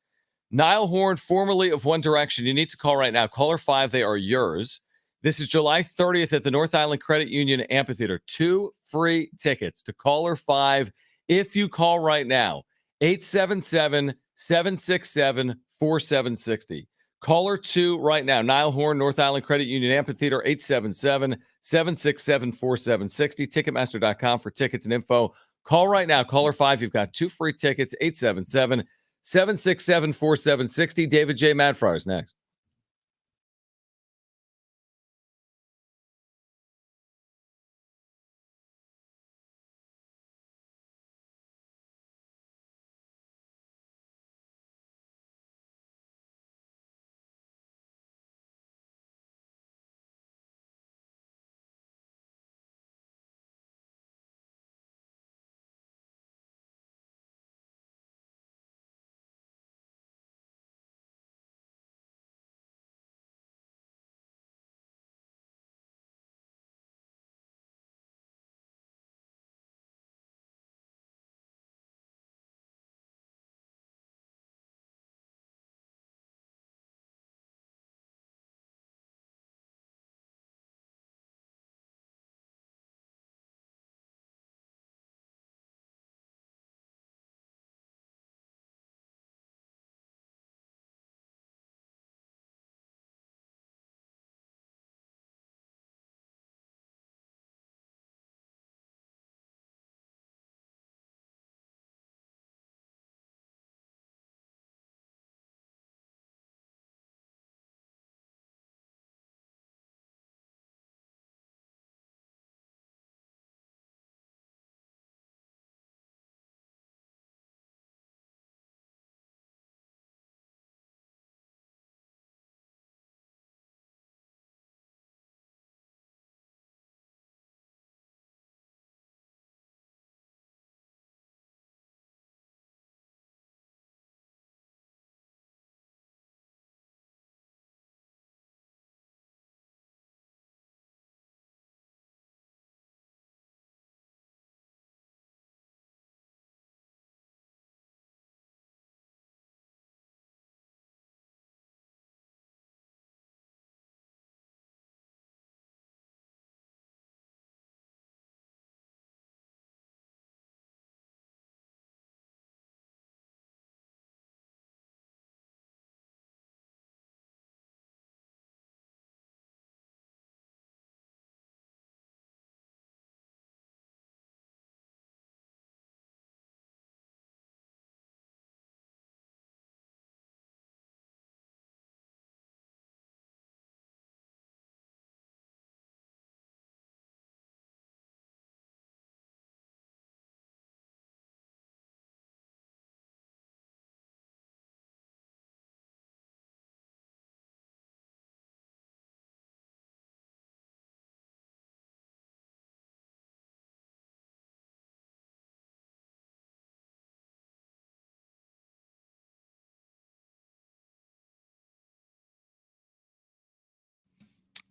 A: Niall Horn, formerly of One Direction, you need to call right now. Caller 5, they are yours. This is July 30th at the North Island Credit Union Amphitheater. 2 free tickets to caller 5 if you call right now. 877-767-4760. Caller 2 right now. Niall Horn, North Island Credit Union Amphitheater, 877-767-4760. Ticketmaster.com for tickets and info. Call right now. Caller 5, you've got 2 free tickets, 877-767-4760. David J. Mad Friars next.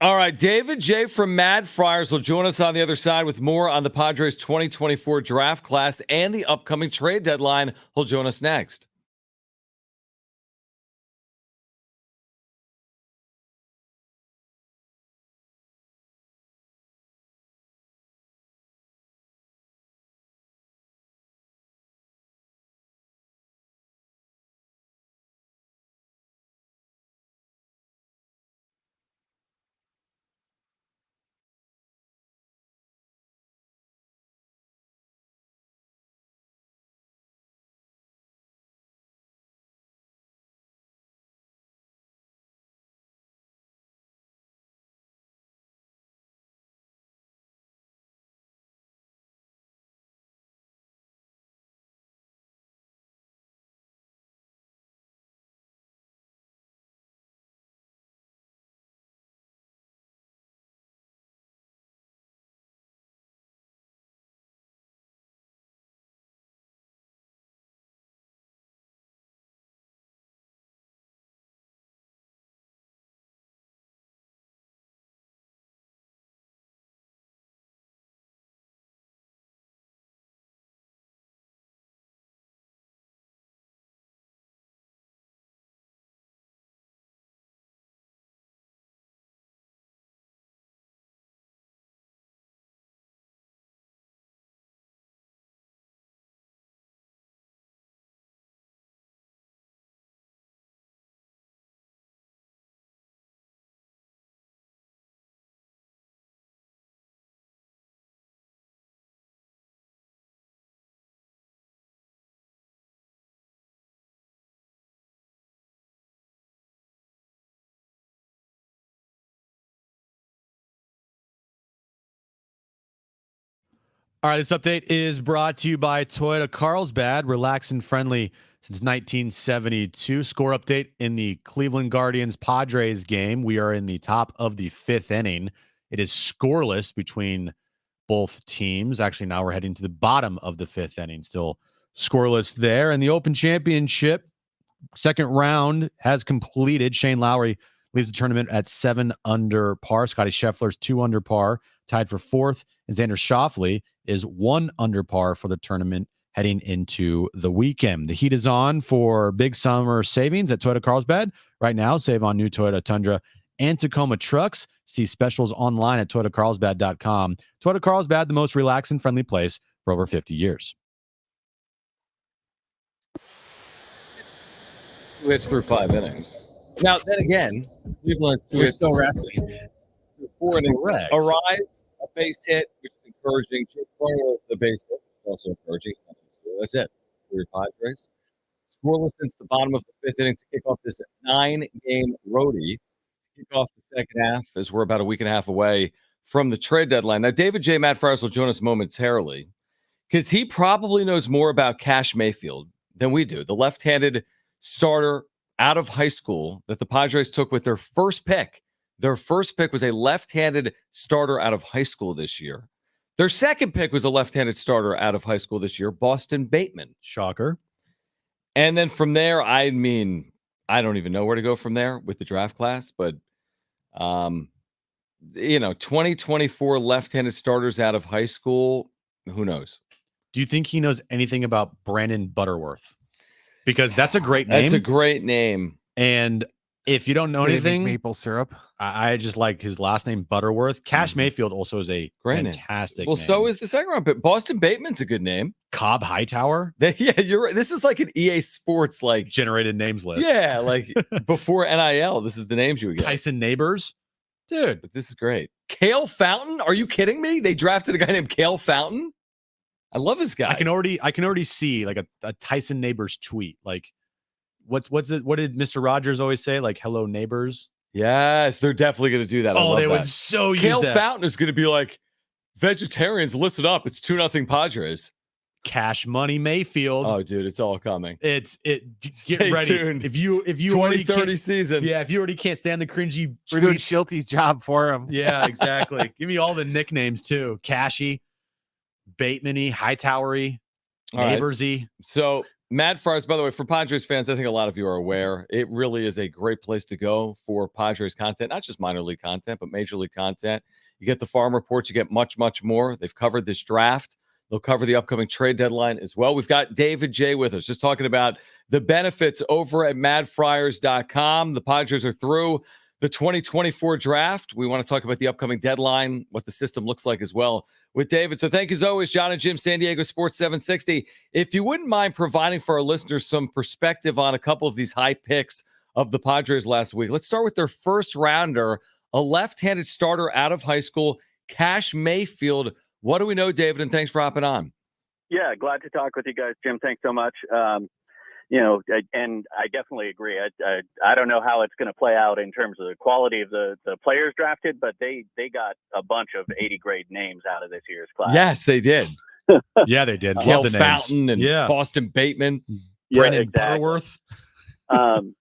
A: All right, David J. from Mad Friars will join us on the other side with more on the Padres 2024 draft class and the upcoming trade deadline. He'll join us next.
B: All right, this update is brought to you by Toyota Carlsbad. Relaxed and friendly since 1972. Score update in the Cleveland Guardians Padres game. We are in the top of the 5th inning. It is scoreless between both teams. Actually, now we're heading to the bottom of the 5th inning. Still scoreless there. And the Open Championship second round has completed. Shane Lowry leads the tournament at 7 under par. Scotty Scheffler's 2 under par, tied for 4th. And Xander Schauffele is 1 under par for the tournament heading into the weekend. The heat is on for big summer savings at Toyota Carlsbad. Right now, save on new Toyota Tundra and Tacoma trucks. See specials online at toyotacarlsbad.com. Toyota Carlsbad, the most relaxed and friendly place for over 50 years.
A: It's through 5 innings. Now, then again, Cleveland's
D: We're still resting.
A: 4 innings.
B: Correct.
A: A rise, a base hit, which is encouraging. The base hit, also encouraging. That's it. For your Padres. Scoreless since the bottom of the 5th inning to kick off this 9-game roadie. To kick off the second half, as we're about a week and a half away from the trade deadline. Now, David J. Matt Friars will join us momentarily because he probably knows more about Cash Mayfield than we do. The left-handed starter out of high school that the Padres took with their first pick. Their first pick was a left-handed starter out of high school this year. Their second pick was a left-handed starter out of high school this year, Boston Bateman.
B: Shocker.
A: And then from there, I mean, I don't even know where to go from there with the draft class, but 2024 left-handed starters out of high school, who knows?
B: Do you think he knows anything about Brandon Butterworth? Because that's a great name.
A: That's a great name.
B: And if you don't know anything,
D: maple syrup.
B: I just like his last name, Butterworth. Cash Mayfield also is a
A: great
B: fantastic
A: name. Well,
B: name.
A: so is the second round pick. Boston Bateman's a good name.
B: Cobb Hightower.
A: Yeah, you're right. This is like an EA Sports like
B: generated names list.
A: Yeah, like before NIL, this is the names you would get.
B: Tyson Neighbors. Dude,
A: but this is great. Cale Fountain? Are you kidding me? They drafted a guy named Cale Fountain? I love this guy.
B: I can already see like a Tyson Neighbors tweet. Like what's it? What did Mr. Rogers always say? Like, hello neighbors.
A: Yes, they're definitely going to do that.
B: Oh, they would so use
A: Cale
B: that.
A: Fountain is going to be like, vegetarians, listen up. It's 2-0 Padres.
B: Cash Money Mayfield.
A: Oh, dude, it's all coming.
B: Get
A: Stay
B: ready.
A: tuned.
B: If you
A: 2030 season.
B: Yeah, if you already can't stand the cringy,
D: we're doing Schilte's job for him.
B: Yeah, exactly. Give me all the nicknames too. Cashy, Bateman-y, Hightower-y, Neighbors-y.
A: Right. So Matt Friars, by the way, for Padres fans, I think a lot of you are aware, it really is a great place to go for Padres content, not just minor league content, but major league content. You get the farm reports, you get much, much more. They've covered this draft. They'll cover the upcoming trade deadline as well. We've got David J with us, just talking about the benefits over at madfriars.com. The Padres are through the 2024 draft. We want to talk about the upcoming deadline, what the system looks like as well with David. So thank you as always, Jon and Jim, San Diego Sports 760. If you wouldn't mind providing for our listeners some perspective on a couple of these high picks of the Padres last week. Let's start with their first rounder, a left-handed starter out of high school, Cash Mayfield. What do we know, David? And thanks for hopping on.
G: Yeah, glad to talk with you guys, Jim. Thanks so much. And I definitely agree. I don't know how it's going to play out in terms of the quality of the players drafted, but they got a bunch of 80 grade names out of this year's class.
A: Yes, they did.
B: Yeah, they did.
A: Cale Fountain and Boston Bateman, Brandon Butterworth.
G: So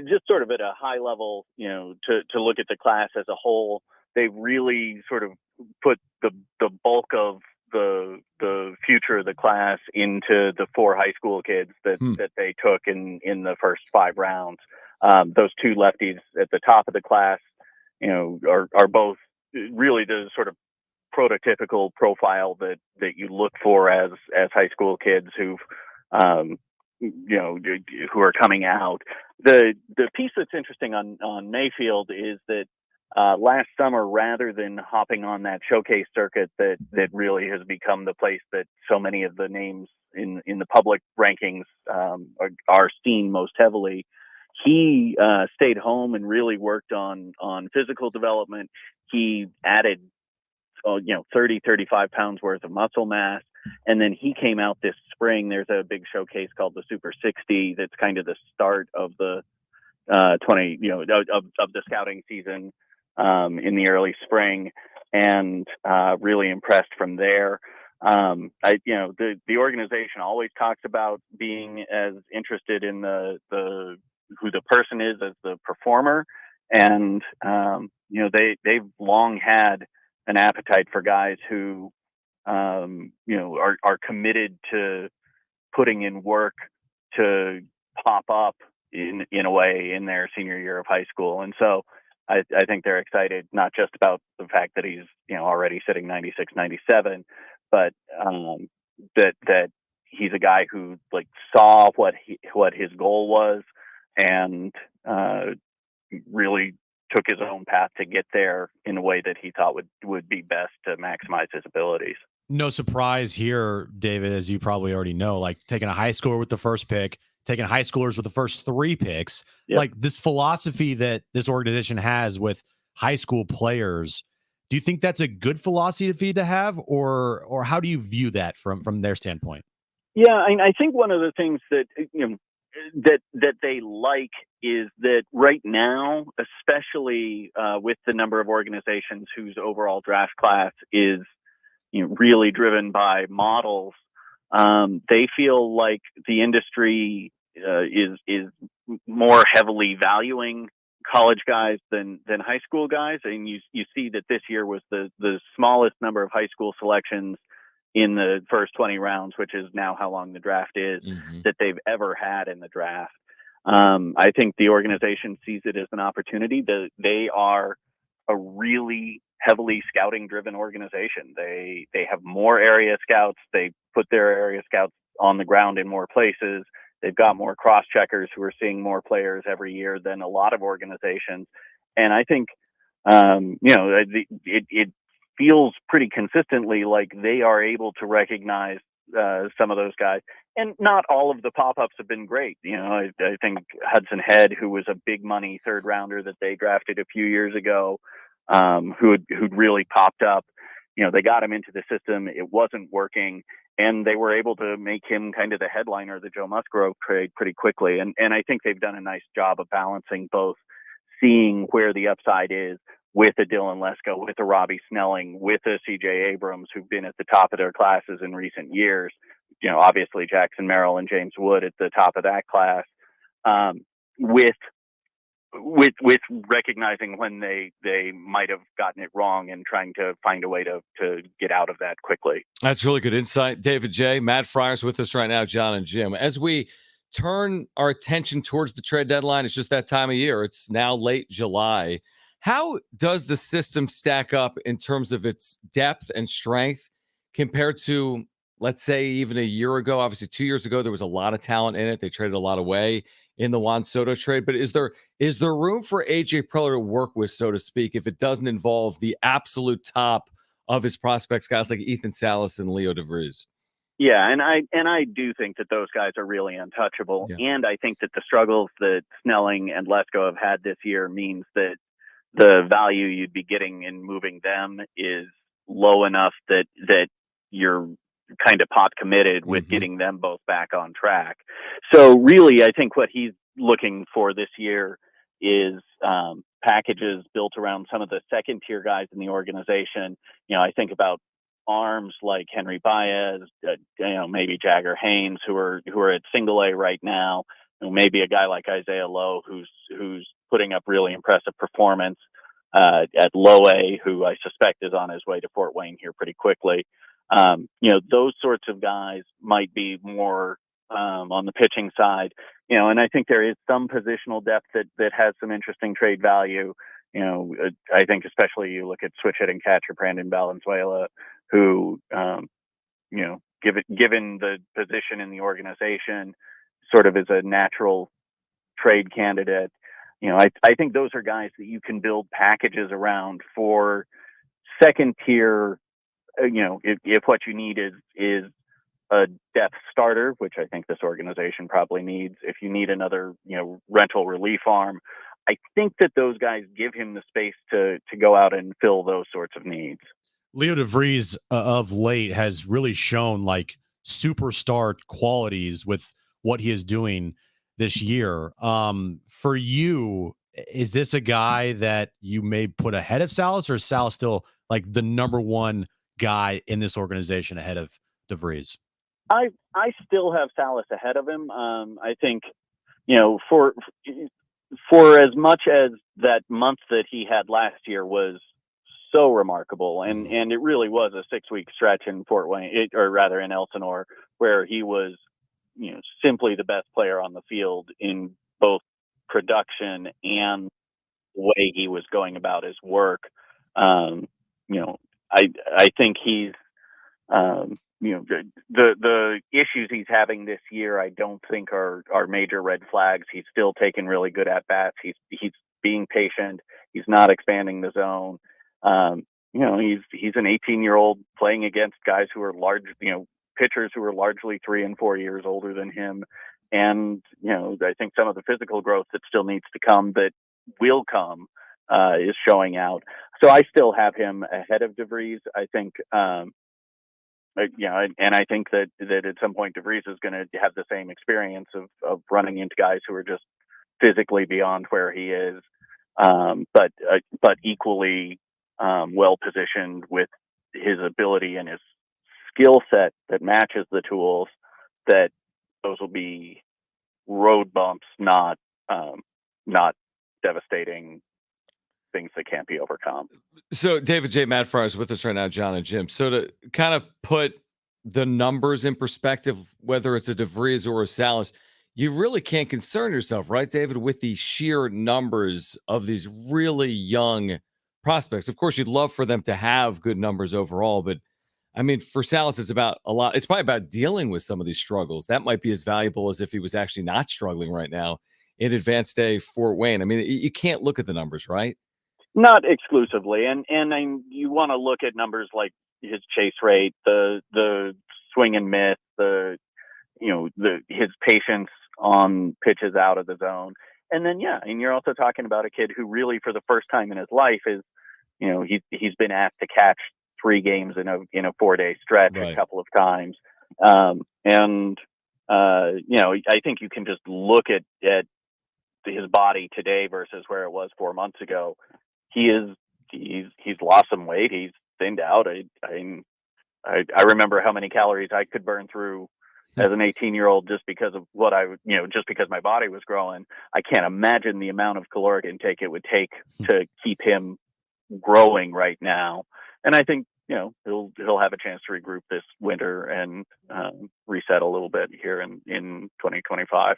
G: just sort of at a high level, to look at the class as a whole, they really sort of put the bulk of the future of the class into the 4 high school kids that they took in the first 5 rounds. Those 2 lefties at the top of the class, are both really the sort of prototypical profile that you look for as high school kids who are coming out. The piece that's interesting on Mayfield is that last summer, rather than hopping on that showcase circuit that really has become the place that so many of the names in the public rankings are seen most heavily, he stayed home and really worked on physical development. He added 30, 35 pounds worth of muscle mass. And then he came out this spring. There's a big showcase called the Super 60 that's kind of the start of the of the scouting season in the early spring, and really impressed from there.
J: The organization always talks about being as interested in the who the person is as the performer, and they've long had an appetite for guys who are committed to putting in work to pop up in a way in their senior year of high school. And so I think they're excited, not just about the fact that he's, already sitting 96, 97, but that he's a guy who saw what his goal was and really took his own path to get there in a way that he thought would be best to maximize his abilities.
B: No surprise here, David, as you probably already know, taking a high schooler with the first pick, taking high schoolers with the first 3 picks,
J: Yep.
B: This philosophy that this organization has with high school players. Do you think that's a good philosophy to have, or how do you view that from their standpoint?
J: Yeah, I think one of the things that that they like is that right now, especially with the number of organizations whose overall draft class is really driven by models, they feel like the industry is more heavily valuing college guys than high school guys. And you see that this year was the smallest number of high school selections in the first 20 rounds, which is now how long the draft is, that they've ever had in the draft. I think the organization sees it as an opportunity. They are a really heavily scouting driven organization. They have more area scouts. They put their area scouts on the ground in more places. They've got more cross checkers who are seeing more players every year than a lot of organizations. And I think, it feels pretty consistently like they are able to recognize some of those guys. And not all of the pop-ups have been great. I think Hudson Head, who was a big money 3rd rounder that they drafted a few years ago, who'd really popped up. They got him into the system. It wasn't working, and they were able to make him kind of the headliner of the Joe Musgrove trade pretty quickly. And I think they've done a nice job of balancing both seeing where the upside is with a Dylan Lesko, with a Robbie Snelling, with a CJ Abrams, who've been at the top of their classes in recent years. Obviously Jackson Merrill and James Wood at the top of that class, with recognizing when they might have gotten it wrong and trying to find a way to get out of that quickly.
A: That's really good insight, David J. Matt Fryer's with us right now, Jon and Jim. As we turn our attention towards the trade deadline, it's just that time of year. It's now late July. How does the system stack up in terms of its depth and strength compared to, let's say, even a year ago? Obviously, 2 years ago, there was a lot of talent in it. They traded a lot away in the Juan Soto trade. But is there room for A.J. Preller to work with, so to speak, if it doesn't involve the absolute top of his prospects, guys like Ethan Salas and Leo DeVries?
J: Yeah, and I do think that those guys are really untouchable. Yeah. And I think that the struggles that Snelling and Lesko have had this year means that the value you'd be getting in moving them is low enough that you're kind of pot committed with getting them both back on track. So really, I think what he's looking for this year is packages built around some of the 2nd tier guys in the organization. I think about arms like Henry Baez, maybe Jagger Haynes, who are at single A right now. Maybe a guy like Isaiah Lowe, who's putting up really impressive performance at low A, who I suspect is on his way to Fort Wayne here pretty quickly. Those sorts of guys might be more on the pitching side, and I think there is some positional depth that has some interesting trade value. I think especially you look at switch hitting catcher Brandon Valenzuela, who, given the position in the organization, sort of is a natural trade candidate. I think those are guys that you can build packages around for 2nd tier. If what you need is a depth starter, which I think this organization probably needs, if you need another, rental relief arm, I think that those guys give him the space to go out and fill those sorts of needs.
B: Leo DeVries of late has really shown superstar qualities with what he is doing this year. For you, is this a guy that you may put ahead of Salas, or is Salas still the number one guy in this organization ahead of DeVries?
J: I still have Salas ahead of him. I think, for as much as that month that he had last year was so remarkable, and it really was a 6-week stretch in Fort Wayne, or rather in Elsinore, where he was, simply the best player on the field in both production and the way he was going about his work. I think he's, the issues he's having this year, I don't think are major red flags. He's still taking really good at bats. He's being patient. He's not expanding the zone. He's an 18-year-old playing against guys who are large, pitchers who are largely 3 and 4 years older than him. And, I think some of the physical growth that still needs to come, that will come, is showing out. So I still have him ahead of DeVries. I think, and I think that at some point DeVries is going to have the same experience of running into guys who are just physically beyond where he is, but equally well positioned with his ability and his skill set that matches the tools. That those will be road bumps, not devastating things that can't be overcome.
A: So David J. Matt Fryer is with us right now, Jon and Jim. So to kind of put the numbers in perspective, whether it's a DeVries or a Salas, you really can't concern yourself, right, David, with the sheer numbers of these really young prospects. Of course, you'd love for them to have good numbers overall, but I mean, for Salas, it's about a lot. It's probably about dealing with some of these struggles. That might be as valuable as if he was actually not struggling right now in Advanced Day Fort Wayne. I mean, you can't look at the numbers, right?
J: Not exclusively, and you want to look at numbers like his chase rate, the swing and miss, his patience on pitches out of the zone, and then and you're also talking about a kid who really, for the first time in his life, is he's been asked to catch 3 games in a 4-day stretch, right, a couple of times, and I think you can just look at his body today versus where it was 4 months ago. He's lost some weight. He's thinned out. I remember how many calories I could burn through as an 18-year-old just because of what just because my body was growing. I can't imagine the amount of caloric intake it would take to keep him growing right now. And I think, he'll have a chance to regroup this winter and reset a little bit here in 2025.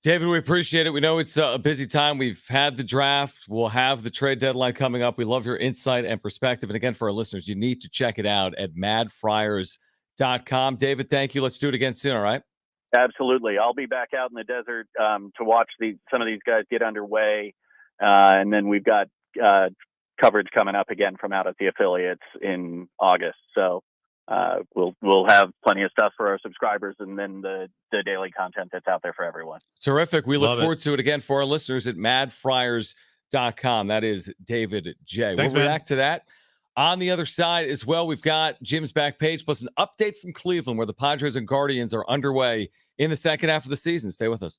A: David, we appreciate it. We know it's a busy time. We've had the draft. We'll have the trade deadline coming up. We love your insight and perspective. And again, for our listeners, you need to check it out at madfriars.com. David, thank you. Let's do it again soon, all right?
J: Absolutely. I'll be back out in the desert to watch some of these guys get underway. And then we've got coverage coming up again from out at the affiliates in August. So we'll have plenty of stuff for our subscribers, and then the daily content that's out there for everyone.
A: Terrific. We look forward to it again for our listeners at madfriars.com. That is David J.
B: Thanks,
A: we'll
B: man.
A: react to that. On the other side as well, we've got Jim's back page plus an update from Cleveland where the Padres and Guardians are underway in the second half of the season. Stay with us.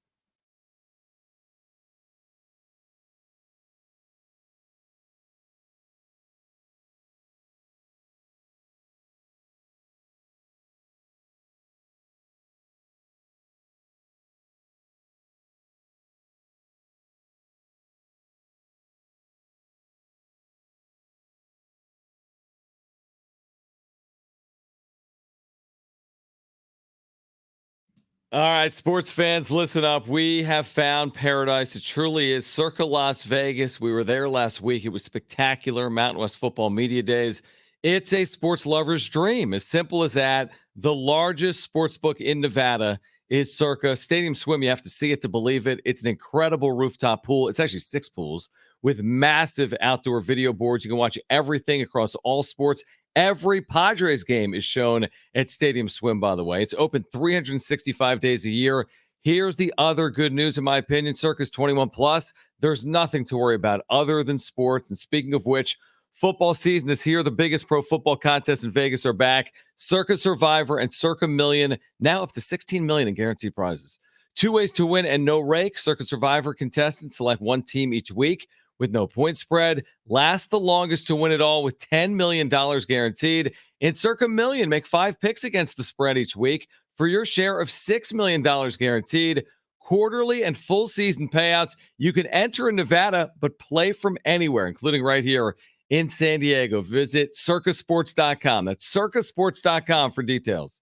A: All right, sports fans, listen up. We have found paradise. It truly is Circa Las Vegas. We were there last week. It was spectacular. Mountain West Football Media Days. It's a sports lover's dream. As simple as that. The largest sports book in Nevada is Circa. Stadium Swim, you have to see it to believe it. It's an incredible rooftop pool. It's actually 6 pools with massive outdoor video boards. You can watch everything across all sports. Every Padres game is shown at Stadium Swim, by the way. It's open 365 days a year. Here's the other good news, in my opinion. Circa's 21 plus. There's nothing to worry about other than sports. And speaking of which, football season is here. The biggest pro football contests in Vegas are back. Circa Survivor and Circa Million, now up to $16 million in guaranteed prizes. 2 ways to win and no rake. Circa Survivor contestants select one team each week. with no point spread. Last the longest to win it all with $10 million guaranteed. In Circa Million, make 5 picks against the spread each week for your share of $6 million guaranteed. Quarterly and full season payouts. You can enter in Nevada, but play from anywhere, including right here in San Diego. Visit circasports.com. That's circasports.com for details.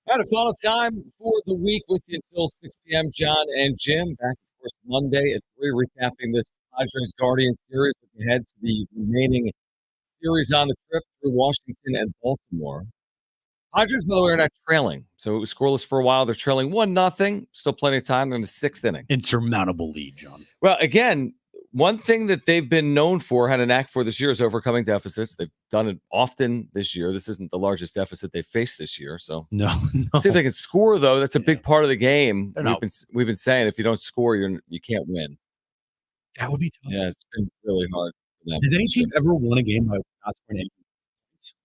A: At a final time for the week with you until 6 p.m. John and Jim. Back, of course, Monday at 3, recapping this Padres Guardians series. Looking ahead to the remaining series on the trip through Washington and Baltimore. Padres, by the way, are not trailing. So it was scoreless for a while. They're trailing 1-0. Still plenty of time. They're in the 6th inning.
B: Insurmountable lead, John.
A: Well, again, one thing that they've been known for, had a knack for this year, is overcoming deficits. They've done it often this year. This isn't the largest deficit they faced this year. So
B: No.
A: see if they can score, though. That's a big part of the game.
B: They're
A: We've been saying if you don't score, you can't win.
B: That would be tough.
A: Yeah, it's been really hard for them.
B: Has any team ever won a game by not scoring any?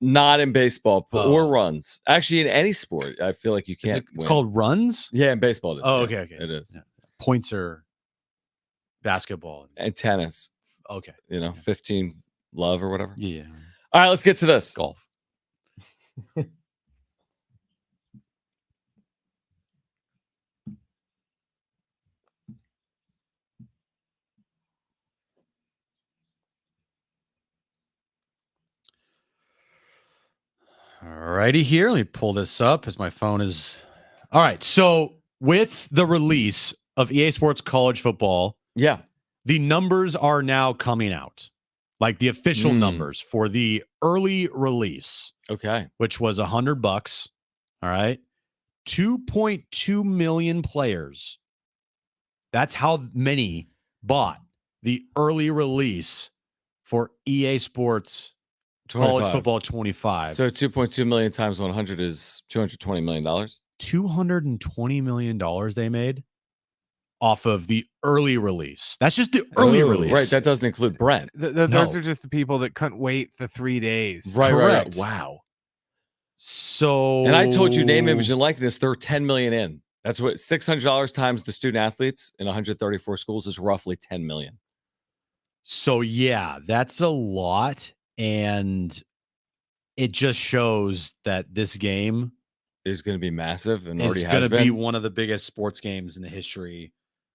A: Not in baseball or
B: Oh.
A: runs. Actually, in any sport, I feel like you can't
B: It's
A: win.
B: called runs?
A: Yeah, in baseball it is.
B: Oh,
A: yeah,
B: okay.
A: It is.
B: Yeah. Points are basketball.
A: And tennis.
B: Okay.
A: 15 love or whatever.
B: Yeah.
A: All right, let's get to this.
B: Golf. All righty here. Let me pull this up as my phone is. All right. So with the release of EA Sports College Football,
A: yeah,
B: the numbers are now coming out, like the official numbers for the early release.
A: Okay.
B: Which was $100. All right. 2.2 million players. That's how many bought the early release for EA Sports College Football 25.
A: So 2.2 million times 100 is $220 million.
B: $220 million they made off of the early release. That's just the early release.
A: Right. That doesn't include Brent.
D: Those are just the people that couldn't wait the 3 days.
A: Right.
B: Correct.
A: Wow.
B: So,
A: and I told you, name, image, and likeness, they're 10 million in. That's what $600 times the student athletes in 134 schools is roughly 10 million.
B: So yeah, that's a lot. And it just shows that this game
A: is going to be massive and already has
B: going to
A: been.
B: be one of the biggest sports games in the history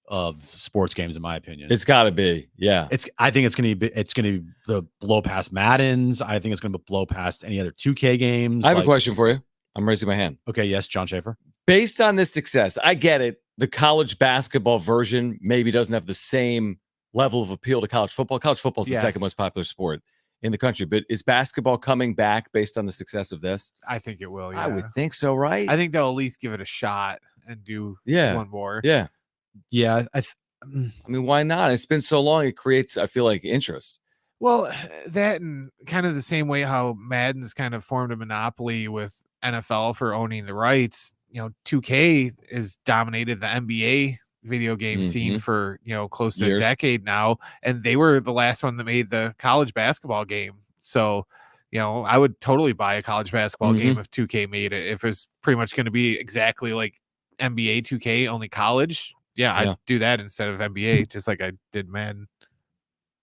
B: of sports games, in my opinion.
A: It's got to be, yeah.
B: I think it's going to be the blow past Madden's. I think it's going to blow past any other 2K games.
A: I have a question for you. I'm raising my hand.
B: Okay, yes, John Schaefer.
A: Based on this success, I get it. The college basketball version maybe doesn't have the same level of appeal to college football. College football is the second most popular sport in the country, but is basketball coming back based on the success of this?
D: I think it will. Yeah.
A: I would think so, right?
D: I think they'll at least give it a shot and do one more.
A: Yeah.
B: Yeah.
A: I mean, why not? It's been so long. It creates, I feel like, interest.
D: Well, that and kind of the same way how Madden's kind of formed a monopoly with NFL for owning the rights. 2K has dominated the NBA video game scene for close to a decade now, and they were the last one that made the college basketball game. So I would totally buy a college basketball game if 2K made it. If it's pretty much going to be exactly like NBA 2K, only college, I'd do that instead of NBA, just like I did Madden.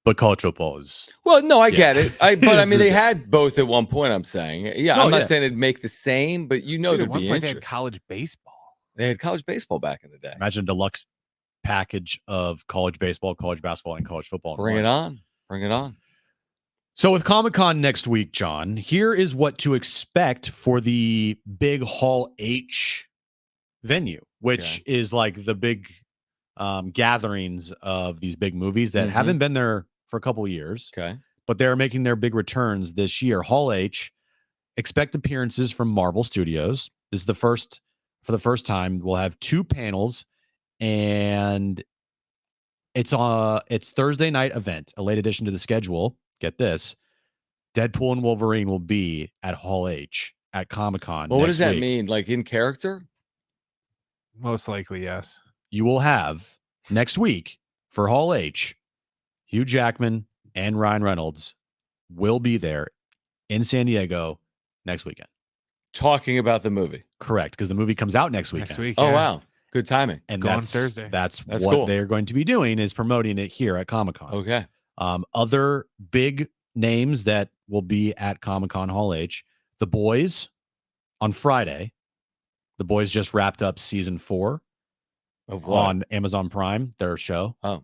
B: But college football is
A: I get it. But I mean, they had both at one point. I'm saying, I'm not saying it'd make the same, but
D: Dude,
A: there'd
D: at one
A: be
D: point they
A: interest.
D: had college baseball.
A: They had college baseball back in the day.
B: Imagine a deluxe package of college baseball, college basketball, and college football.
A: Bring it on. Bring it on.
B: So with Comic-Con next week, John, here is what to expect for the big Hall H venue, which is like the big gatherings of these big movies that haven't been there for a couple of years.
A: Okay.
B: But they're making their big returns this year. Hall H, expect appearances from Marvel Studios. This is for the first time. We'll have 2 panels, and it's Thursday night event, a late addition to the schedule. Get this. Deadpool and Wolverine will be at Hall H at Comic-Con.
A: Well, what does that mean? Like in character?
D: Most likely, yes.
B: You will have next week for Hall H, Hugh Jackman and Ryan Reynolds will be there in San Diego next weekend.
A: Talking about the movie.
B: Correct, because the movie comes out next weekend.
D: Next week.
A: Oh, wow. Good timing.
B: And
D: Go on
B: that's
D: Thursday.
B: That's what
A: cool.
B: they're going to be doing, is promoting it here at Comic-Con.
A: Okay.
B: Other big names that will be at Comic-Con Hall H, The Boys on Friday. The Boys just wrapped up season 4
A: of what?
B: on Amazon Prime, their show.
A: Oh.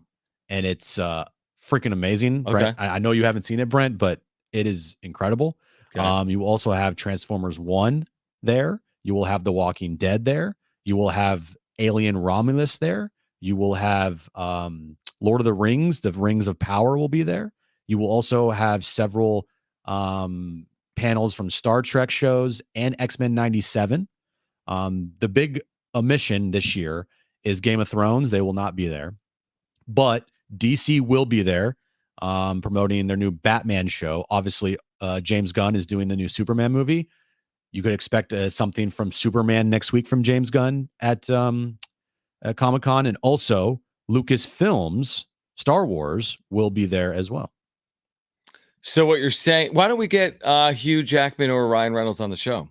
B: And it's freaking amazing.
A: Okay.
B: Brent, I know you haven't seen it, Brent, but it is incredible.
A: Okay.
B: You also have Transformers 1 there. You will have The Walking Dead there. You will have Alien Romulus there. You will have Lord of the Rings of Power will be there. You will also have several panels from Star Trek shows and X-Men 97. The big omission this year is Game of Thrones. They will not be there. But DC will be there promoting their new Batman show. Obviously, James Gunn is doing the new Superman movie. You could expect something from Superman next week from James Gunn at Comic-Con. And also Lucasfilms, Star Wars, will be there as well.
A: So what you're saying, why don't we get Hugh Jackman or Ryan Reynolds on the show?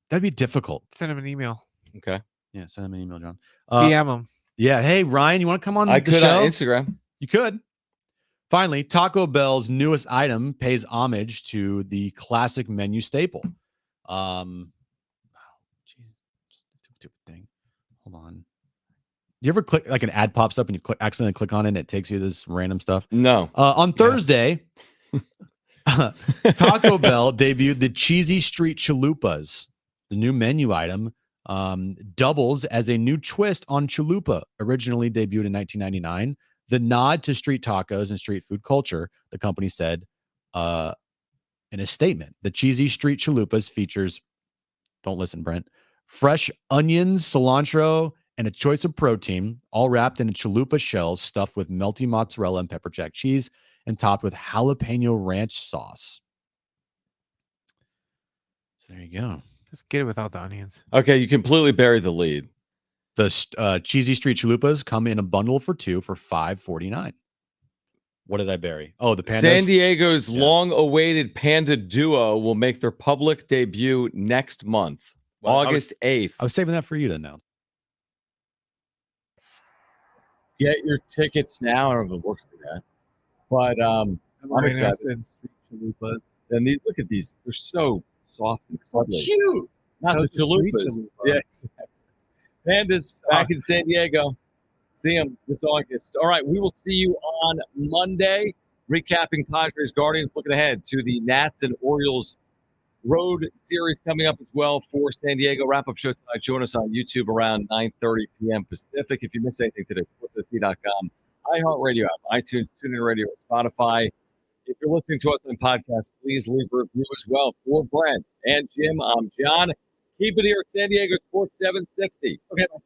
B: That'd be difficult.
D: Send him an email.
A: Okay.
B: Yeah, send him an email, John.
D: DM him.
B: Yeah. Hey, Ryan, you want to come on
A: I
B: the
A: could
B: show?
A: on Instagram.
B: You could. Finally, Taco Bell's newest item pays homage to the classic menu staple. Stupid thing. Hold on. You ever click like an ad pops up and you accidentally click on it and it takes you to this random stuff?
A: No.
B: On Thursday, Taco Bell debuted the Cheesy Street Chalupas. The new menu item doubles as a new twist on chalupa, originally debuted in 1999. The nod to street tacos and street food culture, the company said in a statement. The Cheesy Street Chalupas features, don't listen, Brent, fresh onions, cilantro, and a choice of protein, all wrapped in a chalupa shell stuffed with melty mozzarella and pepper jack cheese and topped with jalapeno ranch sauce. So there you go.
D: Just get it without the onions.
A: Okay, you completely buried the lead.
B: The Cheesy Street Chalupas come in a bundle for two for $5.49. What did I bury? Oh, the pandas.
A: San Diego's long-awaited Panda Duo will make their public debut next month,
B: Well,
A: August 8th.
B: I was saving that for you to announce.
A: Get your tickets now. I don't know if it works for that. But I'm excited. And these, look at these. They're so soft and cuddly.
D: Cute.
A: Not
D: So
A: the
D: it's a street
A: chalupas.
D: chalupa.
A: Yeah, exactly. Pandas back in San Diego. See them this August. All right, we will see you on Monday. Recapping Padres Guardians, looking ahead to the Nats and Orioles road series coming up as well for San Diego. Wrap-up show tonight. Join us on YouTube around 9:30 p.m. Pacific. If you miss anything today, sportsfc.com, iHeartRadio app, iTunes, TuneIn Radio, Spotify. If you're listening to us on podcast, please leave a review as well. For Brent and Jim, I'm John. Keep it here at San Diego Sports 760. Okay, bye.